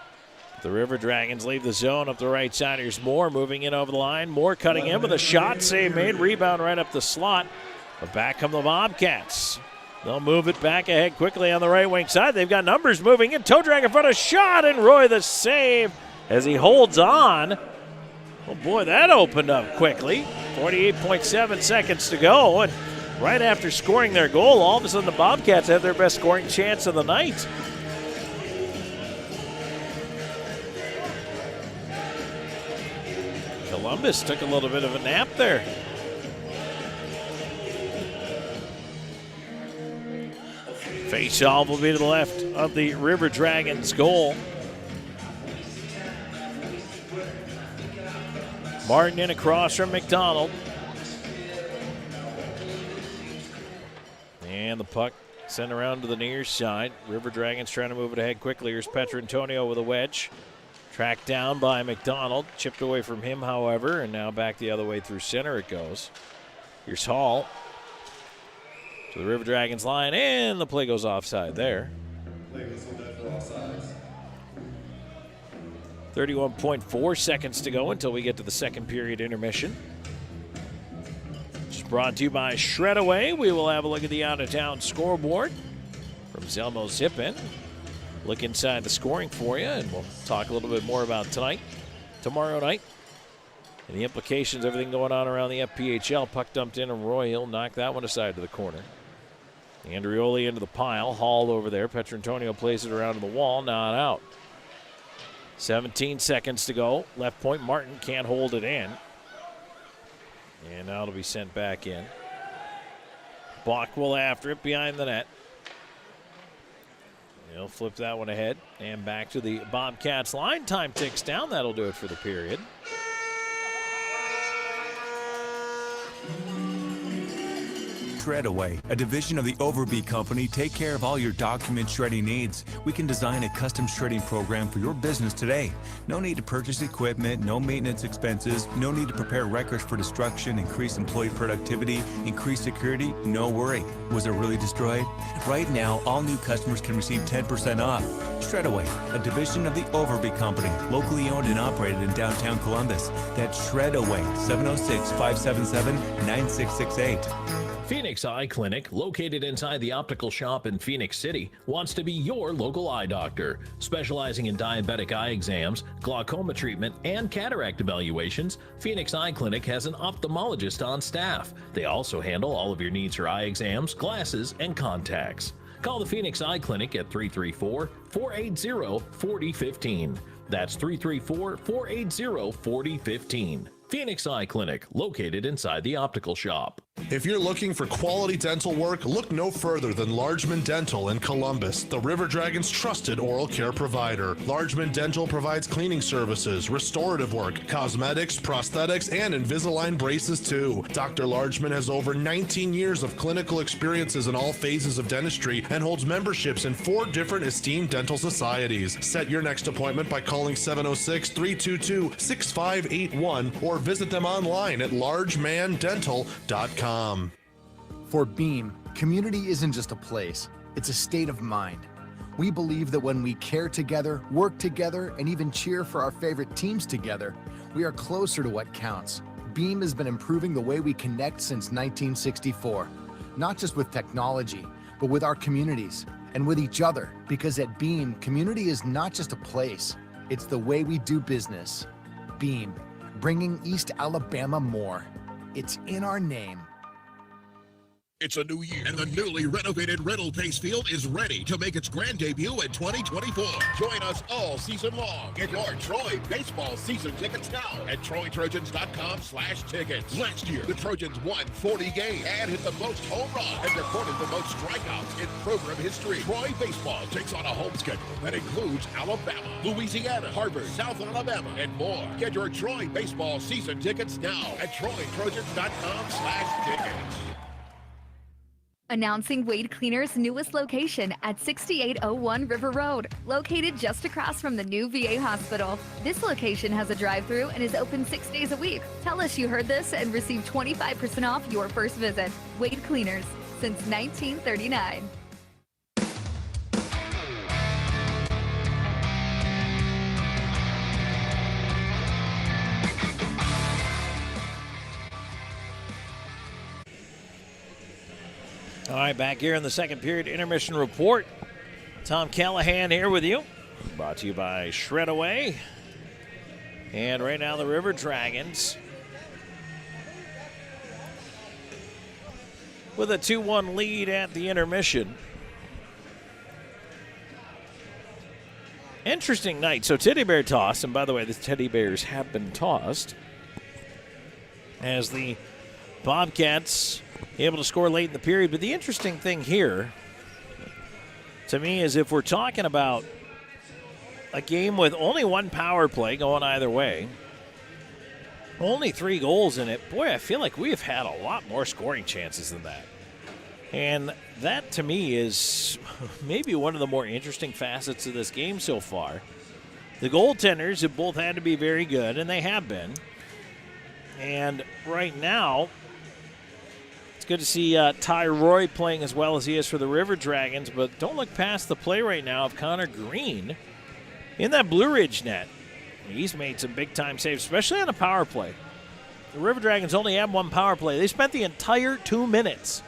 The River Dragons leave the zone up the right side. Here's Moore moving in over the line. Moore cutting in with a shot. Save made. Rebound right up the slot. But back come the Bobcats. They'll move it back ahead quickly on the right wing side. They've got numbers moving in. Toe drag in front of shot. And Roy the save as he holds on. Oh, boy, that opened up quickly. 48.7 seconds to go. And right after scoring their goal, all of a sudden the Bobcats have their best scoring chance of the night. Columbus took a little bit of a nap there. Face-off will be to the left of the River Dragons goal. Martin in across from McDonald. And the puck sent around to the near side. River Dragons trying to move it ahead quickly. Here's Petrantonio with a wedge. Tracked down by McDonald. Chipped away from him, however, and now back the other way through center it goes. Here's Hall to the River Dragons line, and the play goes offside there. 31.4 seconds to go until we get to the second period intermission. Just brought to you by Shredaway. We will have a look at the out-of-town scoreboard from Zelmo Zippin. Look inside the scoring for you, and we'll talk a little bit more about tomorrow night, and the implications, everything going on around the FPHL. Puck dumped in, and Roy Hill knocked that one aside to the corner. Andrioli into the pile, hauled over there. Petrantonio plays it around to the wall, not out. 17 seconds to go. Left point, Martin can't hold it in. And now it'll be sent back in. Bach will after it behind the net. He'll flip that one ahead and back to the Bobcats line. Time ticks down. That'll do it for the period. Shredaway, a division of the Overby Company, take care of all your document shredding needs. We can design a custom shredding program for your business today. No need to purchase equipment, no maintenance expenses, no need to prepare records for destruction, increase employee productivity, increase security, no worry. Was it really destroyed? Right now, all new customers can receive 10% off. Shredaway, a division of the Overby Company, locally owned and operated in downtown Columbus. That's Shredaway, 706-577-9668. Phoenix Eye Clinic, located inside the optical shop in Phoenix City, wants to be your local eye doctor. Specializing in diabetic eye exams, glaucoma treatment, and cataract evaluations, Phoenix Eye Clinic has an ophthalmologist on staff. They also handle all of your needs for eye exams, glasses, and contacts. Call the Phoenix Eye Clinic at 334-480-4015. That's 334-480-4015. Phoenix Eye Clinic, located inside the optical shop. If you're looking for quality dental work, look no further than Largeman Dental in Columbus, the River Dragons' trusted oral care provider. Largeman Dental provides cleaning services, restorative work, cosmetics, prosthetics, and Invisalign braces too. Dr. Largeman has over 19 years of clinical experiences in all phases of dentistry and holds memberships in 4 different esteemed dental societies. Set your next appointment by calling 706-322-6581 or visit them online at largemandental.com. For Beam, community isn't just a place, it's a state of mind. We believe that when we care together, work together, and even cheer for our favorite teams together, we are closer to what counts. Beam has been improving the way we connect since 1964, not just with technology, but with our communities and with each other, because at Beam, community is not just a place, it's the way we do business. Beam, bringing East Alabama more. It's in our name. It's a new year, and the newly renovated Riddle Pace Field is ready to make its grand debut in 2024. Join us all season long. Get your Troy baseball season tickets now at TroyTrojans.com/tickets. Last year, the Trojans won 40 games and hit the most home runs and recorded the most strikeouts in program history. Troy baseball takes on a home schedule that includes Alabama, Louisiana, Harvard, South Alabama, and more. Get your Troy baseball season tickets now at TroyTrojans.com/tickets. Announcing Wade Cleaner's newest location at 6801 River Road, located just across from the new VA hospital. This location has a drive-thru and is open 6 days a week. Tell us you heard this and receive 25% off your first visit. Wade Cleaners, since 1939. All right, back here in the second period intermission report. Tom Callahan here with you. Brought to you by Shredaway. And right now the River Dragons with a 2-1 lead at the intermission. Interesting night. So teddy bear toss, and by the way, the teddy bears have been tossed as the Bobcats able to score late in the period. But the interesting thing here to me is if we're talking about a game with only one power play going either way, only 3 goals in it, boy, I feel like we have had a lot more scoring chances than that. And that, to me, is maybe one of the more interesting facets of this game so far. The goaltenders have both had to be very good, and they have been. And right now, it's good to see Ty Roy playing as well as he is for the River Dragons, but don't look past the play right now of Connor Green in that Blue Ridge net. He's made some big-time saves, especially on a power play. The River Dragons only have one power play. They spent the entire 2 minutes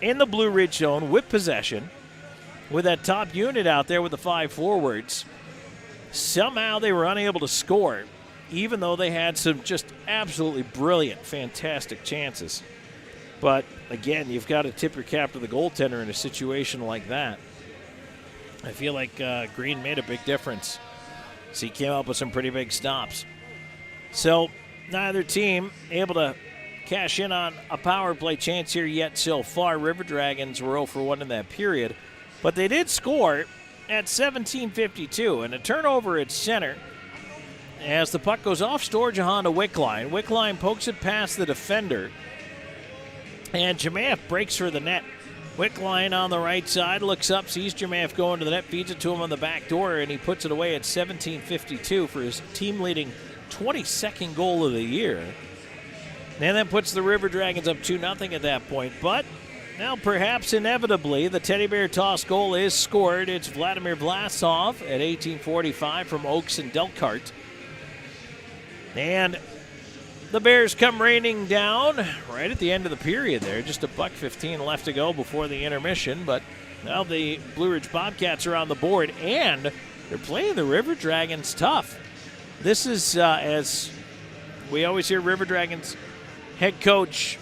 in the Blue Ridge zone with possession, with that top unit out there with the 5 forwards. Somehow they were unable to score, even though they had some just absolutely brilliant, fantastic chances. But, again, you've got to tip your cap to the goaltender in a situation like that. I feel like Green made a big difference. So he came up with some pretty big stops. So neither team able to cash in on a power play chance here yet so far. River Dragons were 0 for 1 in that period. But they did score at 17:52, and a turnover at center as the puck goes off Storjahan to Wickline. Wickline pokes it past the defender, and Jemaeff breaks for the net. Wickline on the right side, looks up, sees Jemaeff going to the net, feeds it to him on the back door, and he puts it away at 17:52 for his team-leading 22nd goal of the year. And that puts the River Dragons up 2-0 at that point. But now perhaps inevitably the teddy bear toss goal is scored. It's Vladimir Vlasov at 18:45 from Oaks and Delcart. And the Bears come raining down right at the end of the period there. Just $1:15 left to go before the intermission. But now the Blue Ridge Bobcats are on the board, and they're playing the River Dragons tough. This is, as we always hear River Dragons head coach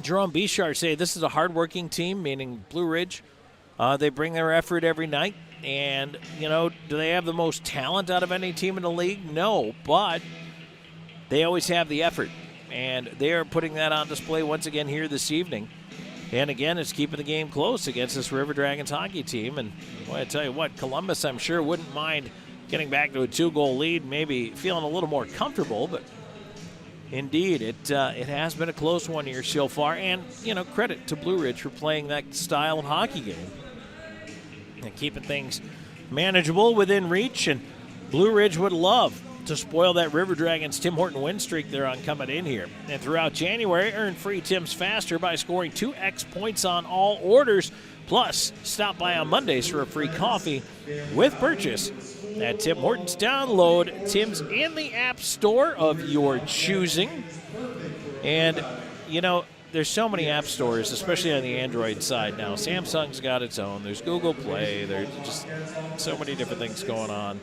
Jerome Bichard say, this is a hardworking team, meaning Blue Ridge. They bring their effort every night. And, you know, do they have the most talent out of any team in the league? No, but they always have the effort, and they are putting that on display once again here this evening. And again, it's keeping the game close against this River Dragons hockey team. And boy, I tell you what, Columbus, I'm sure, wouldn't mind getting back to a 2-goal lead, maybe feeling a little more comfortable. But indeed, it has been a close one here so far. And, you know, credit to Blue Ridge for playing that style of hockey game and keeping things manageable within reach. And Blue Ridge would love to spoil that River Dragons Tim Horton win streak they're on coming in here. And throughout January, earn free Tims faster by scoring 2x points on all orders. Plus, stop by on Mondays for a free coffee with purchase at Tim Hortons. Download Tim's in the App Store of your choosing. And, you know, there's so many app stores, especially on the Android side now. Samsung's got its own. There's Google Play. There's just so many different things going on.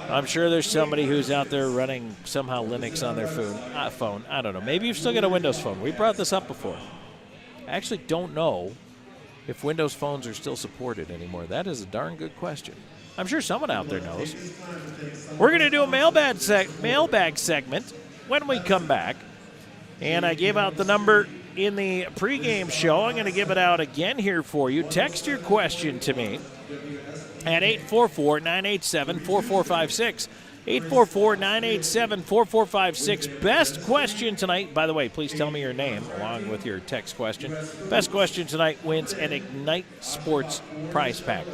I'm sure there's somebody who's out there running somehow Linux on their phone. I don't know. Maybe you've still got a Windows phone. We brought this up before. I actually don't know if Windows phones are still supported anymore. That is a darn good question. I'm sure someone out there knows. We're going to do a mailbag segment when we come back. And I gave out the number in the pregame show. I'm going to give it out again here for you. Text your question to me at 844-987-4456. 844-987-4456. Best question tonight. By the way, please tell me your name along with your text question. Best question tonight wins an Ignite Sports prize pack.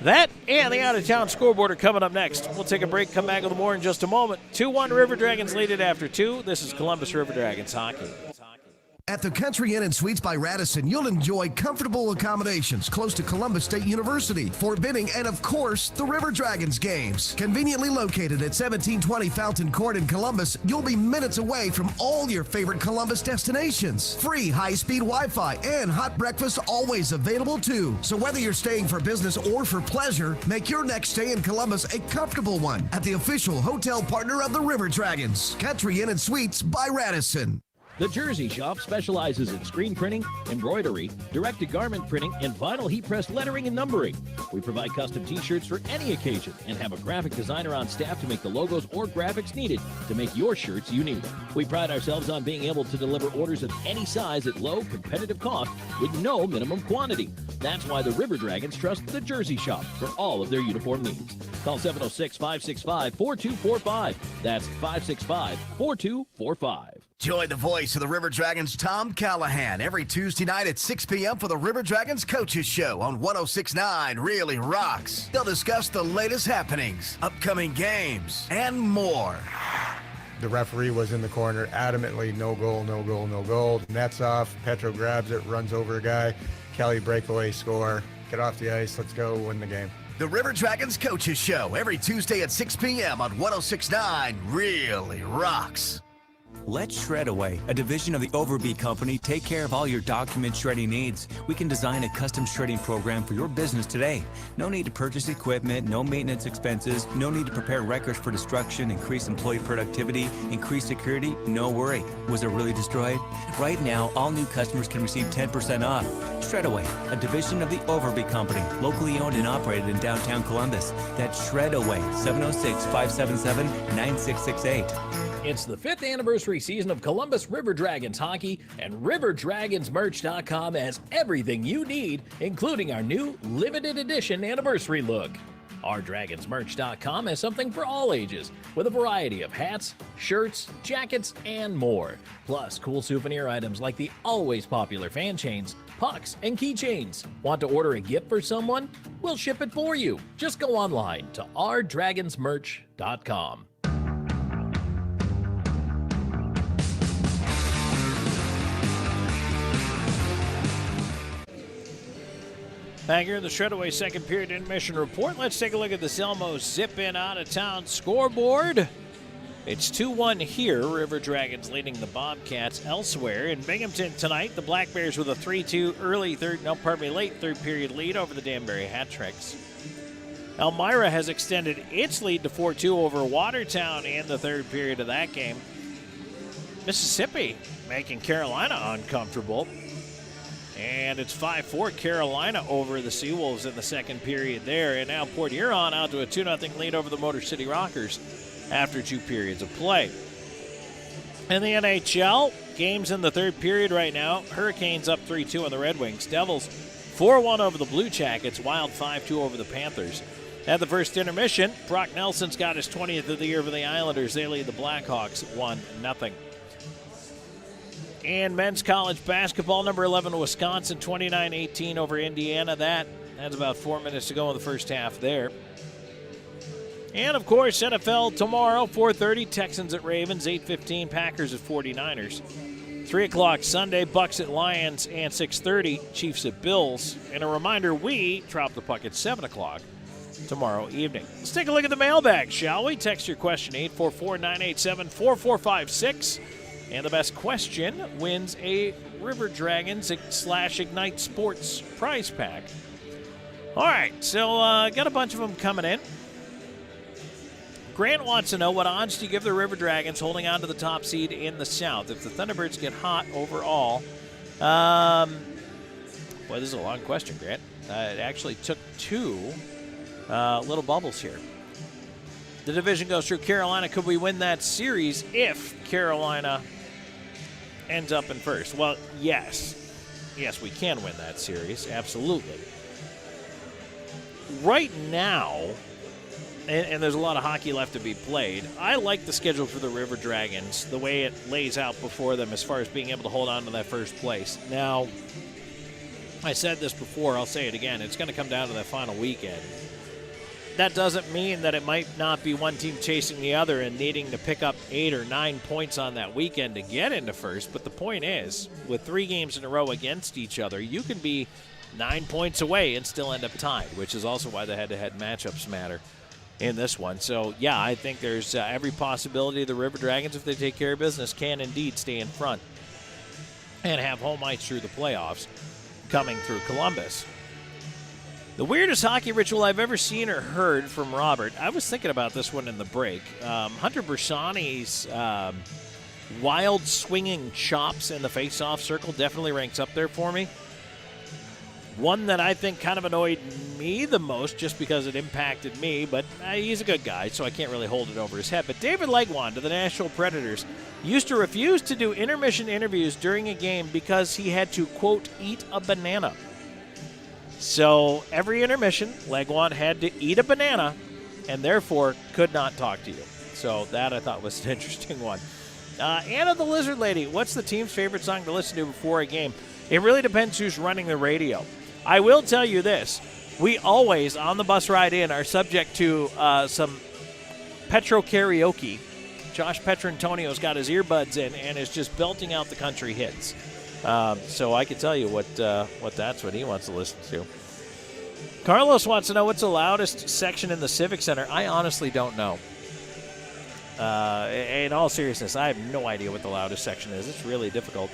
That and the out-of-town scoreboard are coming up next. We'll take a break, come back with more in just a moment. 2-1 River Dragons lead it after 2. This is Columbus River Dragons hockey. At the Country Inn & Suites by Radisson, you'll enjoy comfortable accommodations close to Columbus State University, Fort Benning, and of course, the River Dragons games. Conveniently located at 1720 Fountain Court in Columbus, you'll be minutes away from all your favorite Columbus destinations. Free high-speed Wi-Fi and hot breakfast always available too. So whether you're staying for business or for pleasure, make your next stay in Columbus a comfortable one at the official hotel partner of the River Dragons, Country Inn & Suites by Radisson. The Jersey Shop specializes in screen printing, embroidery, direct-to-garment printing, and vinyl heat-pressed lettering and numbering. We provide custom t-shirts for any occasion and have a graphic designer on staff to make the logos or graphics needed to make your shirts unique. We pride ourselves on being able to deliver orders of any size at low, competitive cost with no minimum quantity. That's why the River Dragons trust the Jersey Shop for all of their uniform needs. Call 706-565-4245. That's 565-4245. Join the voice of the River Dragons, Tom Callahan, every Tuesday night at 6 p.m. for the River Dragons Coaches Show on 106.9 Really Rocks. They'll discuss the latest happenings, upcoming games, and more. The referee was in the corner, adamantly, no goal, no goal, no goal. Nets off, Petro grabs it, runs over a guy. Kelly breakaway score. Get off the ice, let's go win the game. The River Dragons Coaches Show every Tuesday at 6 p.m. on 106.9 Really Rocks. Let Shredaway, a division of the Overby Company, take care of all your document shredding needs. We can design a custom shredding program for your business today. No need to purchase equipment, no maintenance expenses, no need to prepare records for destruction, increase employee productivity, increase security, no worry. Was it really destroyed? Right now, all new customers can receive 10% off. Shredaway, a division of the Overby Company, locally owned and operated in downtown Columbus. That's Shredaway, 706-577-9668. It's the 5th anniversary season of Columbus River Dragons hockey, and RiverDragonsMerch.com has everything you need, including our new limited edition anniversary look. Our DragonsMerch.com has something for all ages, with a variety of hats, shirts, jackets, and more. Plus, cool souvenir items like the always popular fan chains, pucks, and keychains. Want to order a gift for someone? We'll ship it for you. Just go online to OurDragonsMerch.com. Back here in the Shredaway second period intermission report, let's take a look at the Zelmo zip-in out-of-town scoreboard. It's 2-1 here. River Dragons leading the Bobcats elsewhere. In Binghamton tonight, the Black Bears with a 3-2 late third period lead over the Danbury Hat-Tricks. Elmira has extended its lead to 4-2 over Watertown in the third period of that game. Mississippi making Carolina uncomfortable. And it's 5-4 Carolina over the Seawolves in the second period there. And now Port Huron out to a 2-0 lead over the Motor City Rockers after 2 periods of play. In the NHL, games in the third period right now. Hurricanes up 3-2 on the Red Wings. Devils 4-1 over the Blue Jackets. Wild 5-2 over the Panthers. At the first intermission, Brock Nelson's got his 20th of the year for the Islanders. They lead the Blackhawks 1-0. And men's college basketball, number 11, Wisconsin, 29-18 over Indiana. That's about 4 minutes to go in the first half there. And, of course, NFL tomorrow, 4:30, Texans at Ravens, 8:15, Packers at 49ers. 3 o'clock Sunday, Bucks at Lions, and 6:30, Chiefs at Bills. And a reminder, we drop the puck at 7 o'clock tomorrow evening. Let's take a look at the mailbag, shall we? Text your question, 844-987-4456. And the best question wins a River Dragons / Ignite Sports prize pack. All right, so got a bunch of them coming in. Grant wants to know, what odds do you give the River Dragons holding on to the top seed in the South if the Thunderbirds get hot overall? Boy, this is a long question, Grant. It actually took 2 little bubbles here. The division goes through Carolina. Could we win that series if Carolina ends up in first? Well, yes. Yes, we can win that series. Absolutely. Right now, and there's a lot of hockey left to be played, I like the schedule for the River Dragons, the way it lays out before them as far as being able to hold on to that first place. Now, I said this before, I'll say it again. It's going to come down to that final weekend. that doesn't mean that it might not be one team chasing the other and needing to pick up 8 or 9 points on that weekend to get into first. But the point is, with 3 games in a row against each other, you can be 9 points away and still end up tied, which is also why the head-to-head matchups matter in this one. So, yeah, I think there's every possibility the River Dragons, if they take care of business, can indeed stay in front and have home ice through the playoffs coming through Columbus. The weirdest hockey ritual I've ever seen or heard from Robert. I was thinking about this one in the break. Hunter Bersani's wild swinging chops in the face-off circle definitely ranks up there for me. One that I think kind of annoyed me the most just because it impacted me, but he's a good guy, so I can't really hold it over his head. But David Legwand of the Nashville Predators used to refuse to do intermission interviews during a game because he had to, quote, eat a banana. So every intermission, Legwand had to eat a banana and therefore could not talk to you. So that I thought was an interesting one. Anna the Lizard Lady, what's the team's favorite song to listen to before a game? It really depends who's running the radio. I will tell you this. We always, on the bus ride in, are subject to some Petro karaoke. Josh Petrantonio's got his earbuds in and is just belting out the country hits. So I can tell you what he wants to listen to. Carlos wants to know what's the loudest section in the Civic Center. I honestly don't know. In all seriousness, I have no idea what the loudest section is. It's really difficult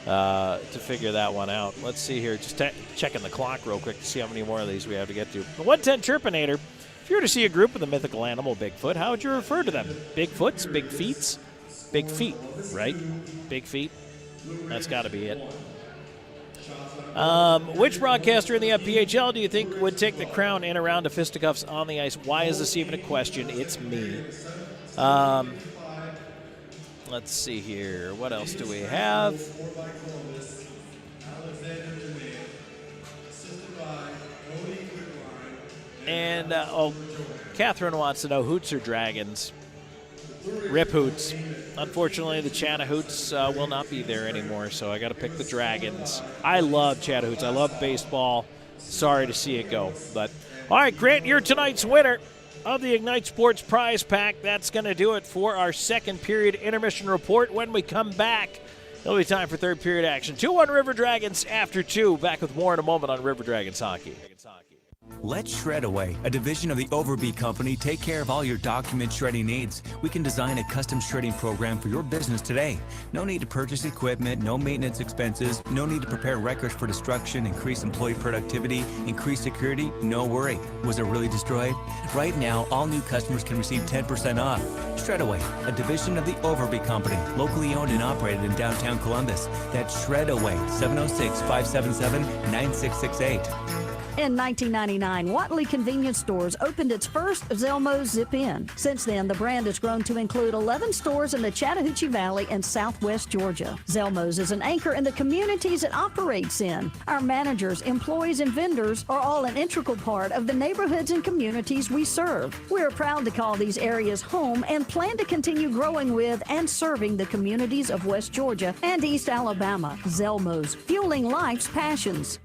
to figure that one out. Let's see here. Just checking the clock real quick to see how many more of these we have to get to. The 110 Chirpinator. If you were to see a group of the mythical animal Bigfoot, how would you refer to them? Bigfoots? Big feets? Big feet, right? Big feet. That's got to be it. Which broadcaster in the FPHL do you think would take the crown in a round of fisticuffs on the ice? Why is this even a question? It's me. Let's see here. What else do we have? And, Catherine wants to know, Hoots or Dragons? Rip Hoots. Unfortunately, the Chattahoots will not be there anymore, so I got to pick the Dragons. I love Chattahoots. I love baseball. Sorry to see it go. But all right, Grant, you're tonight's winner of the Ignite Sports Prize Pack. That's going to do it for our second period intermission report. When we come back, it'll be time for third period action. 2-1 River Dragons after 2. Back with more in a moment on River Dragons Hockey. Let Shredaway, a division of the Overby Company, take care of all your document shredding needs. We can design a custom shredding program for your business today. No need to purchase equipment, no maintenance expenses, no need to prepare records for destruction, increase employee productivity, increase security, no worry. Was it really destroyed? Right now, all new customers can receive 10% off. Shredaway, a division of the Overby Company, locally owned and operated in downtown Columbus. That's Shredaway, 706-577-9668. In 1999, Watley Convenience Stores opened its first Zelmo's Zip-In. Since then, the brand has grown to include 11 stores in the Chattahoochee Valley and southwest Georgia. Zelmo's is an anchor in the communities it operates in. Our managers, employees, and vendors are all an integral part of the neighborhoods and communities we serve. We are proud to call these areas home and plan to continue growing with and serving the communities of West Georgia and East Alabama. Zelmo's, fueling life's passions.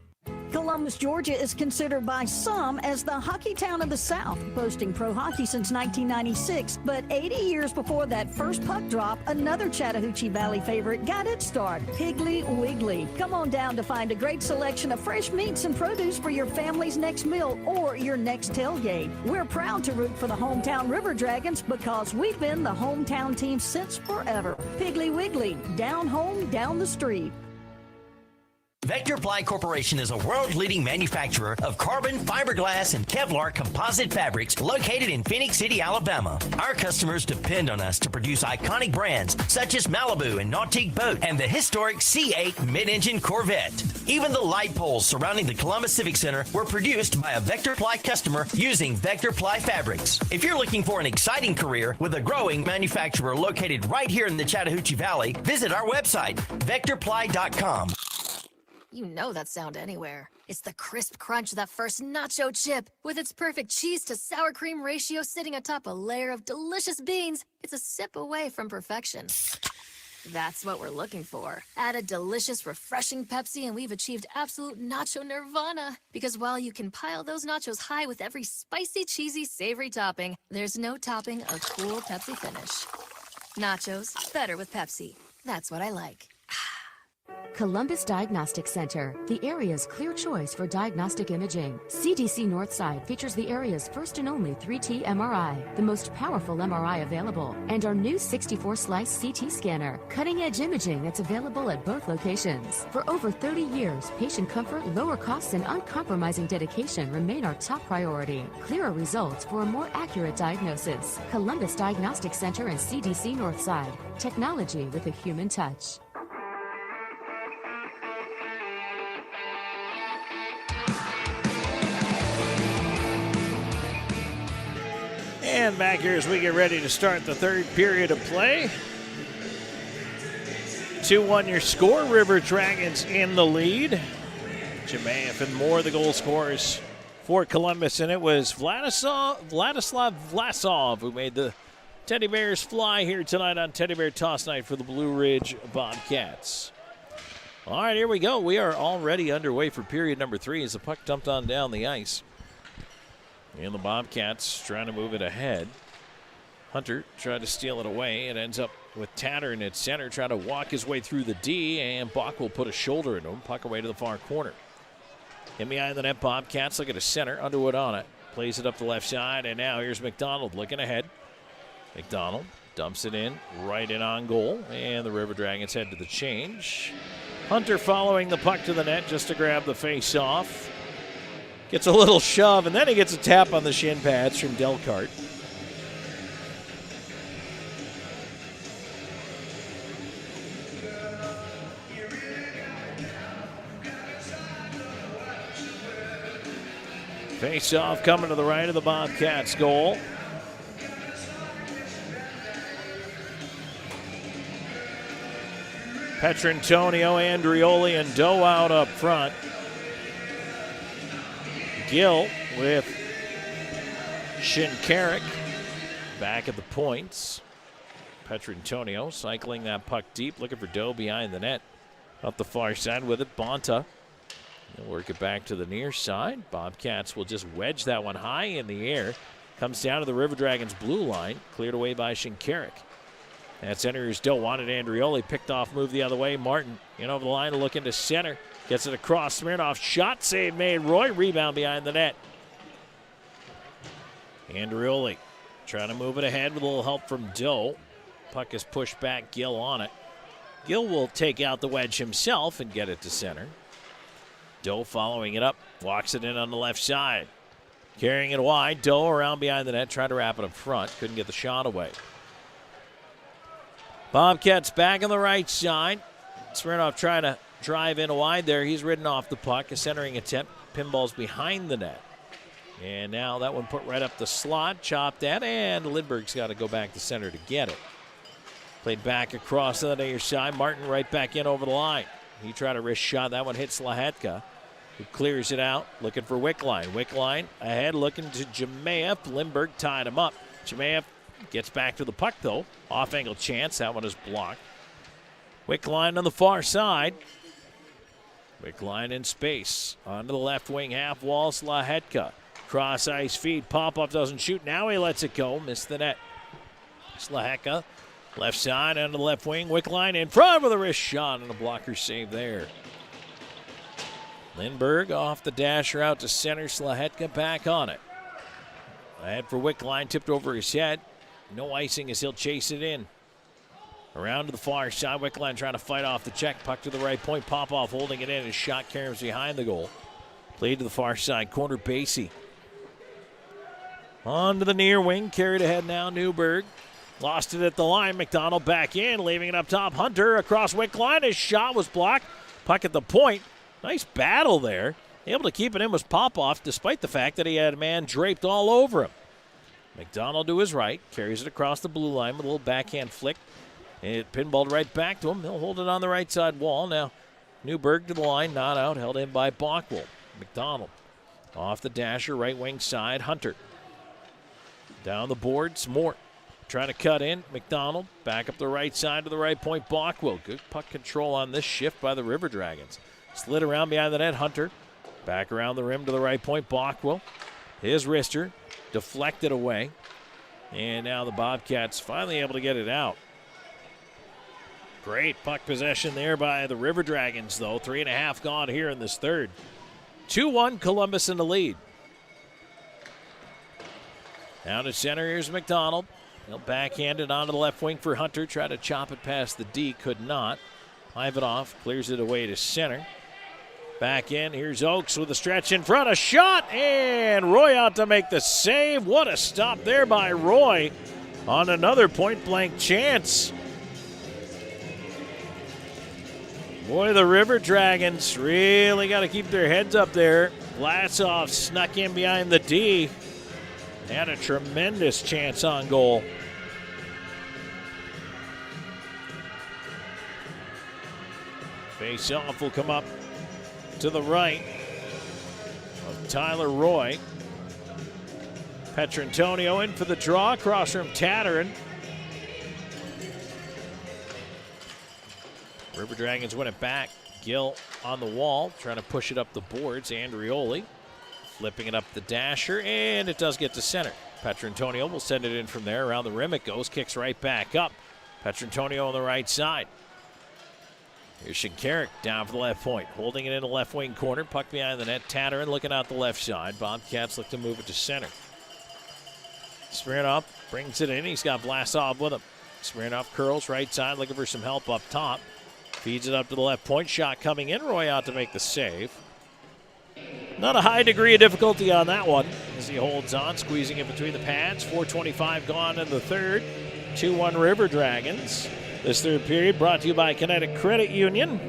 Columbus, Georgia is considered by some as the hockey town of the South, boasting pro hockey since 1996. But 80 years before that first puck drop, another Chattahoochee Valley favorite got its start, Piggly Wiggly. Come on down to find a great selection of fresh meats and produce for your family's next meal or your next tailgate. We're proud to root for the hometown River Dragons because we've been the hometown team since forever. Piggly Wiggly, down home, down the street. Vector Ply Corporation is a world-leading manufacturer of carbon, fiberglass, and Kevlar composite fabrics located in Phoenix City, Alabama. Our customers depend on us to produce iconic brands such as Malibu and Nautique Boat and the historic C8 mid-engine Corvette. Even the light poles surrounding the Columbus Civic Center were produced by a Vector Ply customer using Vector Ply fabrics. If you're looking for an exciting career with a growing manufacturer located right here in the Chattahoochee Valley, visit our website, vectorply.com. You know that sound anywhere. It's the crisp crunch of that first nacho chip. With its perfect cheese to sour cream ratio sitting atop a layer of delicious beans, it's a sip away from perfection. That's what we're looking for. Add a delicious, refreshing Pepsi and we've achieved absolute nacho nirvana. Because while you can pile those nachos high with every spicy, cheesy, savory topping, there's no topping a cool Pepsi finish. Nachos, better with Pepsi. That's what I like. Columbus Diagnostic Center, the area's clear choice for diagnostic imaging. CDC Northside features the area's first and only 3T MRI, the most powerful MRI available, and our new 64-slice CT scanner, cutting-edge imaging that's available at both locations. For over 30 years, patient comfort, lower costs, and uncompromising dedication remain our top priority. Clearer results for a more accurate diagnosis. Columbus Diagnostic Center and CDC Northside, technology with a human touch. And back here as we get ready to start the third period of play. 2-1 your score. River Dragons in the lead. Jemayev and Moore the goal scorers for Columbus. And it was Vladislav Vlasov who made the Teddy Bears fly here tonight on Teddy Bear Toss Night for the Blue Ridge Bobcats. All right, here we go. We are already underway for period number 3 as the puck dumped on down the ice. And the Bobcats trying to move it ahead. Hunter tried to steal it away. It ends up with Tattern at center, trying to walk his way through the D, and Bach will put a shoulder into him. Puck away to the far corner. In behind the net, Bobcats look at a center. Underwood on it. Plays it up the left side, and now here's McDonald looking ahead. McDonald dumps it in, right in on goal, and the River Dragons head to the change. Hunter following the puck to the net just to grab the face-off. Gets a little shove, and then he gets a tap on the shin pads from Delcart. Face-off coming to the right of the Bobcats' goal. Petrantonio, Andrioli, and Doe out up front. Gill with Shinkarik back at the points. Petrantonio cycling that puck deep, looking for Doe behind the net. Up the far side with it, Bonta. They'll work it back to the near side. Bobcats will just wedge that one high in the air. Comes down to the River Dragons' blue line, cleared away by Shinkarik. At center is Doe, wanted Andrioli, picked off, moved the other way. Martin in over the line, looking to center. Gets it across, Smirnoff, shot save made. Roy, rebound behind the net. Andrioli trying to move it ahead with a little help from Doe. Puck is pushed back, Gill on it. Gill will take out the wedge himself and get it to center. Doe following it up, walks it in on the left side. Carrying it wide, Doe around behind the net, tried to wrap it up front, couldn't get the shot away. Bobcats back on the right side. Smirnoff trying to drive in wide there. He's ridden off the puck. A centering attempt. Pinball's behind the net. And now that one put right up the slot. Chopped at, and Lindbergh's got to go back to center to get it. Played back across the near side. Martin right back in over the line. He tried a wrist shot. That one hits Lahetka, who clears it out. Looking for Wickline. Wickline ahead looking to Jemayev. Lindbergh tied him up. Jemayev gets back to the puck, though. Off-angle chance. That one is blocked. Wickline on the far side. Wickline in space. Onto the left wing half wall. Slahetka. Cross ice feed. Pop-up doesn't shoot. Now he lets it go. Missed the net. Slahetka. Left side onto the left wing. Wickline in front with a wrist shot and a blocker save there. Lindbergh off the dasher out to center. Slahetka back on it. Ahead for Wickline. Tipped over his head. No icing as he'll chase it in. Around to the far side. Wickline trying to fight off the check. Puck to the right point. Popoff holding it in. His shot carries behind the goal. Played to the far side. Corner Basie. On to the near wing. Carried ahead now. Newberg. Lost it at the line. McDonald back in. Leaving it up top. Hunter across Wickline. His shot was blocked. Puck at the point. Nice battle there. Able to keep it in was Popoff despite the fact that he had a man draped all over him. McDonald to his right. Carries it across the blue line with a little backhand flick. It pinballed right back to him. He'll hold it on the right side wall. Now Newberg to the line, not out, held in by Bockwell. McDonald off the dasher, right wing side. Hunter down the boards. Mort trying to cut in. McDonald back up the right side to the right point. Bockwell. Good puck control on this shift by the River Dragons. Slid around behind the net. Hunter back around the rim to the right point. Bockwell. His wrister deflected away. And now the Bobcats finally able to get it out. Great puck possession there by the River Dragons, though. 3.5 gone here in this third. 2-1 Columbus in the lead. Down to center, here's McDonald. He'll backhand it onto the left wing for Hunter. Try to chop it past the D, could not. Ivanov clears it away to center. Back in, here's Oakes with a stretch in front. A shot, and Roy out to make the save. What a stop there by Roy on another point-blank chance. Boy, the River Dragons really got to keep their heads up there. Vlasov snuck in behind the D. Had a tremendous chance on goal. Face-off will come up to the right of Tyler Roy. Petrantonio in for the draw. Across from Tatterin. River Dragons win it back. Gill on the wall, trying to push it up the boards. Andrioli flipping it up the dasher, and it does get to center. Petrantonio will send it in from there. Around the rim it goes, kicks right back up. Petrantonio on the right side. Here's Shinkarik down for the left point, holding it in the left wing corner. Puck behind the net. Tatterin looking out the left side. Bobcats look to move it to center. Smirnoff brings it in. He's got Vlasov with him. Smirnoff curls right side, looking for some help up top. Feeds it up to the left point. Shot coming in. Roy out to make the save. Not a high degree of difficulty on that one as he holds on, squeezing it between the pads. 4:25 gone in the third. 2-1 River Dragons. This third period brought to you by Kinetic Credit Union.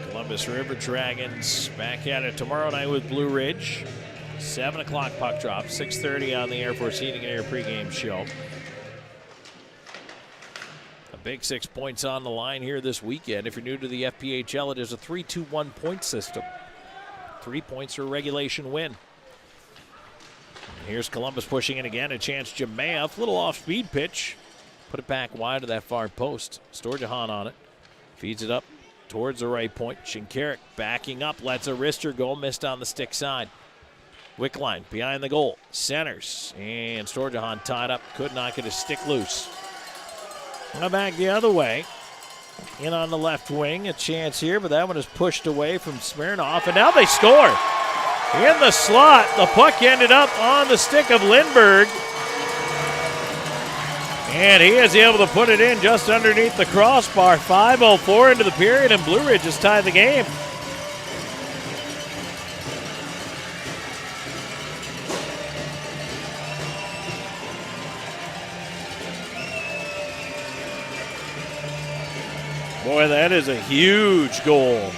Columbus River Dragons back at it tomorrow night with Blue Ridge. 7 o'clock puck drop, 6:30 on the Air Force Heating and Air pregame show. A big 6 points on the line here this weekend. If you're new to the FPHL, it is a 3-2-1 point system. 3 points for a regulation win. Here's Columbus pushing in again. A chance, Jamaev. Little off-speed pitch. Put it back wide of that far post. Storjahan on it. Feeds it up towards the right point. Shinkarik backing up. Lets a wrister go. Missed on the stick side. Wickline behind the goal. Centers. And Storjahan tied up. Could not get his stick loose. Now back the other way. In on the left wing. A chance here, but that one is pushed away from Smirnoff. And now they score. In the slot, the puck ended up on the stick of Lindbergh. And he is able to put it in just underneath the crossbar. 5:04 into the period, and Blue Ridge has tied the game. Boy, that is a huge goal.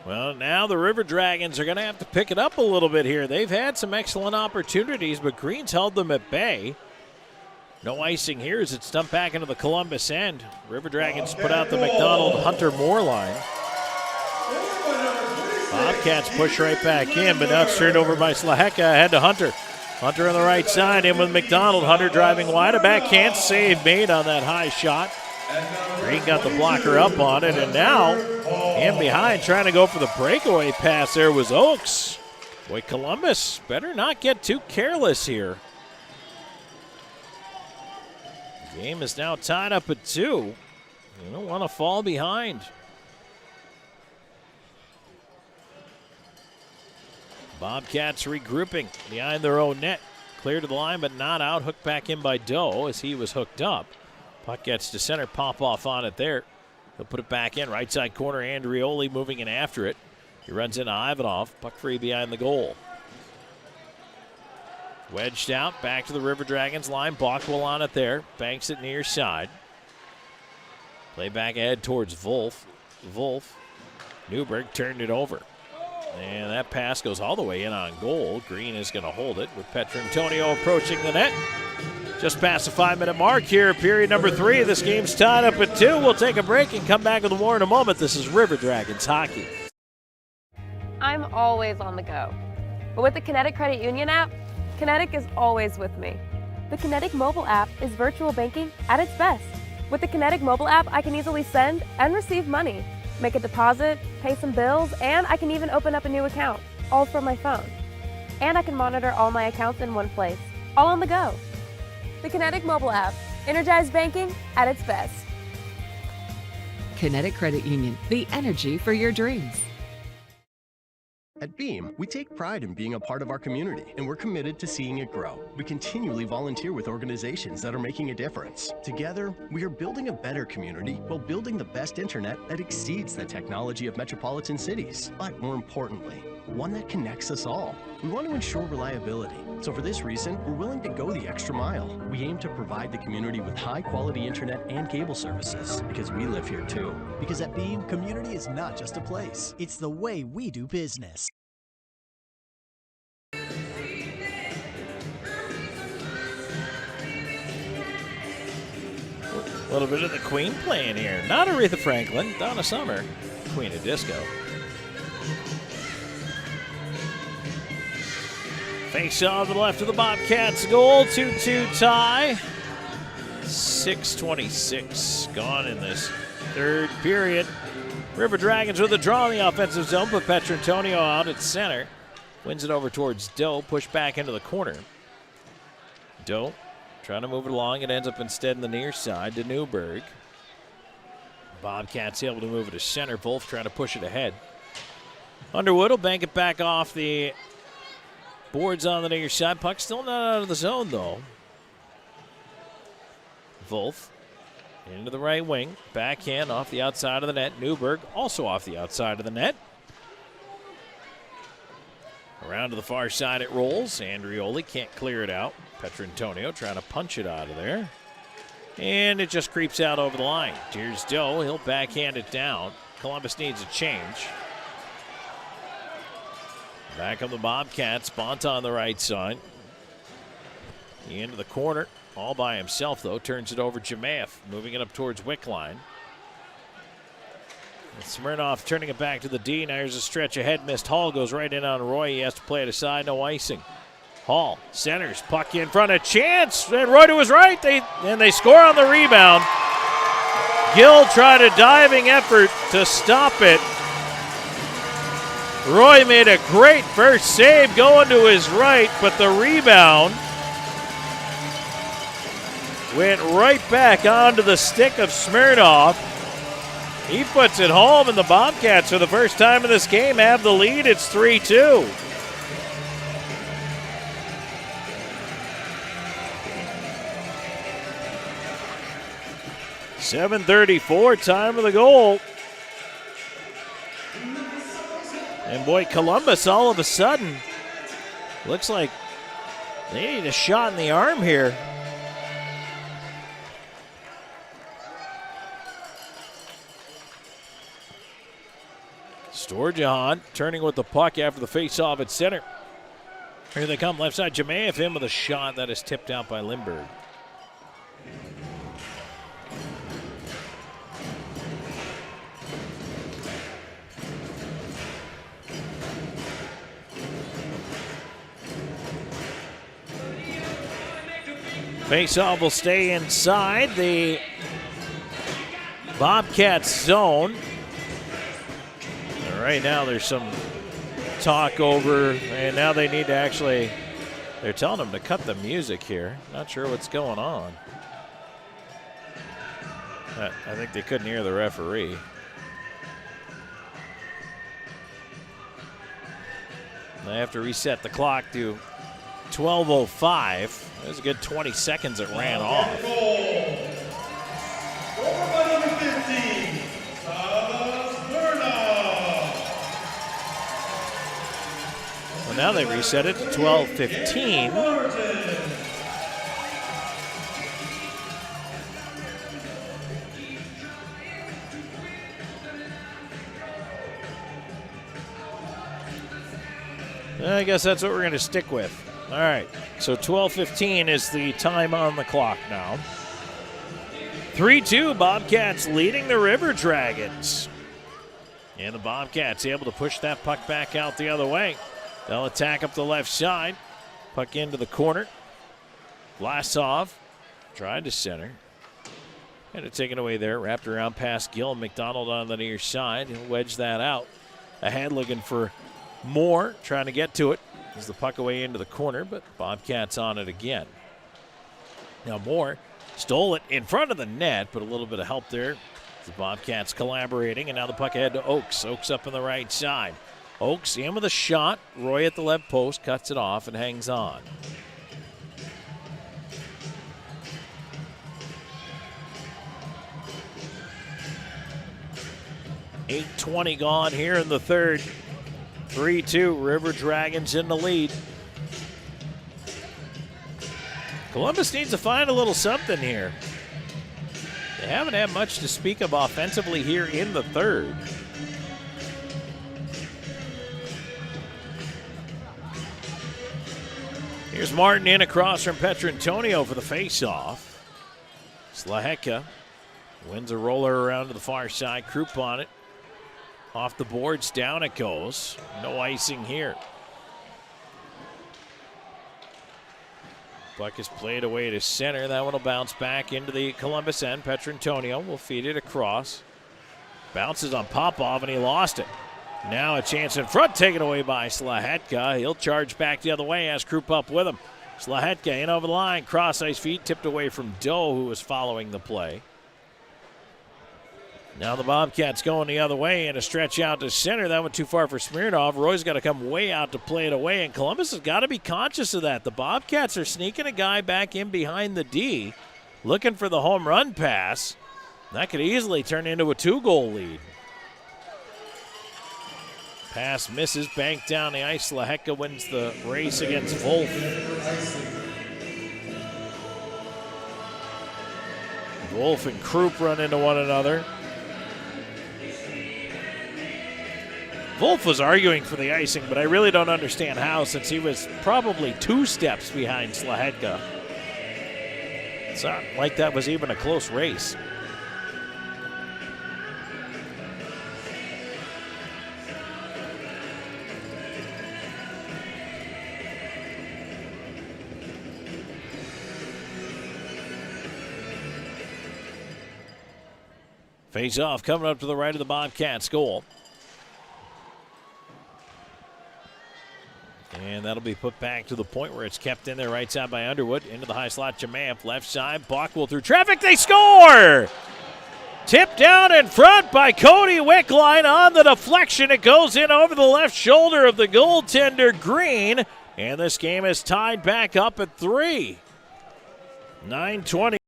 Well, now the River Dragons are going to have to pick it up a little bit here. They've had some excellent opportunities, but Green's held them at bay. No icing here as it's dumped back into the Columbus end. River Dragons put out the McDonald-Hunter Moore line. Bobcats push right back in, but now it's turned over by Slaheka ahead to Hunter. Hunter on the right side, in with McDonald. Hunter driving wide. A backhand save made on that high shot. Green got the blocker up on it, and now in behind trying to go for the breakaway pass there was Oakes. Boy, Columbus better not get too careless here. Game is now tied up at 2. You don't want to fall behind. Bobcats regrouping behind their own net. Clear to the line, but not out. Hooked back in by Doe as he was hooked up. Puck gets to center. Pop off on it there. He'll put it back in. Right side corner. Andrioli moving in after it. He runs into Ivanov. Puck free behind the goal. Wedged out, back to the River Dragons line. Bockwell on it there. Banks it near side. Play back ahead towards Wolf. Wolf Newberg turned it over. And that pass goes all the way in on goal. Green is going to hold it with Petrantonio approaching the net. Just past the 5-minute mark here, period number 3. This game's tied up at 2. We'll take a break and come back with more in a moment. This is River Dragons Hockey. I'm always on the go. But with the Kinetic Credit Union app, Kinetic is always with me. The Kinetic mobile app is virtual banking at its best. With the Kinetic mobile app, I can easily send and receive money, make a deposit, pay some bills, and I can even open up a new account, all from my phone. And I can monitor all my accounts in one place, all on the go. The Kinetic mobile app, energized banking at its best. Kinetic Credit Union, the energy for your dreams. At Beam, we take pride in being a part of our community, and we're committed to seeing it grow. We continually volunteer with organizations that are making a difference. Together, we are building a better community while building the best internet that exceeds the technology of metropolitan cities. But more importantly, one that connects us all. We want to ensure reliability, so for this reason, we're willing to go the extra mile. We aim to provide the community with high-quality internet and cable services, because we live here too. Because at Beam, community is not just a place, it's the way we do business. A little bit of the Queen playing here. Not Aretha Franklin, Donna Summer, Queen of Disco. Face off to the left of the Bobcats goal, 2-2 tie. 6:26 gone in this third period. River Dragons with a draw in the offensive zone, put Petrantonio out at center. Wins it over towards Doe, pushed back into the corner. Doe trying to move it along. It ends up instead in the near side to Newberg. Bobcats able to move it to center. Wolf trying to push it ahead. Underwood will bank it back off the boards on the near side. Puck still not out of the zone, though. Wolf into the right wing. Backhand off the outside of the net. Newberg also off the outside of the net. Around to the far side it rolls. Andrioli can't clear it out. Petrantonio trying to punch it out of there. And it just creeps out over the line. Here's Doe. He'll backhand it down. Columbus needs a change. Back on the Bobcats. Bont on the right side. Into the corner. All by himself, though. Turns it over Jemaev. Moving it up towards Wickline. And Smirnoff turning it back to the D. Now here's a stretch ahead. Missed Hall. Goes right in on Roy. He has to play it aside. No icing. Hall centers, puck in front, a chance, and Roy to his right, they score on the rebound. Gill tried a diving effort to stop it. Roy made a great first save going to his right, but the rebound went right back onto the stick of Smirnoff. He puts it home, and the Bobcats, for the first time in this game, have the lead. It's 3-2. .734 time of the goal. And boy, Columbus all of a sudden looks like they need a shot in the arm here. Storjahan turning with the puck after the face-off at center. Here they come, left side. Jemaev in with a shot that is tipped out by Lindbergh. Faceoff will stay inside the Bobcats zone. And right now there's some talk over, and now they need to actually, they're telling them to cut the music here. Not sure what's going on. I think they couldn't hear the referee. They have to reset the clock to 12:05. That was a good 20 seconds it ran off. Well, now they reset it to 12:15. I guess that's what we're going to stick with. All right, so 12:15 is the time on the clock now. 3-2, Bobcats leading the River Dragons. And the Bobcats able to push that puck back out the other way. They'll attack up the left side. Puck into the corner. Vlasov tried to center. Had it taken away there. Wrapped around past Gill. McDonald on the near side. He'll wedge that out. Ahead looking for Moore. Trying to get to it. As the puck away into the corner, but Bobcats on it again. Now Moore stole it in front of the net, but a little bit of help there. The Bobcats collaborating, and now the puck ahead to Oakes. Oakes up on the right side. Oakes in with a shot. Roy at the left post cuts it off and hangs on. .8:20 gone here in the third. 3-2, River Dragons in the lead. Columbus needs to find a little something here. They haven't had much to speak of offensively here in the third. Here's Martin in across from Petrantonio for the faceoff. Slaheka wins a roller around to the far side. Krupp on it. Off the boards, down it goes. No icing here. Puck is played away to center. That one will bounce back into the Columbus end. Petrantonio will feed it across. Bounces on Popov, and he lost it. Now a chance in front, taken away by Slahetka. He'll charge back the other way as Krupp up with him. Slahetka in over the line. Cross ice feed tipped away from Doe, who was following the play. Now the Bobcats going the other way and a stretch out to center. That went too far for Smirnov. Roy's got to come way out to play it away, and Columbus has got to be conscious of that. The Bobcats are sneaking a guy back in behind the D, looking for the home run pass. That could easily turn into a 2-goal lead. Pass misses, banked down the ice. Laheka wins the race against Wolf. Wolf and Krupp run into one another. Wolf was arguing for the icing, but I really don't understand how, since he was probably 2 steps behind Slahetka. It's not like that was even a close race. Face off coming up to the right of the Bobcats goal. And that'll be put back to the point where it's kept in there right side by Underwood. Into the high slot, Jamaev, left side. Bockwell through traffic. They score! Tipped down in front by Cody Wickline on the deflection. It goes in over the left shoulder of the goaltender, Green. And this game is tied back up at 3. 9:20.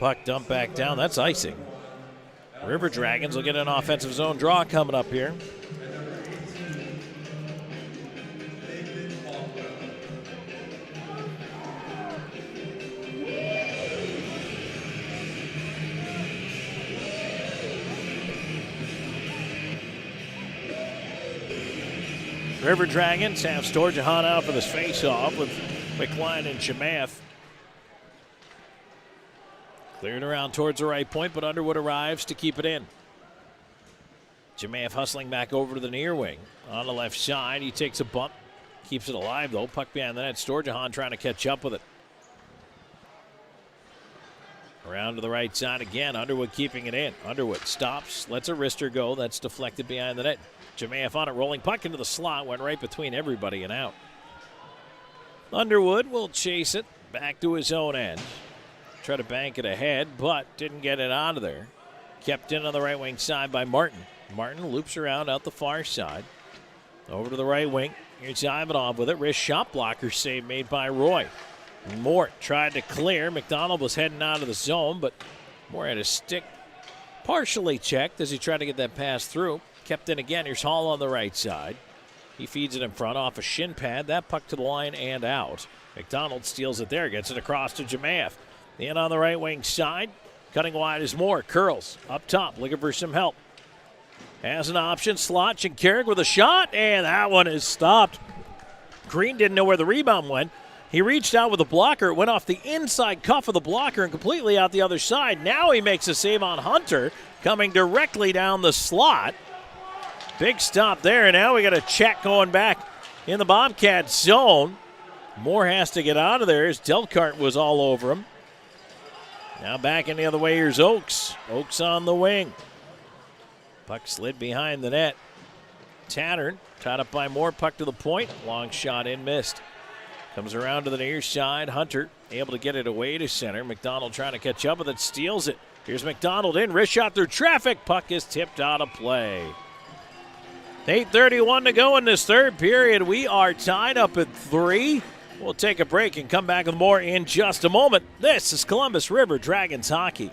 Puck dumped back down. That's icing. River Dragons will get an offensive zone draw coming up here. River Dragons have Sturgeon out for this face-off with McLean and Chamath. Cleared around towards the right point, but Underwood arrives to keep it in. Chamath hustling back over to the near wing. On the left side, he takes a bump. Keeps it alive, though. Puck behind the net. Sturgeon trying to catch up with it. Around to the right side again. Underwood keeping it in. Underwood stops, lets a wrister go. That's deflected behind the net. Chamath on it, rolling puck into the slot. Went right between everybody and out. Underwood will chase it back to his own end. Try to bank it ahead, but didn't get it out of there. Kept in on the right wing side by Martin. Martin loops around out the far side. Over to the right wing. Here's Ivanov with it. Wrist shot blocker save made by Roy. Mort tried to clear. McDonald was heading out of the zone, but Mort had his stick partially checked as he tried to get that pass through. Kept in again. Here's Hall on the right side. He feeds it in front off a shin pad. That puck to the line and out. McDonald steals it there. Gets it across to Chamath. In on the right wing side. Cutting wide is Moore. Curls up top. Looking for some help. Has an option. Slot. Shinkarik with a shot. And that one is stopped. Green didn't know where the rebound went. He reached out with a blocker. It went off the inside cuff of the blocker and completely out the other side. Now he makes a save on Hunter. Coming directly down the slot. Big stop there. And now we got a check going back in the Bobcats zone. Moore has to get out of there as Delcart was all over him. Now back in the other way, here's Oakes. Oakes on the wing. Puck slid behind the net. Tattern, tied up by Moore, puck to the point. Long shot in, missed. Comes around to the near side. Hunter able to get it away to center. McDonald trying to catch up with it, steals it. Here's McDonald in, wrist shot through traffic. Puck is tipped out of play. 8:31 to go in this third period. We are tied up at 3. We'll take a break and come back with more in just a moment. This is Columbus River Dragons hockey.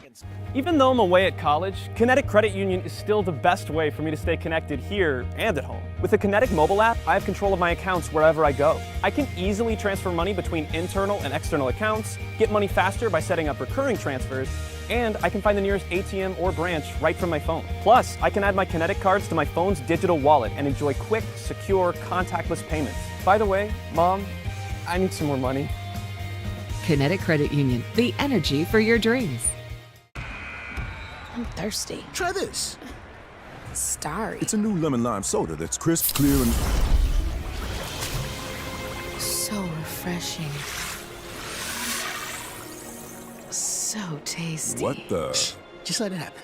Even though I'm away at college, Kinetic Credit Union is still the best way for me to stay connected here and at home. With the Kinetic mobile app, I have control of my accounts wherever I go. I can easily transfer money between internal and external accounts, get money faster by setting up recurring transfers, and I can find the nearest ATM or branch right from my phone. Plus, I can add my Kinetic cards to my phone's digital wallet and enjoy quick, secure, contactless payments. By the way, Mom, I need some more money. Kinetic Credit Union, the energy for your dreams. I'm thirsty. Try this. Starry. It's a new lemon lime soda that's crisp, clear, and so refreshing. So tasty. What the? Shh, just let it happen.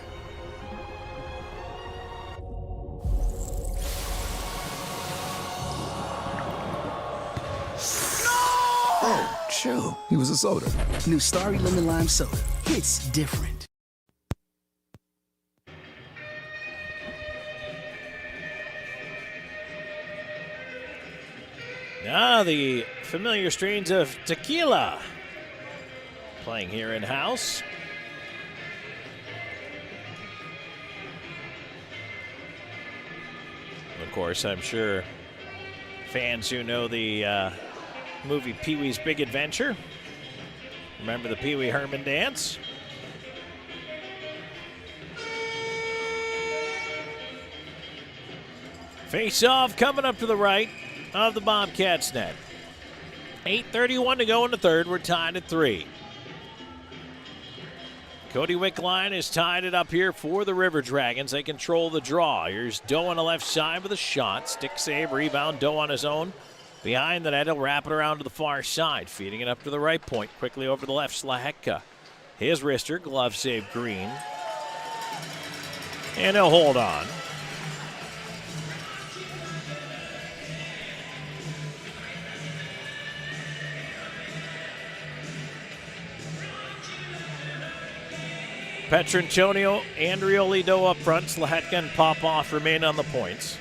Oh, true. He was a soda. New Starry Lemon Lime Soda. It's different. Now the familiar strains of tequila playing here in-house. Of course, I'm sure fans who know the movie Pee-wee's Big Adventure remember the Pee-wee Herman dance. Face-off coming up to the right of the Bobcats net. 8:31 to go in the third. We're tied at 3. Cody Wickline has tied it up here for the River Dragons. They control the draw. Here's Doe on the left side with a shot. Stick save, rebound. Doe on his own. Behind the net, he'll wrap it around to the far side. Feeding it up to the right point. Quickly over to the left, Slahetka. His wrister, glove save, Green. And he'll hold on. Petrantonio, Andrioli, Doe up front. Slahetka and Popoff remain on the points.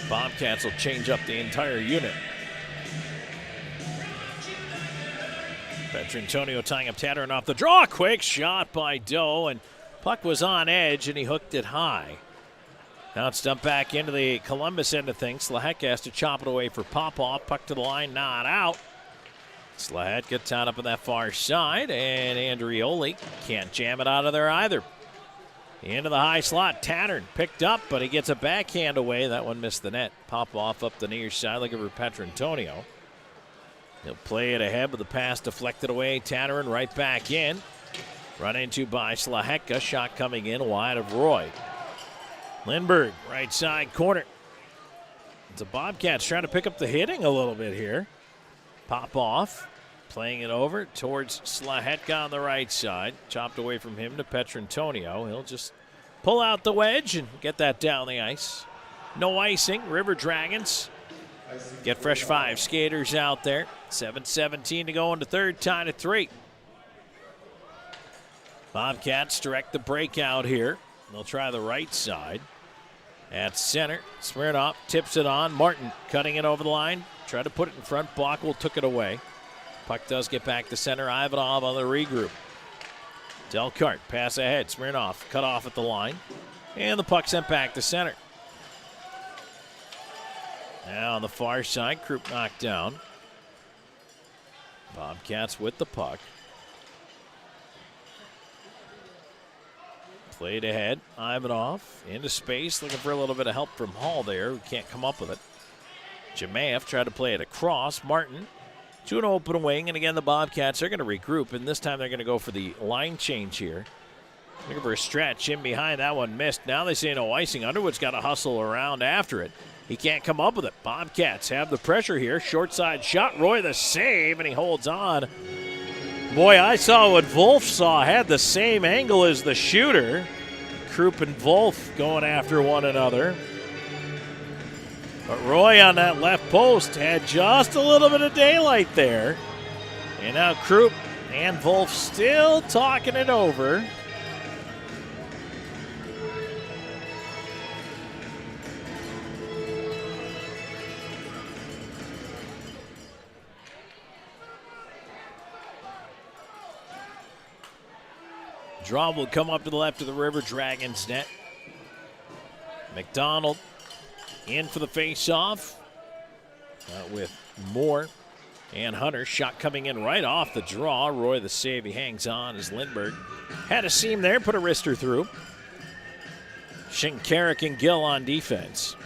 Bobcats will change up the entire unit. Petrantonio tying up Tattern off the draw. Quick shot by Doe, and puck was on edge, and he hooked it high. Now it's dumped back into the Columbus end of things. Slahek has to chop it away for Popoff. Puck to the line, not out. Slahek gets tied up on that far side, and Andrioli can't jam it out of there either. Into the high slot, Tattern picked up, but he gets a backhand away. That one missed the net. Popoff up the near side, looking for Petrantonio. He'll play it ahead, but the pass deflected away. Tattern right back in. Run into by Slahek. Shot coming in wide of Roy. Lindbergh, right side corner. The Bobcats trying to pick up the hitting a little bit here. Popoff playing it over towards Slahetka on the right side. Chopped away from him to Petrantonio. He'll just pull out the wedge and get that down the ice. No icing. River Dragons get fresh 5 skaters out there. 7:17 to go into third, tied at 3. Bobcats direct the breakout here. They'll try the right side. At center, Smirnoff tips it on. Martin cutting it over the line. Tried to put it in front. Bockel took it away. Puck does get back to center. Ivanov on the regroup. Delcart pass ahead. Smirnoff cut off at the line. And the puck sent back to center. Now on the far side, Krupp knocked down. Bobcats with the puck. Played ahead. Ivanov into space, looking for a little bit of help from Hall there, who can't come up with it. Jemaev tried to play it across. Martin to an open wing, and again the Bobcats are going to regroup, and this time they're going to go for the line change here. Looking for a stretch in behind. That one missed. Now they say no icing. Underwood's got to hustle around after it. He can't come up with it. Bobcats have the pressure here. Short side shot. Roy the save, and he holds on. Boy, I saw what Wolf saw. Had the same angle as the shooter. Krupp and Wolf going after one another. But Roy on that left post had just a little bit of daylight there. And now Krupp and Wolf still talking it over. Draw will come up to the left of the River Dragons net. McDonald in for the face-off with Moore and Hunter. Shot coming in right off the draw. Roy the save. He hangs on as Lindbergh had a seam there, put a wrister through. Shinkarik and Gill on defense.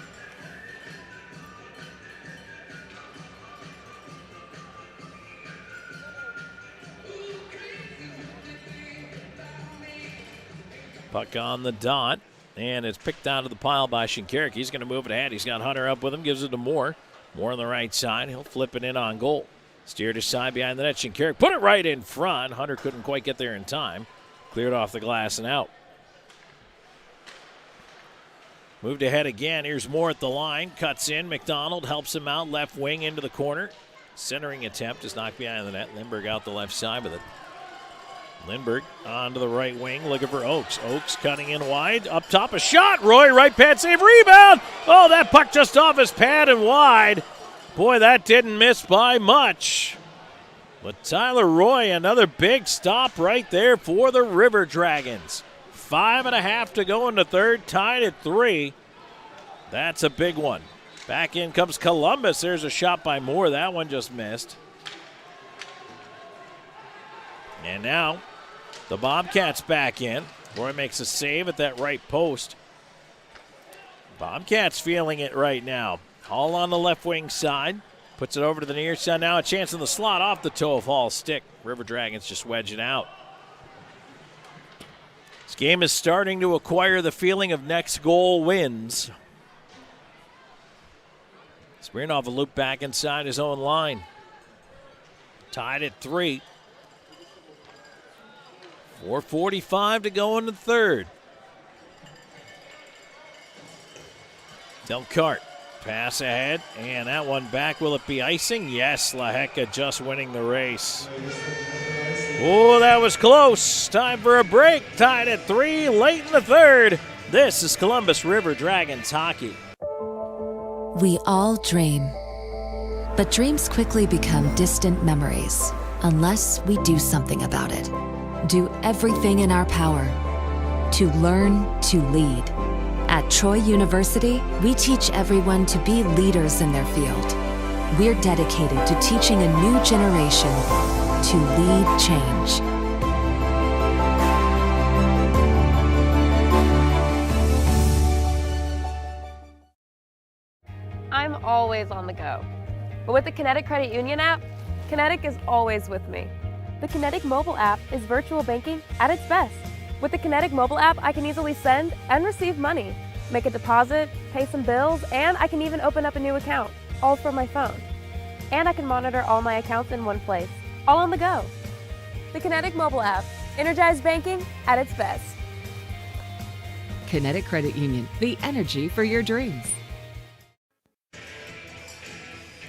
Puck on the dot, and it's picked out of the pile by Shinkarik. He's going to move it ahead. He's got Hunter up with him, gives it to Moore. Moore on the right side. He'll flip it in on goal. Steered aside behind the net. Shinkarik put it right in front. Hunter couldn't quite get there in time. Cleared off the glass and out. Moved ahead again. Here's Moore at the line. Cuts in. McDonald helps him out. Left wing into the corner. Centering attempt is knocked behind the net. Lindbergh out the left side with it. Lindbergh onto the right wing, looking for Oakes. Oakes cutting in wide. Up top, a shot. Roy, right pad save, rebound. Oh, that puck just off his pad and wide. Boy, that didn't miss by much. But Tyler Roy, another big stop right there for the River Dragons. 5.5 to go in the third, tied at 3. That's a big one. Back in comes Columbus. There's a shot by Moore. That one just missed. And now the Bobcats back in. Roy makes a save at that right post. Bobcats feeling it right now. Hall on the left wing side. Puts it over to the near side. Now a chance in the slot off the toe of Hall's stick. River Dragons just wedge it out. This game is starting to acquire the feeling of next goal wins. Smirnoff a loop back inside his own line. Tied at 3. 4:45 to go in the third. Delcart, pass ahead, and that one back. Will it be icing? Yes, Laheka just winning the race. Oh, that was close. Time for a break. Tied at 3, late in the third. This is Columbus River Dragons hockey. We all dream, but dreams quickly become distant memories. unless we do something about it. Do everything in our power to learn to lead. At Troy University, we teach everyone to be leaders in their field. We're dedicated to teaching a new generation to lead change. I'm always on the go. But with the Kinetic Credit Union app, Kinetic is always with me. The Kinetic mobile app is virtual banking at its best. With the Kinetic mobile app, I can easily send and receive money, make a deposit, pay some bills, and I can even open up a new account, all from my phone. And I can monitor all my accounts in one place, all on the go. The Kinetic mobile app, energized banking at its best. Kinetic Credit Union, the energy for your dreams.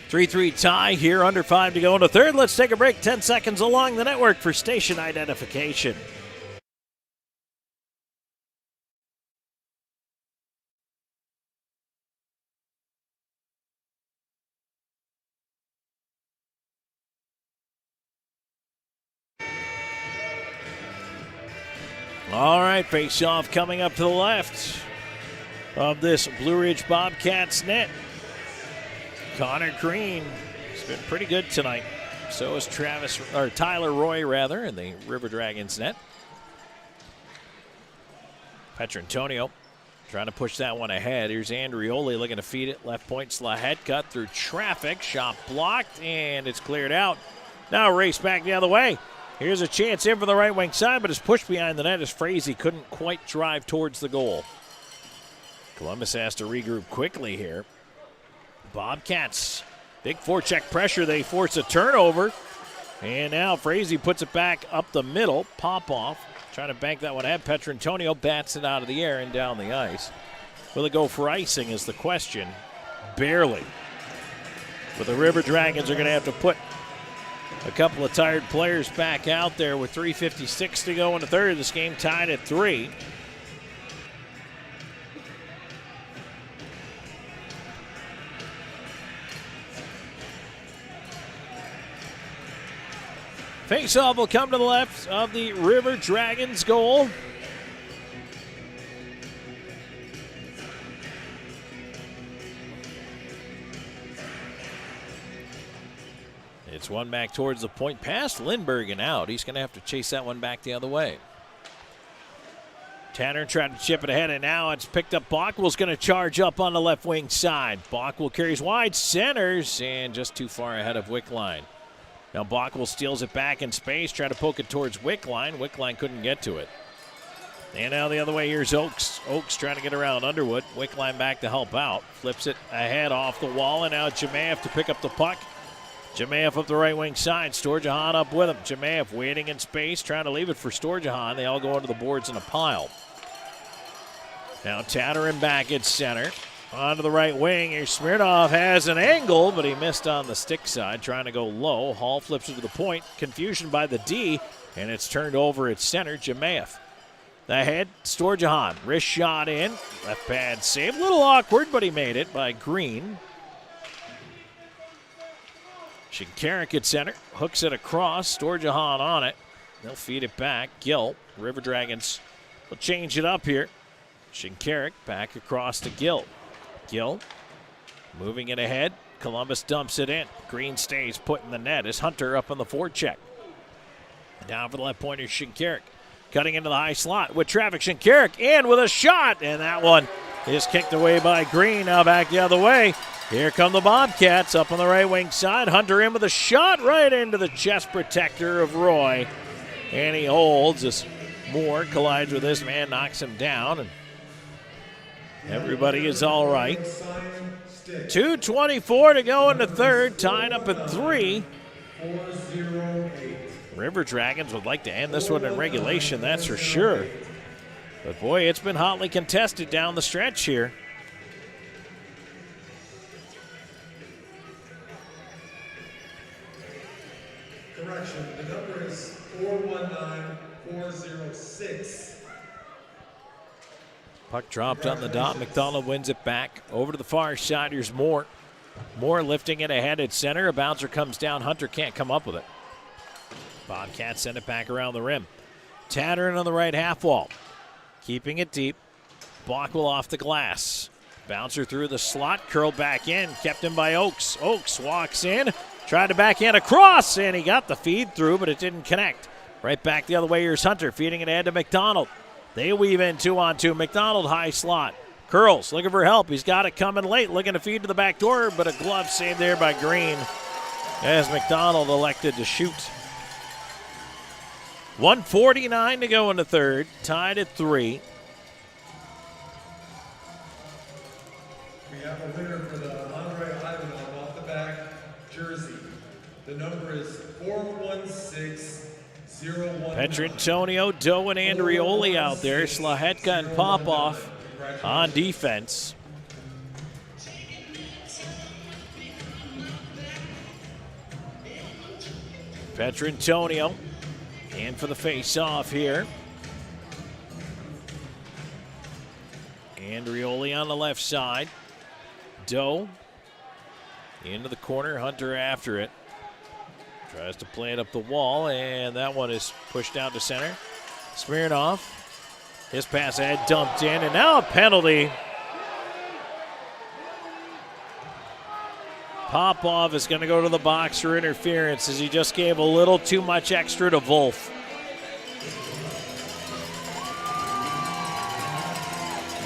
3-3 tie here, under 5 to go in the third. Let's take a break. 10 seconds along the network for station identification. All right, face-off coming up to the left of this Blue Ridge Bobcats net. Connor Green has been pretty good tonight. So is Tyler Roy, in the River Dragons net. Petrantonio trying to push that one ahead. Here's Andrioli looking to feed it. Left point, Slahead cut through traffic. Shot blocked, and it's cleared out. Now race back the other way. Here's a chance in for the right wing side, but it's pushed behind the net as Frazee couldn't quite drive towards the goal. Columbus has to regroup quickly here. Bobcats, big forecheck pressure. They force a turnover. And now Frazee puts it back up the middle. Popoff trying to bank that one ahead. Petrantonio bats it out of the air and down the ice. Will it go for icing is the question. Barely. But the River Dragons are going to have to put a couple of tired players back out there with 3:56 to go in the third. This game tied at 3. Face-off will come to the left of the River Dragons goal. It's one back towards the point, past Lindbergh and out. He's going to have to chase that one back the other way. Tanner tried to chip it ahead, and now it's picked up. Bockwell's going to charge up on the left wing side. Bockwell carries wide, centers, and just too far ahead of Wickline. Now Bockwell steals it back in space, trying to poke it towards Wickline. Wickline couldn't get to it. And now the other way, here's Oakes. Oakes trying to get around Underwood. Wickline back to help out. Flips it ahead off the wall, and now Jemayev to pick up the puck. Jemayev up the right wing side. Storjahan up with him. Jemayev waiting in space, trying to leave it for Storjahan. They all go into the boards in a pile. Now Tatterin back at center. Onto the right wing. Here Smirnov has an angle, but he missed on the stick side, trying to go low. Hall flips it to the point. Confusion by the D, and it's turned over at center. Jemayev. The head, Storjahan. Wrist shot in. Left pad save. A little awkward, but he made it by Green. Shinkarik at center. Hooks it across. Storjahan on it. They'll feed it back. Gill. River Dragons will change it up here. Shinkarik back across to Gill. Gill moving it ahead. Columbus dumps it in. Green stays put in the net as Hunter up on the forecheck. Down for the left pointer, Shinkarik. Cutting into the high slot with traffic. Shinkarik in with a shot, and that one is kicked away by Green. Now back the other way. Here come the Bobcats up on the right wing side. Hunter in with a shot right into the chest protector of Roy. And he holds as Moore collides with this man, knocks him down, and everybody is all right. 2:24 to go in the third, tied up at 3. River Dragons would like to end this one in regulation, that's for sure. But boy, it's been hotly contested down the stretch here. Correction, the number is 419406. Puck dropped on the dot. McDonald wins it back. Over to the far side. Here's Moore. Moore lifting it ahead at center. A bouncer comes down. Hunter can't come up with it. Bobcats send it back around the rim. Tattering on the right half wall. Keeping it deep. Bockwell off the glass. Bouncer through the slot, curled back in, kept in by Oaks. Oaks walks in, tried to backhand across, and he got the feed through, but it didn't connect. Right back the other way, here's Hunter, feeding it ahead to McDonald. They weave in 2-on-2. McDonald high slot. Curls, looking for help. He's got it coming late, looking to feed to the back door, but a glove saved there by Green as McDonald elected to shoot. 1:49 to go in the third, tied at 3. We have a winner for the Andre Ivanov off the back jersey. The number is 416019. Petrantonio, Doe, and Andrioli out there. Slahetka and Popoff on defense. Petrantonio in for the face-off here. Andrioli on the left side. Doe into the corner. Hunter after it. Tries to play it up the wall, and that one is pushed out to center. Smirnoff. His pass ahead dumped in, and now a penalty. Popov is going to go to the box for interference as he just gave a little too much extra to Wolf.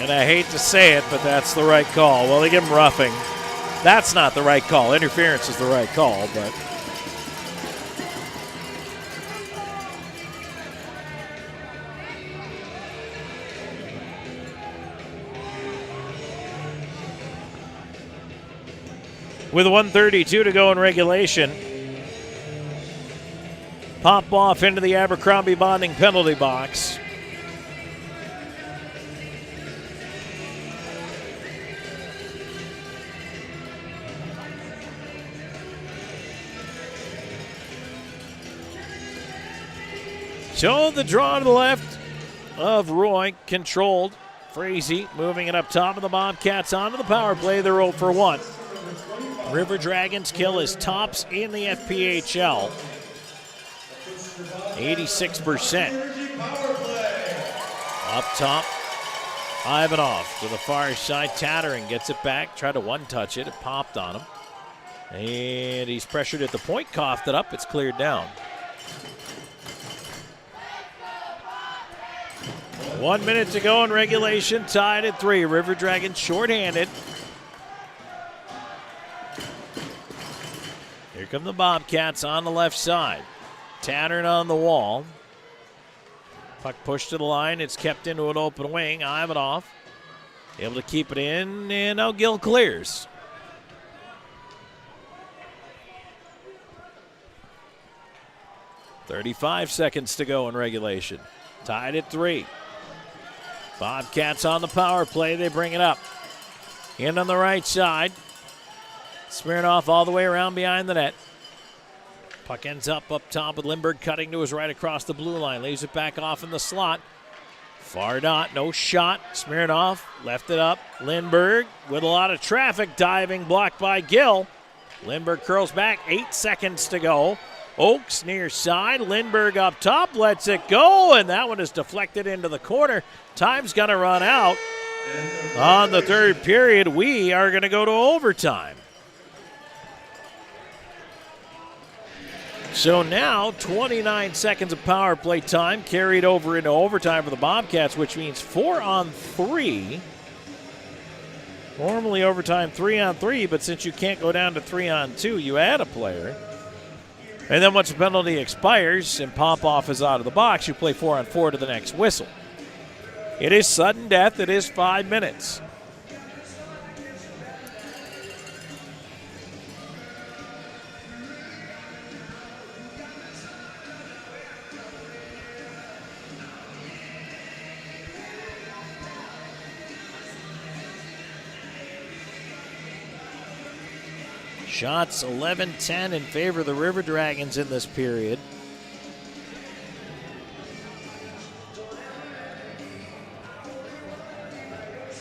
And I hate to say it, but that's the right call. Well, they give him roughing. That's not the right call. Interference is the right call, but... With 1:32 to go in regulation, Popov into the Abercrombie bonding penalty box. So the draw to the left of Roy, controlled. Frazee moving it up top of the Bobcats onto the power play. They're 0 for 1. River Dragons kill his tops in the FPHL. 86%. Up top, Ivanov to the far side. Tattering gets it back. Tried to one-touch it. It popped on him. And he's pressured at the point. Coughed it up. It's cleared down. 1 minute to go in regulation. Tied at 3. River Dragons shorthanded. Here come the Bobcats on the left side. Tattern on the wall. Puck pushed to the line. It's kept into an open wing. Ivanov able to keep it in, and now Gill clears. .35 seconds to go in regulation. Tied at 3. Bobcats on the power play. They bring it up. In on the right side. Smirnoff all the way around behind the net. Puck ends up top with Lindbergh cutting to his right across the blue line. Leaves it back off in the slot. Far dot, no shot. Smirnoff left it up. Lindbergh with a lot of traffic diving, blocked by Gill. Lindbergh curls back, 8 seconds to go. Oaks near side. Lindbergh up top, lets it go, and that one is deflected into the corner. Time's going to run out. On the third period, we are going to go to overtime. So now 29 seconds of power play time carried over into overtime for the Bobcats, which means 4 on 3. Normally overtime 3 on 3, but since you can't go down to 3 on 2, you add a player. And then once the penalty expires and Popoff is out of the box, you play 4 on 4 to the next whistle. It is sudden death. It is 5 minutes. Shots 11-10 in favor of the River Dragons in this period.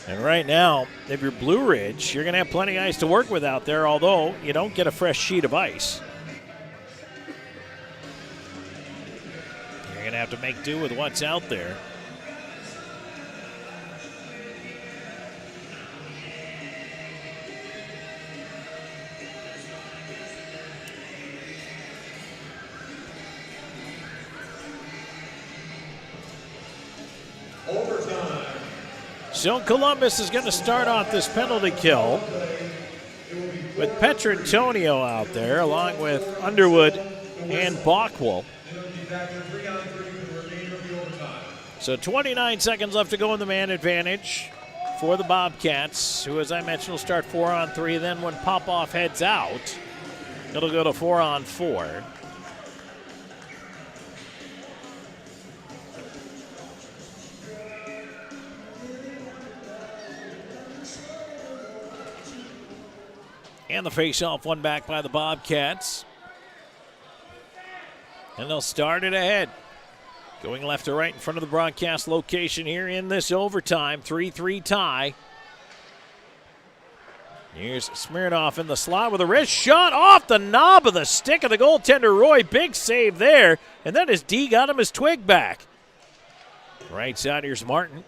And right now, if you're Blue Ridge, you're going to have plenty of ice to work with out there, although you don't get a fresh sheet of ice. going to have to make do with what's out there. Overtime. So Columbus is going to start off this penalty kill with Petrantonio out there, along with Underwood and Bockwell. So 29 seconds left to go in the man advantage for the Bobcats, who, as I mentioned, will start 4-on-3. Then when Popoff heads out, it'll go to 4-on-4. And the face-off one back by the Bobcats. And they'll start it ahead. Going left to right in front of the broadcast location here in this overtime. 3-3 tie. Here's Smirnoff in the slot with a wrist shot off the knob of the stick of the goaltender, Roy. Big save there. And then his D got him his twig back. Right side, here's Martin.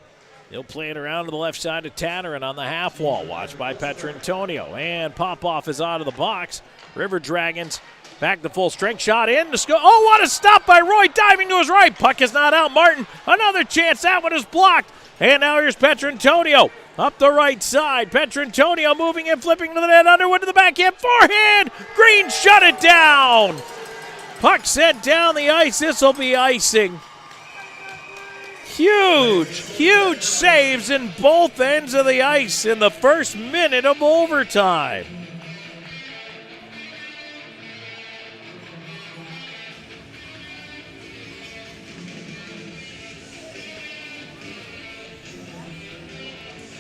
He'll play it around to the left side of Tannerin on the half wall. Watched by Petrantonio. And Popoff is out of the box. River Dragons back to full strength. Shot in to score. Oh, what a stop by Roy. Diving to his right. Puck is not out. Martin, another chance. That one is blocked. And now here's Petrantonio up the right side. Petrantonio moving in, flipping to the net. Underwood to the backhand. Forehand. Green shut it down. Puck sent down the ice. This will be icing. Huge saves in both ends of the ice in the first minute of overtime.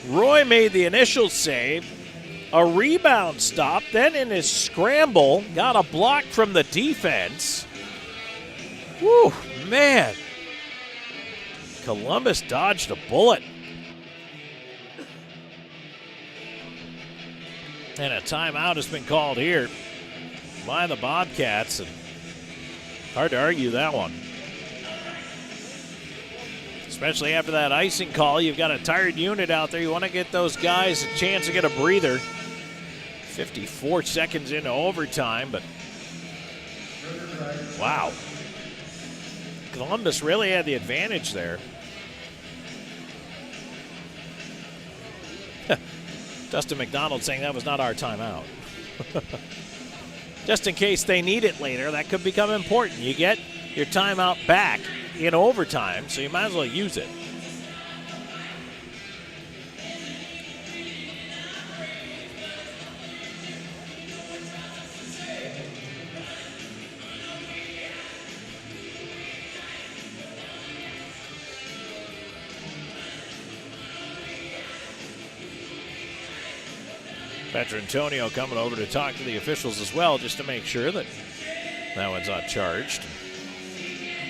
Roy made the initial save, a rebound stop, then in his scramble, got a block from the defense. Whew, man. Columbus dodged a bullet. And a timeout has been called here by the Bobcats. And hard to argue that one. Especially after that icing call, you've got a tired unit out there. You want to get those guys a chance to get a breather. 54 seconds into overtime, but wow. Columbus really had the advantage there. Dustin McDonald saying that was not our timeout. Just in case they need it later, that could become important. You get your timeout back in overtime, so you might as well use it. Petrantonio coming over to talk to the officials as well, just to make sure that that one's not charged.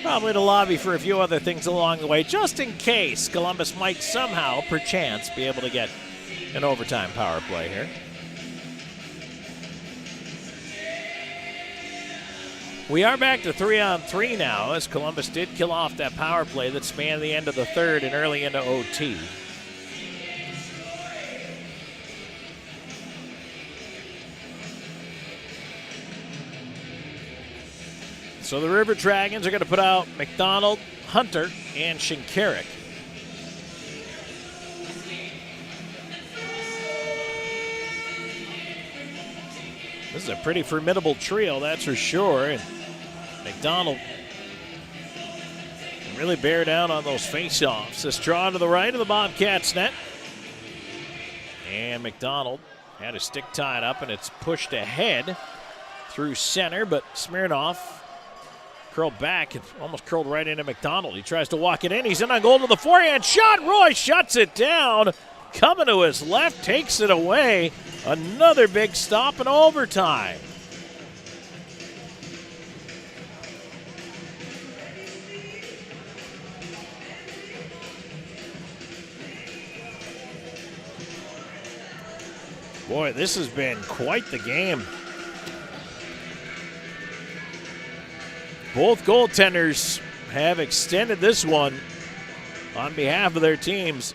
Probably to lobby for a few other things along the way, just in case Columbus might somehow, perchance, be able to get an overtime power play here. We are back to 3-on-3 now, as Columbus did kill off that power play that spanned the end of the third and early into OT. So the River Dragons are going to put out McDonald, Hunter, and Shinkarik. This is a pretty formidable trio, that's for sure. And McDonald can really bear down on those face-offs. This draw to the right of the Bobcats net. And McDonald had his stick tied up, and it's pushed ahead through center, but Smirnoff curled back and almost curled right into McDonald. He tries to walk it in. He's in on goal to the forehand shot. Roy shuts it down. Coming to his left, takes it away. Another big stop in overtime. Boy, this has been quite the game. Both goaltenders have extended this one on behalf of their teams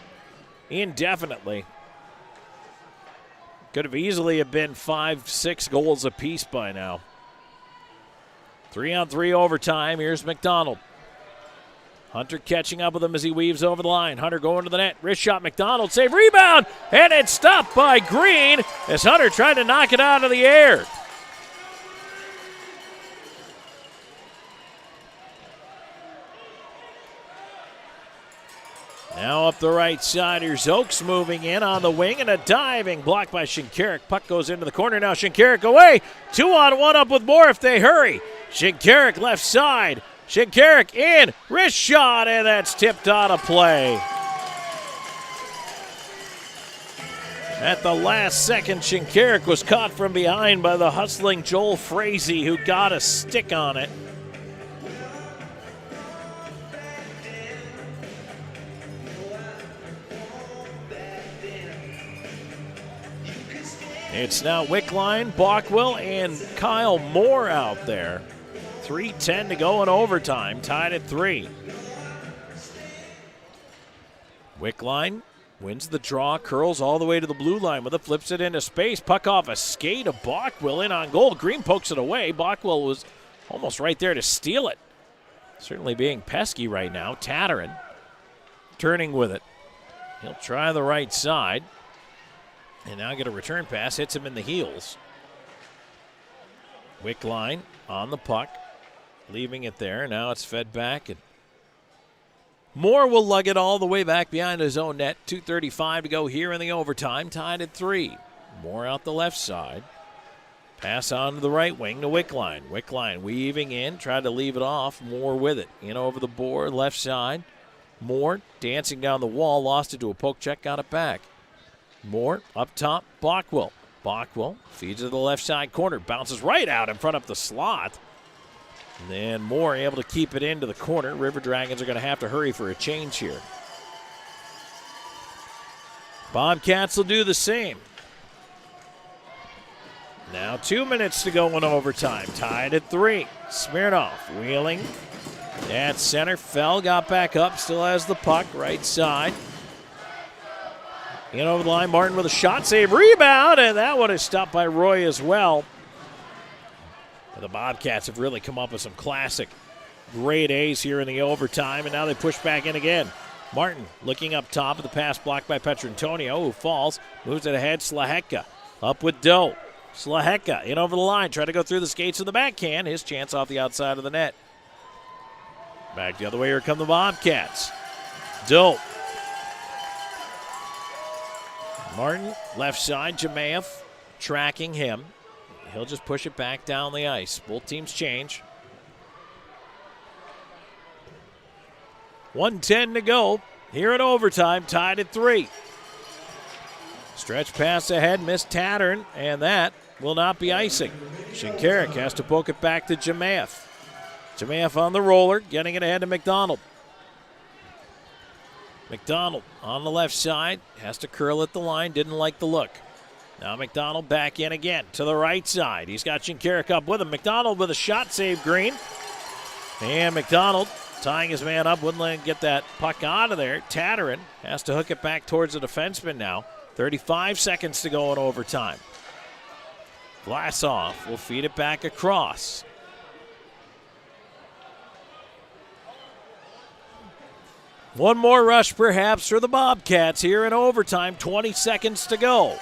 indefinitely. Could have easily have been 5-6 goals apiece by now. 3-on-3 overtime. Here's McDonald. Hunter catching up with him as he weaves over the line. Hunter going to the net. Wrist shot, McDonald. Save, rebound, and it's stopped by Green as Hunter tried to knock it out of the air. Now up the right side, here's Oakes moving in on the wing and a diving block by Shinkarik. Puck goes into the corner now. Shinkarik away. 2-on-1 up with more if they hurry. Shinkarik left side. Shinkarik in. Wrist shot, and that's tipped out of play. At the last second, Shinkarik was caught from behind by the hustling Joel Frazee, who got a stick on it. It's now Wickline, Bockwell, and Kyle Moore out there. 3:10 to go in overtime, tied at 3. Wickline wins the draw, curls all the way to the blue line with it, flips it into space. Puck off a skate of Bockwell in on goal. Green pokes it away. Bockwell was almost right there to steal it. Certainly being pesky right now. Tatterin turning with it. He'll try the right side. And now get a return pass, hits him in the heels. Wickline on the puck, leaving it there. Now it's fed back, and Moore will lug it all the way back behind his own net. 2:35 to go here in the overtime, tied at 3. Moore out the left side. Pass on to the right wing to Wickline. Wickline weaving in, tried to leave it off. Moore with it. In over the board, left side. Moore dancing down the wall, lost it to a poke check, got it back. Moore up top, Bockwell. Bockwell feeds to the left side corner, bounces right out in front of the slot. And then Moore able to keep it into the corner. River Dragons are going to have to hurry for a change here. Bobcats will do the same. Now 2 minutes to go in overtime, tied at 3. Smirnoff wheeling at center. Fell, got back up, still has the puck, right side. In over the line, Martin with a shot, save, rebound, and that one is stopped by Roy as well. The Bobcats have really come up with some classic grade A's here in the overtime, and now they push back in again. Martin looking up top of the pass blocked by Petrantonio, who falls, moves it ahead, Slaheka up with Doe. Slaheka in over the line, try to go through the skates of the backhand, his chance off the outside of the net. Back the other way, here come the Bobcats. Doe. Martin, left side, Jemaev tracking him. He'll just push it back down the ice. Both teams change. 1:10 to go here in overtime, tied at 3. Stretch pass ahead, missed Tattern, and that will not be icing. Shinkarik has to poke it back to Jemaev. Jemaev on the roller, getting it ahead to McDonald. McDonald on the left side, has to curl at the line, didn't like the look. Now McDonald back in again to the right side. He's got Shinkarik up with him. McDonald with a shot, save Green. And McDonald tying his man up, wouldn't let him get that puck out of there. Tatterin has to hook it back towards the defenseman now. 35 seconds to go in overtime. Vlasov will feed it back across. One more rush perhaps for the Bobcats here in overtime. 20 seconds to go.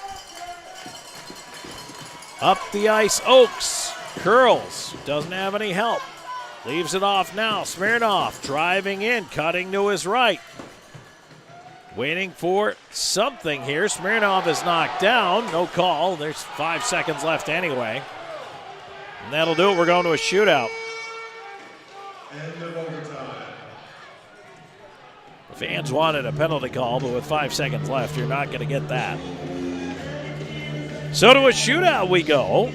Up the ice, Oakes curls, doesn't have any help. Leaves it off now, Smirnoff driving in, cutting to his right. Waiting for something here. Smirnoff is knocked down, no call. There's 5 seconds left anyway. And that'll do it, we're going to a shootout. End of overtime. Fans wanted a penalty call, but with 5 seconds left, you're not going to get that. So to a shootout we go.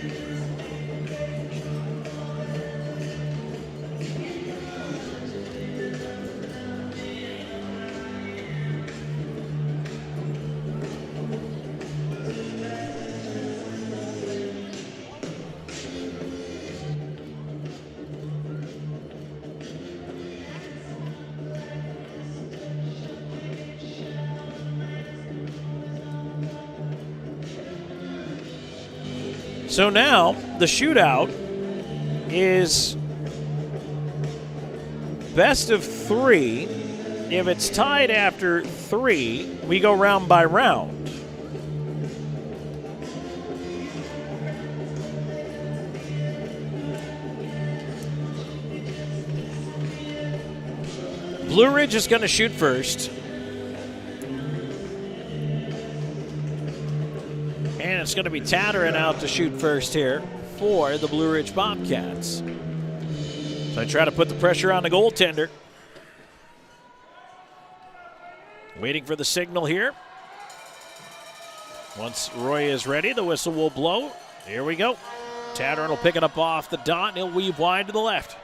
So now the shootout is best of 3. If it's tied after 3, we go round by round. Blue Ridge is going to shoot first. And it's going to be Tatterin out to shoot first here for the Blue Ridge Bobcats. So I try to put the pressure on the goaltender. Waiting for the signal here. Once Roy is ready, the whistle will blow. Here we go. Tatterin will pick it up off the dot, and he'll weave wide to the left.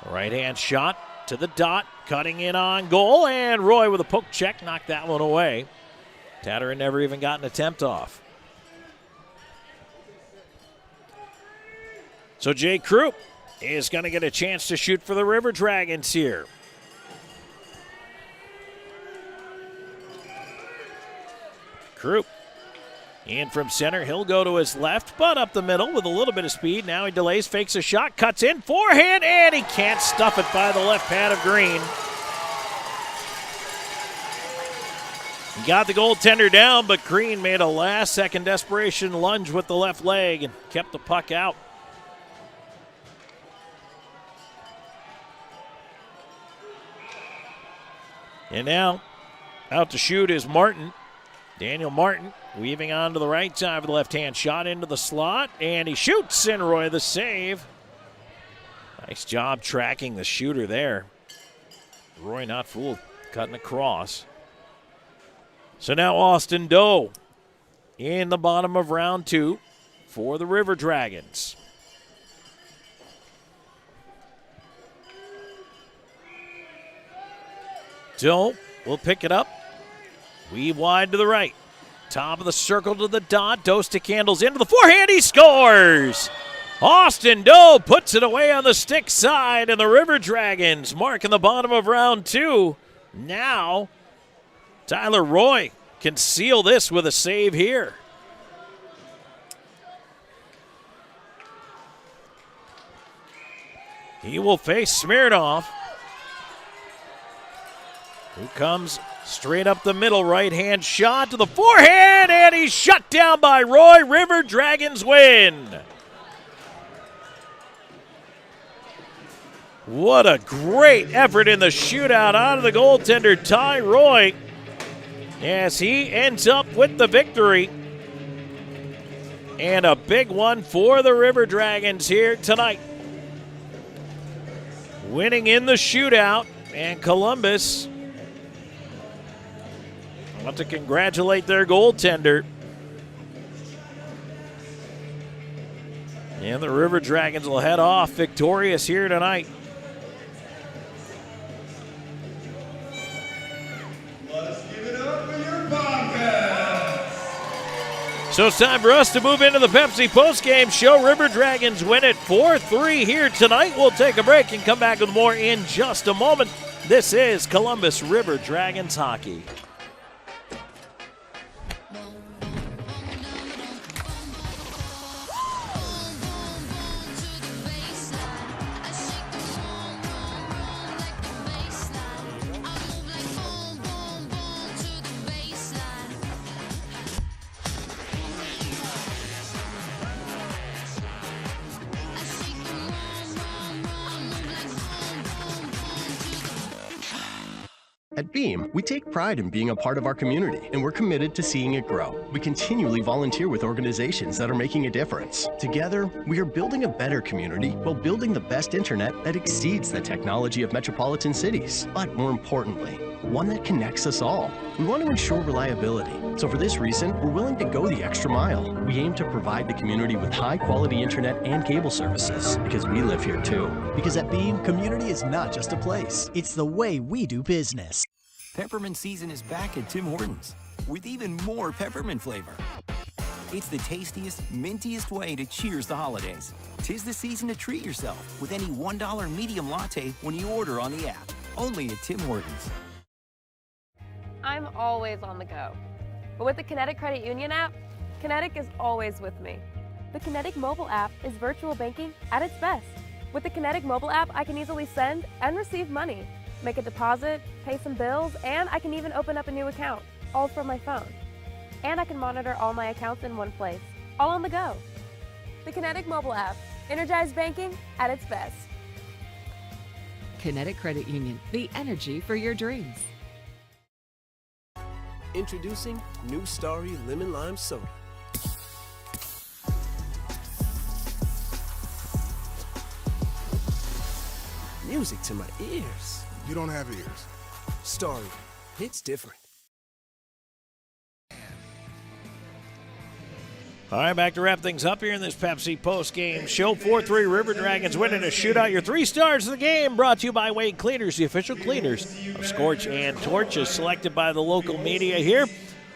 Right-hand shot to the dot, cutting in on goal, and Roy with a poke check knocked that one away. Tatterin never even got an attempt off. So Jay Krupp is going to get a chance to shoot for the River Dragons here. Krupp in from center. He'll go to his left, but up the middle with a little bit of speed. Now he delays, fakes a shot, cuts in, forehand, and he can't stuff it by the left pad of Green. He got the goaltender down, but Green made a last-second desperation lunge with the left leg and kept the puck out. And now out to shoot is Martin. Daniel Martin weaving on to the right side with the left-hand shot into the slot, and he shoots, and Roy the save. Nice job tracking the shooter there. Roy not fooled, cutting across. So now Austin Doe in the bottom of round 2 for the River Dragons. Doe will pick it up. Weave wide to the right. Top of the circle to the dot. Doe stick handles into the forehand. He scores! Austin Doe puts it away on the stick side, and the River Dragons mark in the bottom of round 2. Now, Tyler Roy can seal this with a save here. He will face Smirnoff, who comes straight up the middle, right-hand shot to the forehand, and he's shut down by Roy. River Dragons win. What a great effort in the shootout out of the goaltender, Ty Roy, as he ends up with the victory. And a big one for the River Dragons here tonight. Winning in the shootout, and Columbus, I want to congratulate their goaltender. And the River Dragons will head off victorious here tonight. Let's give it up for your Bobcats. So it's time for us to move into the Pepsi postgame show. River Dragons win it 4-3 here tonight. We'll take a break and come back with more in just a moment. This is Columbus River Dragons hockey. At Beam, we take pride in being a part of our community, and we're committed to seeing it grow. We continually volunteer with organizations that are making a difference. Together, we are building a better community while building the best internet that exceeds the technology of metropolitan cities. But more importantly, one that connects us all. We want to ensure reliability. So for this reason, we're willing to go the extra mile. We aim to provide the community with high-quality internet and cable services, because we live here too. Because at Beam, community is not just a place. It's the way we do business. Peppermint season is back at Tim Hortons with even more peppermint flavor. It's the tastiest, mintiest way to cheers the holidays. 'Tis the season to treat yourself with any $1 medium latte when you order on the app. Only at Tim Hortons. I'm always on the go. But with the Kinetic Credit Union app, Kinetic is always with me. The Kinetic mobile app is virtual banking at its best. With the Kinetic mobile app, I can easily send and receive money, make a deposit, pay some bills, and I can even open up a new account, all from my phone. And I can monitor all my accounts in one place, all on the go. The Kinetic mobile app, energized banking at its best. Kinetic Credit Union, the energy for your dreams. Introducing new Starry Lemon Lime Soda. Music to my ears. You don't have ears. Starry, it's different. All right, back to wrap things up here in this Pepsi postgame show. 4-3 River Dragons winning a shootout. Your 3 stars of the game brought to you by Wade Cleaners, the official cleaners of Scorch and Torch, is selected by the local media here.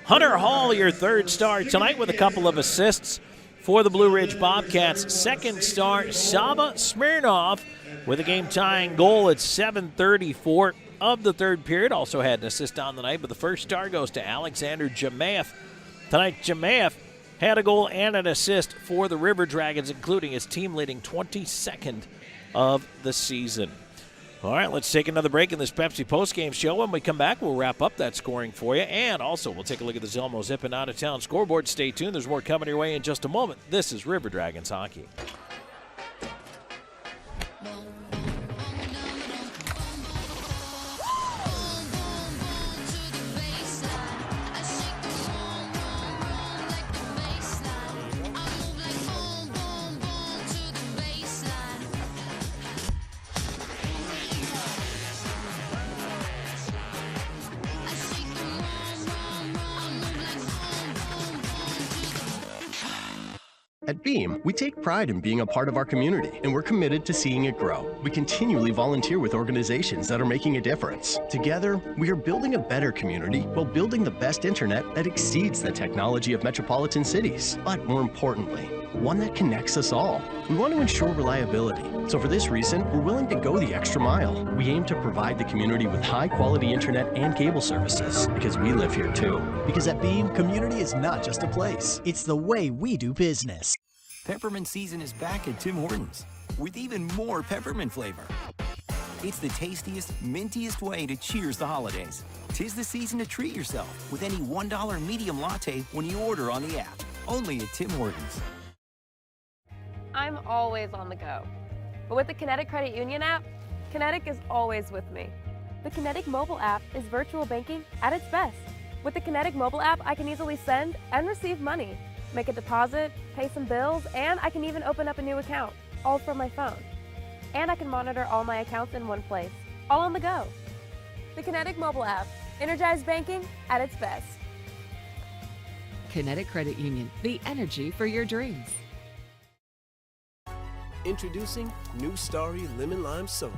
Hunter Hall, your 3rd star tonight with a couple of assists for the Blue Ridge Bobcats. 2nd star, Saba Smirnov, with a game-tying goal at 7:34 of the 3rd period. Also had an assist on the night, but the 1st star goes to Alexander Jemaev. Tonight, Jemaev had a goal and an assist for the River Dragons, including his team-leading 22nd of the season. All right, let's take another break in this Pepsi postgame show. When we come back, we'll wrap up that scoring for you, and also we'll take a look at the Zelmo Zippin' out-of-town scoreboard. Stay tuned. There's more coming your way in just a moment. This is River Dragons Hockey. At Beam, we take pride in being a part of our community, and we're committed to seeing it grow. We continually volunteer with organizations that are making a difference. Together, we are building a better community while building the best internet that exceeds the technology of metropolitan cities. But more importantly, one that connects us all. We want to ensure reliability. So for this reason, we're willing to go the extra mile. We aim to provide the community with high-quality internet and cable services, because we live here too. Because at Beam, community is not just a place. It's the way we do business. Peppermint season is back at Tim Hortons with even more peppermint flavor. It's the tastiest, mintiest way to cheers the holidays. 'Tis the season to treat yourself with any $1 medium latte when you order on the app. Only at Tim Hortons. I'm always on the go. But with the Kinetic Credit Union app, Kinetic is always with me. The Kinetic mobile app is virtual banking at its best. With the Kinetic mobile app, I can easily send and receive money, make a deposit, pay some bills, and I can even open up a new account, all from my phone. And I can monitor all my accounts in one place, all on the go. The Kinetic mobile app, energized banking at its best. Kinetic Credit Union, the energy for your dreams. Introducing new Starry Lemon Lime Soda.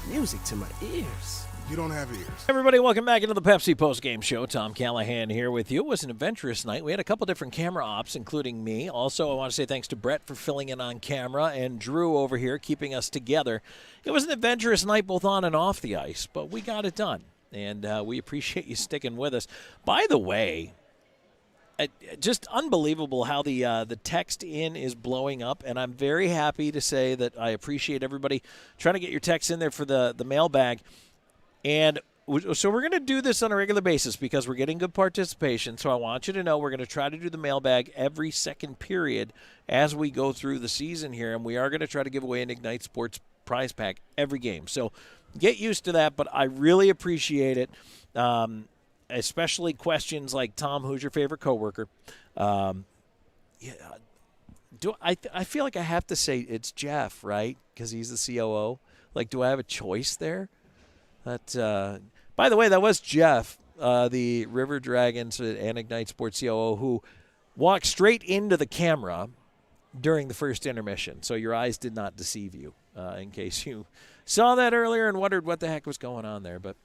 Music to my ears. You don't have ears. Everybody, welcome back into the Pepsi postgame show. Tom Callahan here with you. It was an adventurous night. We had a couple different camera ops, including me. Also, I want to say thanks to Brett for filling in on camera, and Drew over here keeping us together. It was an adventurous night both on and off the ice, but we got it done, and we appreciate you sticking with us. By the way, just unbelievable how the text in is blowing up, and I'm very happy to say that I appreciate everybody trying to get your texts in there for the mailbag. And so we're going to do this on a regular basis because we're getting good participation. So I want you to know we're going to try to do the mailbag every second period as we go through the season here, and we are going to try to give away an Ignite Sports prize pack every game. So get used to that, but I really appreciate it. Especially questions like, Tom, who's your favorite coworker? I feel like I have to say it's Jeff, right? Because he's the COO. Like, do I have a choice there? That, by the way, that was Jeff, the River Dragons and Ignite Sports COO, who walked straight into the camera during the first intermission. So your eyes did not deceive you, in case you saw that earlier and wondered what the heck was going on there. But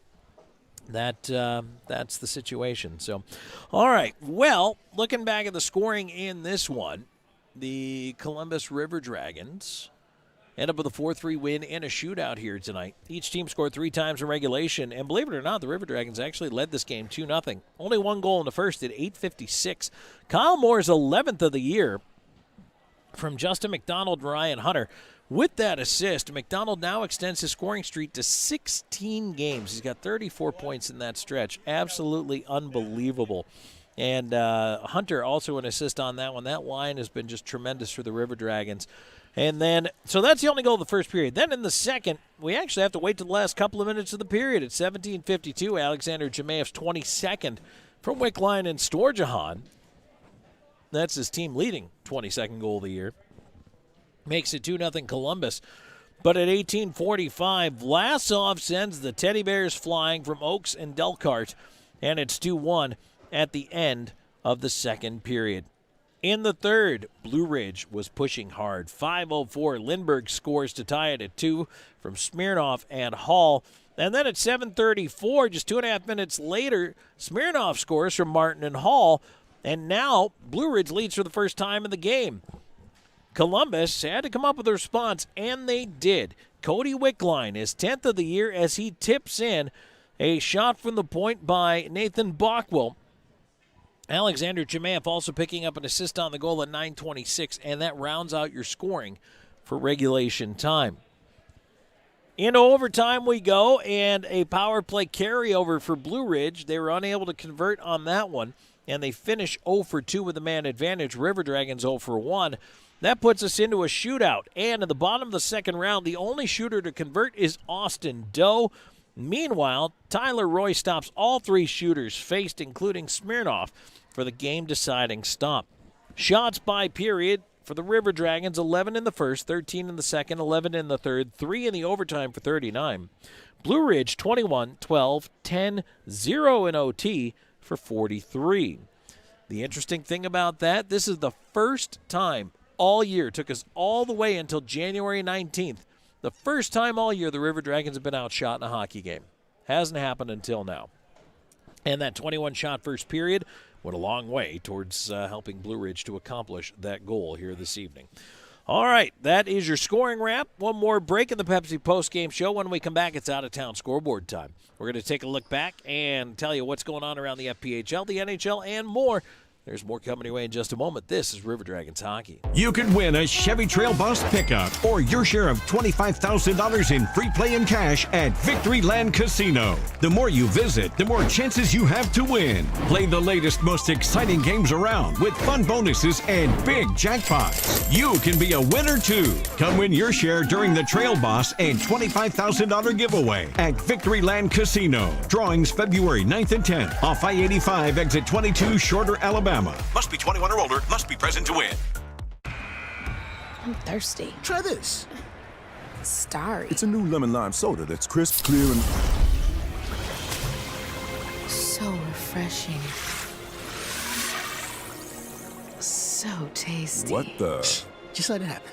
that's the situation. So, all right. Well, looking back at the scoring in this one, the Columbus River Dragons end up with a 4-3 win and a shootout here tonight. Each team scored 3 times in regulation, and believe it or not, the River Dragons actually led this game 2-0. Only 1 goal in the first at 8:56. Kyle Moore's 11th of the year from Justin McDonald and Ryan Hunter. With that assist, McDonald now extends his scoring streak to 16 games. He's got 34 points in that stretch. Absolutely unbelievable. And Hunter also an assist on that one. That line has been just tremendous for the River Dragons. And then, so that's the only goal of the first period. Then in the second, we actually have to wait to the last couple of minutes of the period. At 17:52, Alexander Jemaev's 22nd from Wickline and Storjahan. That's his team leading 22nd goal of the year. Makes it 2-0 Columbus. But at 18:45, Vlasov sends the Teddy Bears flying from Oaks and Delcart, and it's 2-1 at the end of the second period. In the third, Blue Ridge was pushing hard. 5:04, Lindbergh scores to tie it at 2 from Smirnoff and Hall. And then at 7:34, just 2.5 minutes later, Smirnoff scores from Martin and Hall. And now Blue Ridge leads for the first time in the game. Columbus had to come up with a response, and they did. Cody Wickline is 10th of the year as he tips in a shot from the point by Nathan Bockwell. Alexander Jemaev also picking up an assist on the goal at 9:26, and that rounds out your scoring for regulation time. Into overtime we go, and a power play carryover for Blue Ridge. They were unable to convert on that one, and they finish 0 for 2 with a man advantage. River Dragons 0 for 1. That puts us into a shootout, and at the bottom of the second round, the only shooter to convert is Austin Doe. Meanwhile, Tyler Roy stops all 3 shooters faced, including Smirnoff, for the game-deciding stop. Shots by period for the River Dragons, 11 in the first, 13 in the second, 11 in the third, 3 in the overtime for 39. Blue Ridge, 21, 12, 10, 0 in OT for 43. The interesting thing about that, this is the first time all year, took us all the way until January 19th. The first time all year the River Dragons have been outshot in a hockey game. Hasn't happened until now. And that 21-shot first period went a long way towards helping Blue Ridge to accomplish that goal here this evening. All right, that is your scoring wrap. One more break in the Pepsi postgame show. When we come back, it's out-of-town scoreboard time. We're going to take a look back and tell you what's going on around the FPHL, the NHL, and more. There's more coming your way in just a moment. This is River Dragons Hockey. You could win a Chevy Trail Bus pickup or your share of $25,000 in free play and cash at Victoryland Casino. The more you visit, the more chances you have to win. Play the latest, most exciting games around with fun bonuses and big jackpots. You can be a winner too. Come win your share during the Trail Boss and $25,000 giveaway at Victoryland Casino. Drawings February 9th and 10th off I-85 exit 22 Shorter, Alabama. Must be 21 or older. Must be present to win. I'm thirsty. Try this. Starry. It's a new lemon lime soda that's crisp, clear, and So refreshing. So tasty. what the? Just let it happen.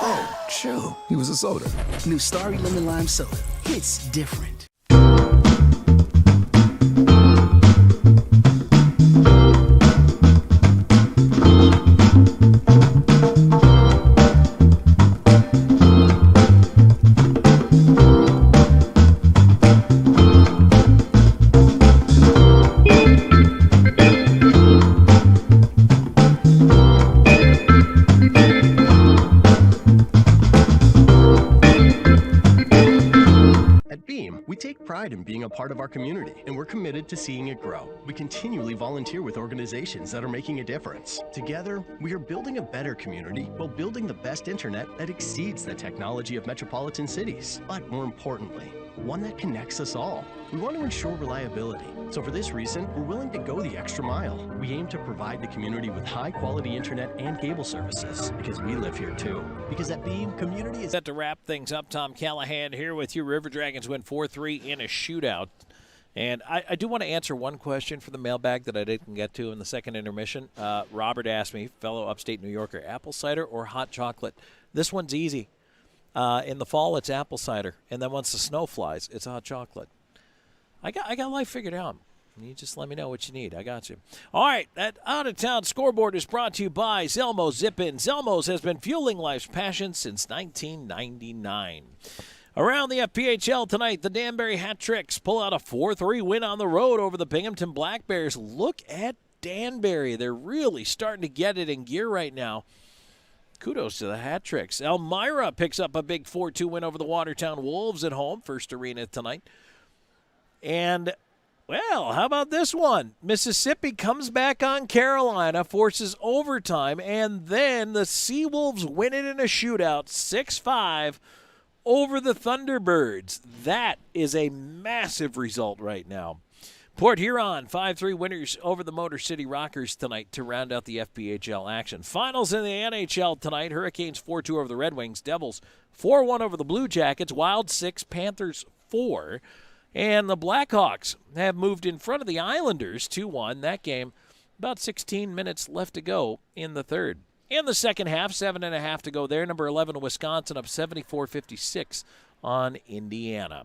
Oh, chill. He was a soda. New Starry Lemon Lime Soda. It's different. pride in being a part of our community, and we're committed to seeing it grow. We continually volunteer with organizations that are making a difference. Together, we are building a better community while building the best internet that exceeds the technology of metropolitan cities. But more importantly, one that connects us all. We want to ensure reliability. So for this reason, we're willing to go the extra mile. We aim to provide the community with high-quality internet and cable services because we live here too. Because at Beam, community is... Set to wrap things up, Tom Callahan here with you. River Dragons win 4-3 in a shootout. And I do want to answer one question for the mailbag that I didn't get to in the second intermission. Robert asked me, fellow upstate New Yorker, apple cider or hot chocolate? This one's easy. In the fall, it's apple cider. And then once the snow flies, it's hot chocolate. I got life figured out. You just let me know what you need. I got you. All right, that out-of-town scoreboard is brought to you by Zelmo's Zip-In. Zelmo's has been fueling life's passion since 1999. Around the FPHL tonight, the Danbury Hat Tricks pull out a 4-3 win on the road over the Binghamton Black Bears. Look at Danbury. They're really starting to get it in gear right now. Kudos to the Hat Tricks. Elmira picks up a big 4-2 win over the Watertown Wolves at home. First arena tonight. And, well, how about this one? Mississippi comes back on Carolina, forces overtime, and then the Seawolves win it in a shootout, 6-5 over the Thunderbirds. That is a massive result right now. Port Huron, 5-3 winners over the Motor City Rockers tonight to round out the FPHL action. Finals in the NHL tonight, Hurricanes 4-2 over the Red Wings, Devils 4-1 over the Blue Jackets, Wild 6, Panthers 4. And the Blackhawks have moved in front of the Islanders 2-1. That game, about 16 minutes left to go in the third. In the second half, 7.5 to go there. Number 11, Wisconsin, up 74-56 on Indiana.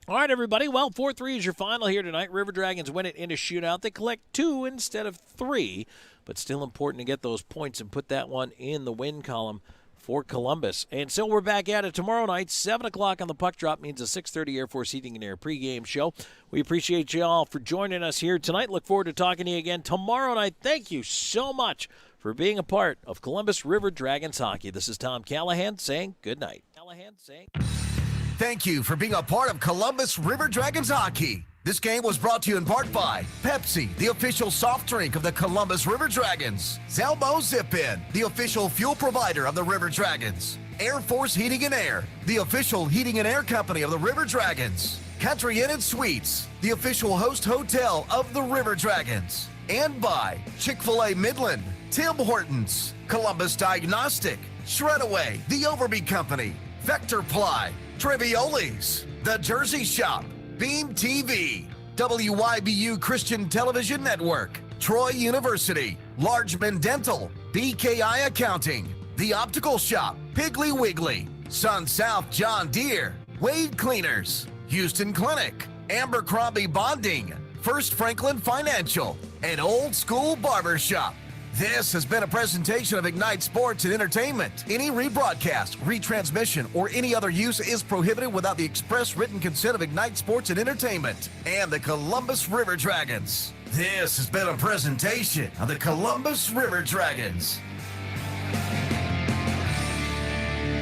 All right, everybody. Well, 4-3 is your final here tonight. River Dragons win it in a shootout. They collect 2 instead of 3, but still important to get those points and put that one in the win column for Columbus. And so we're back at it tomorrow night. 7 o'clock on the puck drop means a 6:30 Air Force Heating and Air pregame show. We appreciate you all for joining us here tonight. Look forward to talking to you again tomorrow night. Thank you so much for being a part of Columbus River Dragons hockey. This is Tom Callahan saying good night. Thank you for being a part of Columbus River Dragons hockey. This game was brought to you in part by Pepsi, the official soft drink of the Columbus River Dragons. Zelmo Zip-In, the official fuel provider of the River Dragons. Air Force Heating and Air, the official heating and air company of the River Dragons. Country Inn and Suites, the official host hotel of the River Dragons. And by Chick-fil-A Midland, Tim Hortons, Columbus Diagnostic, Shredaway, The Overby Company, Vector Ply, Trivioli's, The Jersey Shop, Beam TV, WYBU Christian Television Network, Troy University, Largeman Dental, BKI Accounting, The Optical Shop, Piggly Wiggly, Sun South John Deere, Wade Cleaners, Houston Clinic, Abercrombie Bonding, First Franklin Financial, and Old School Barber Shop. This has been a presentation of Ignite Sports and Entertainment. Any rebroadcast, retransmission, or any other use is prohibited without the express written consent of Ignite Sports and Entertainment and the Columbus River Dragons. This has been a presentation of the Columbus River Dragons.